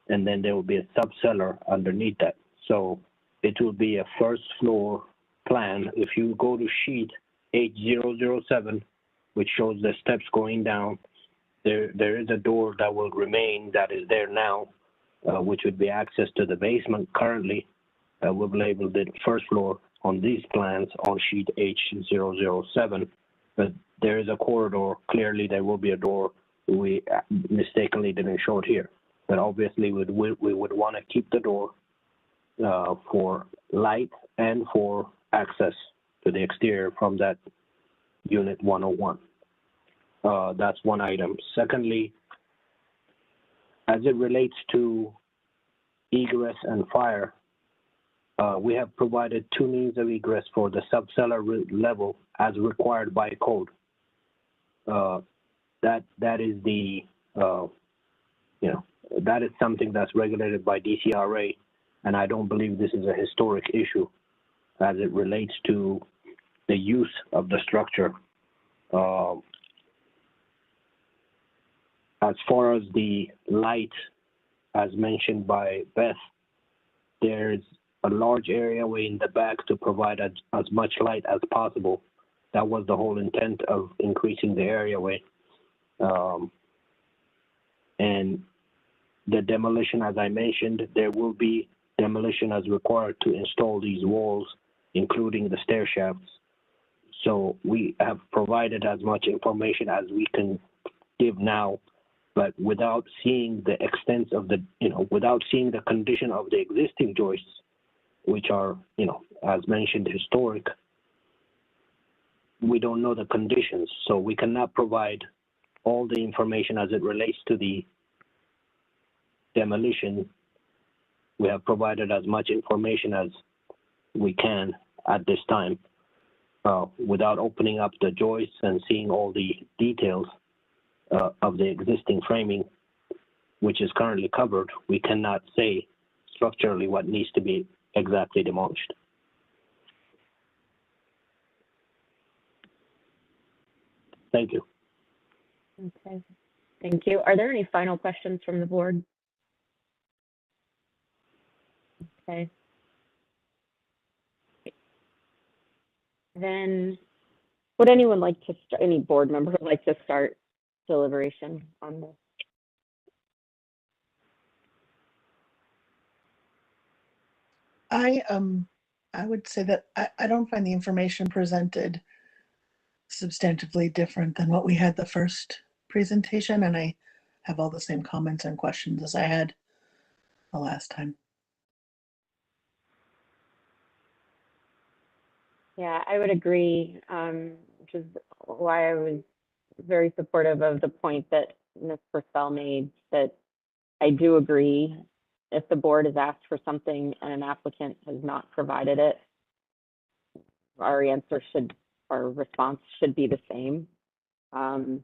and then there will be a sub-cellar underneath that. So it will be a first floor plan. If you go to sheet 8007, which shows the steps going down, there is a door that will remain that is there now, which would be access to the basement. Currently, we've labeled it first floor on these plans on sheet H007, but there is a corridor. Clearly, there will be a door. We mistakenly didn't show it here, but obviously we would want to keep the door for light and for access to the exterior from that unit 101. That's one item. Secondly, as it relates to egress and fire, we have provided 2 means of egress for the sub-cellar level as required by code. That is the that is something that's regulated by DCRA, and I don't believe this is a historic issue as it relates to the use of the structure. As far as the light, as mentioned by Beth, there's a large areaway in the back to provide as much light as possible. That was the whole intent of increasing the areaway. And the demolition, as I mentioned, there will be demolition as required to install these walls, including the stair shafts. So we have provided as much information as we can give now, but without seeing the extent of the, without seeing the condition of the existing joists, which are, as mentioned, historic, we don't know the conditions. So we cannot provide all the information as it relates to the demolition. We have provided as much information as we can at this time without opening up the joists and seeing all the details of the existing framing. which is currently covered, we cannot say structurally what needs to be exactly demolished. Thank you. Okay, thank you. Are there any final questions from the board? Okay. Then, would anyone like to start, any board member would like to start deliberation on this? I would say that I don't find the information presented substantively different than what we had the first presentation, and I have all the same comments and questions as I had the last time. Yeah, I would agree, which is why I was very supportive of the point that Ms. Purcell made, that I do agree if the board has asked for something and an applicant has not provided it, our answer should, our response should be the same. I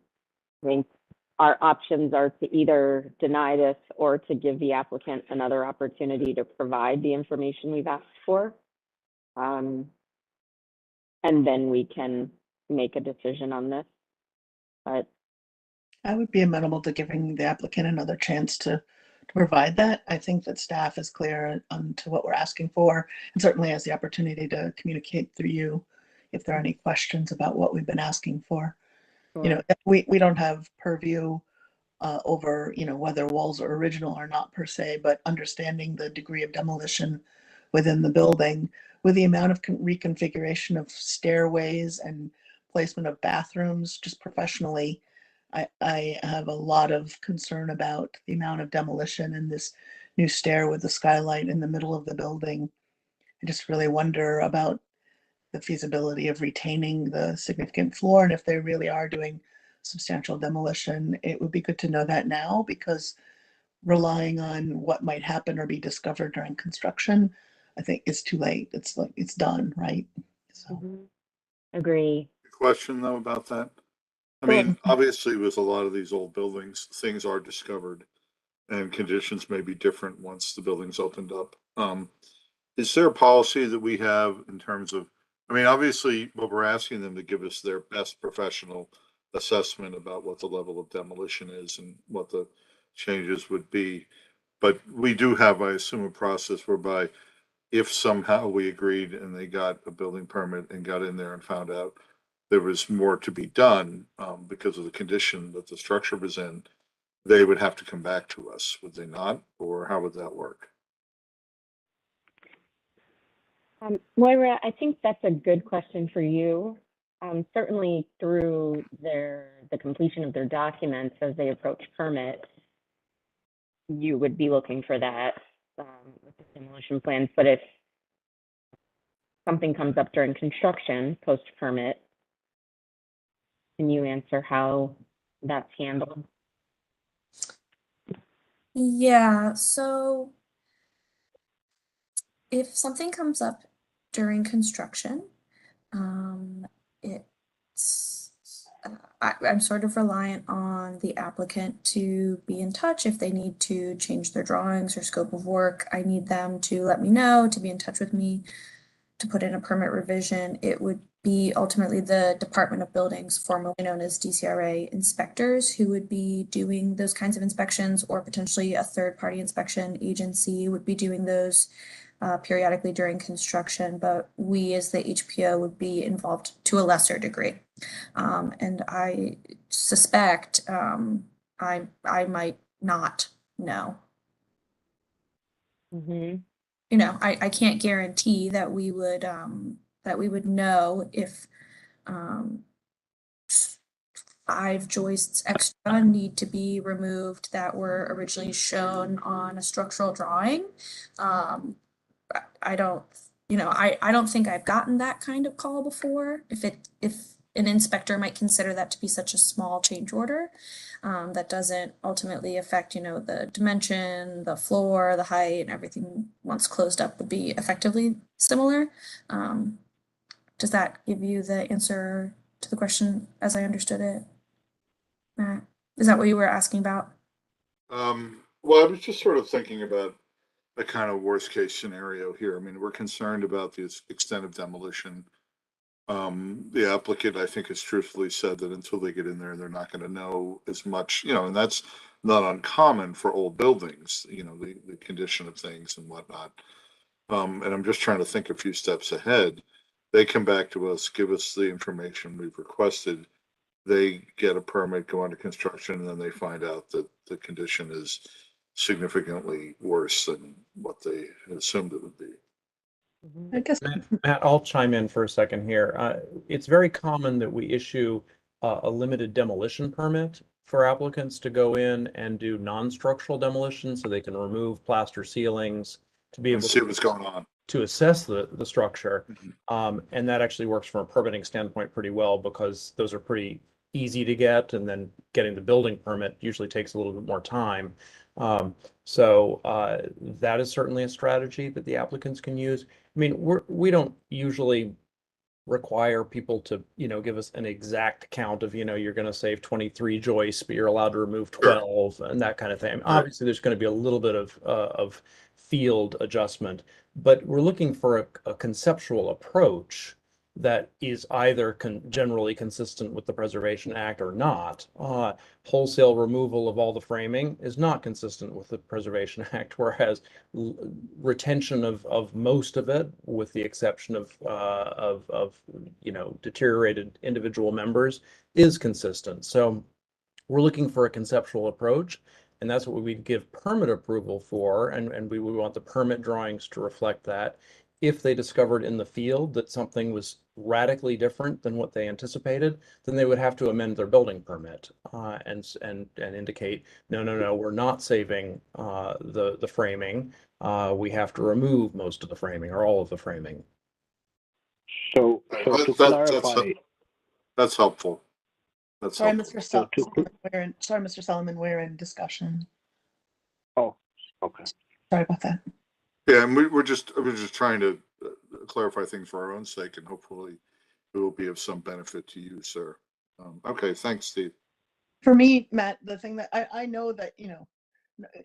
think our options are to either deny this or to give the applicant another opportunity to provide the information we've asked for. And then we can make a decision on this. But I would be amenable to giving the applicant another chance to provide that. I think that staff is clear to what we're asking for, and certainly has the opportunity to communicate through you if there are any questions about what we've been asking for. sure. You know, we don't have purview over, you know, whether walls are original or not per se, but understanding the degree of demolition within the building, with the amount of reconfiguration of stairways and placement of bathrooms, just professionally, I have a lot of concern about the amount of demolition in this new stair with the skylight in the middle of the building. I just really wonder about the feasibility of retaining the significant floor, and if they really are doing substantial demolition, it would be good to know that now, because relying on what might happen or be discovered during construction, I think it's too late. It's like, it's done, right? So. Agree. Question though about that? I Go mean, ahead. obviously with a lot of these old buildings, things are discovered and conditions may be different once the building's opened up. Is there a policy that we have in terms of, I mean, obviously what we're asking them to give us their best professional assessment about what the level of demolition is and what the changes would be. But we do have, I assume, a process whereby if somehow we agreed and they got a building permit and got in there and found out there was more to be done because of the condition that the structure was in, they would have to come back to us, would they not? Or how would that work? Moira, I think that's a good question for you. Certainly through the completion of their documents as they approach permit, you would be looking for that with the demolition plans. But if something comes up during construction, post-permit, can you answer how that's handled? Yeah, so if something comes up during construction, I'm sort of reliant on the applicant to be in touch if they need to change their drawings or scope of work. I need them to let me know, to be in touch with me, to put in a permit revision. It would be ultimately the Department of Buildings, formerly known as DCRA inspectors, who would be doing those kinds of inspections, or potentially a third-party inspection agency would be doing those periodically during construction, but we as the HPO would be involved to a lesser degree. And I suspect I might not know. Mm-hmm. You know, I can't guarantee that we would know if 5 joists extra need to be removed that were originally shown on a structural drawing. I don't, you know, I don't think I've gotten that kind of call before. If an inspector might consider that to be such a small change order, that doesn't ultimately affect, you know, the dimension, the floor, the height, and everything once closed up would be effectively similar. Does that give you the answer to the question as I understood it, Matt? Is that what you were asking about? Well, I was just sort of thinking about a kind of worst case scenario here. I mean, we're concerned about the extent of demolition. The applicant, I think, has truthfully said that until they get in there, they're not going to know as much, and that's not uncommon for old buildings, the condition of things and whatnot. And I'm just trying to think a few steps ahead. They come back to us, give us the information we've requested. They get a permit, go under construction, and then they find out that the condition is significantly worse than what they had assumed it would be. Mm-hmm. I guess Matt, I'll chime in for a second here. It's very common that we issue a limited demolition permit for applicants to go in and do non-structural demolition so they can remove plaster ceilings to be And able see what's going on. to assess the structure. And that actually works from a permitting standpoint pretty well because those are pretty easy to get, and then getting the building permit usually takes a little bit more time. So that is certainly a strategy that the applicants can use. I mean, we don't usually require people to, give us an exact count of, you're going to save 23 joists, but you're allowed to remove 12 and that kind of thing. I mean, obviously, there's going to be a little bit of field adjustment, but we're looking for a conceptual approach that is either generally consistent with the Preservation Act or not. Wholesale removal of all the framing is not consistent with the Preservation Act, whereas retention of most of it, with the exception of deteriorated individual members, is consistent. So we're looking for a conceptual approach, and that's what we give permit approval for, and we would want the permit drawings to reflect that. If they discovered in the field that something was radically different than what they anticipated, then they would have to amend their building permit and indicate, no, we're not saving the framing. We have to remove most of the framing or all of the framing. So to clarify, that's helpful. That's sorry, helpful. Mr. Solomon, we're in discussion. Oh, okay. Sorry about that. Yeah, and we're just trying to clarify things for our own sake, and hopefully it will be of some benefit to you, sir. Okay, thanks, Steve. For me, Matt, the thing that I know that,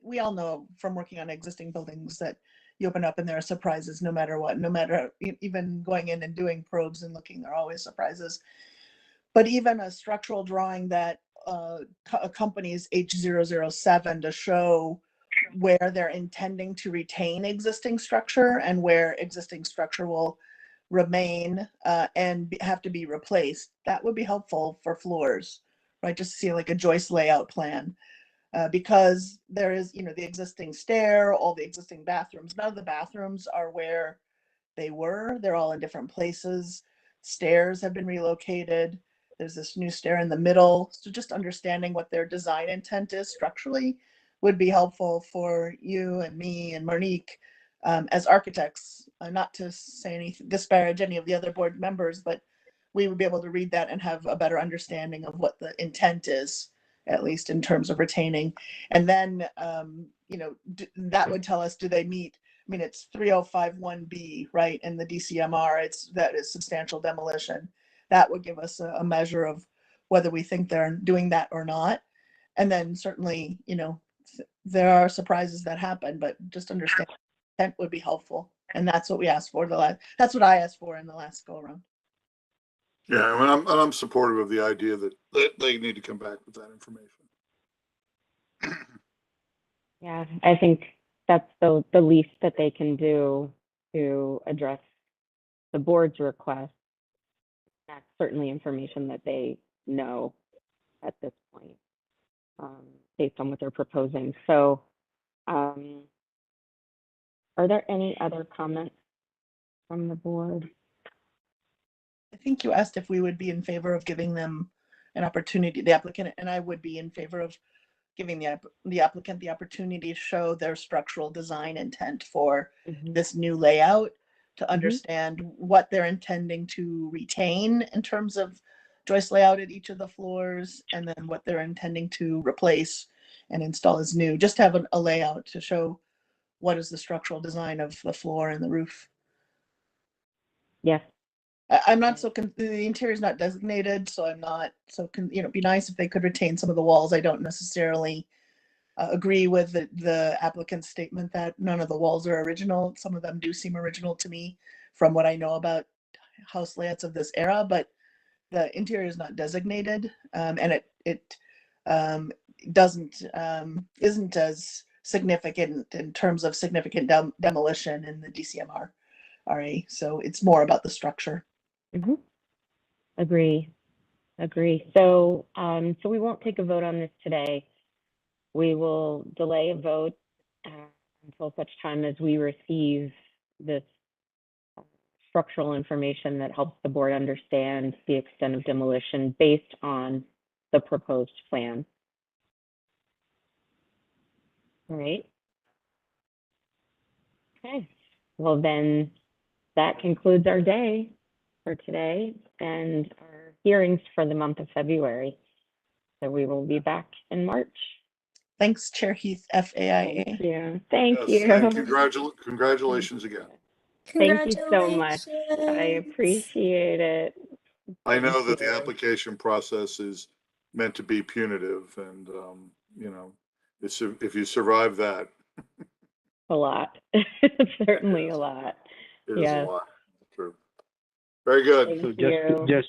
we all know from working on existing buildings that you open up and there are surprises no matter what, no matter even going in and doing probes and looking, there are always surprises. But even a structural drawing that accompanies H007 to show where they're intending to retain existing structure and where existing structure will remain and have to be replaced, that would be helpful for floors, right? Just to see like a joist layout plan. Because there is, the existing stair, all the existing bathrooms. None of the bathrooms are where they were. They're all in different places. Stairs have been relocated. There's this new stair in the middle. So just understanding what their design intent is structurally would be helpful for you and me and Monique as architects. Not to say anything, disparage any of the other board members, but we would be able to read that and have a better understanding of what the intent is, at least in terms of retaining. And then, that would tell us, do they meet, I mean, it's 3051B, right? In the DCMR, that is substantial demolition. That would give us a measure of whether we think they're doing that or not. And then certainly, there are surprises that happen, but just understand intent would be helpful. And that's what we asked for that's what I asked for in the last go around. Yeah, I mean, I'm supportive of the idea that they need to come back with that information. Yeah, I think that's the least that they can do to address the board's request. That's certainly information that they know at this point, based on what they're proposing. So, are there any other comments from the board? I think you asked if we would be in favor of giving them an opportunity, the applicant, and I would be in favor of giving the applicant the opportunity to show their structural design intent for this new layout, to understand what they're intending to retain in terms of joist layout at each of the floors, and then what they're intending to replace and install as new. Just have a layout to show what is the structural design of the floor and the roof. Yes. I'm not so, the interior is not designated, so I'm not so, it'd be nice if they could retain some of the walls. I don't necessarily agree with the applicant's statement that none of the walls are original. Some of them do seem original to me from what I know about house layouts of this era, but the interior is not designated, and it doesn't isn't as significant in terms of significant demolition in the DCMR RA. So it's more about the structure. Agree. So, so we won't take a vote on this today. We will delay a vote until such time as we receive this structural information that helps the board understand the extent of demolition based on the proposed plan. All right. Okay. Well, then that concludes our day for today and our hearings for the month of February. So we will be back in March. Thanks, Chair Heath, FAIA. Thank you. Thank you. And congratulations again. Thank you so much. I appreciate it. I know that the application process is meant to be punitive, and you know, if you survive that, a lot. Certainly a lot. it is Yes. a lot. True. Very good. Thank So you. just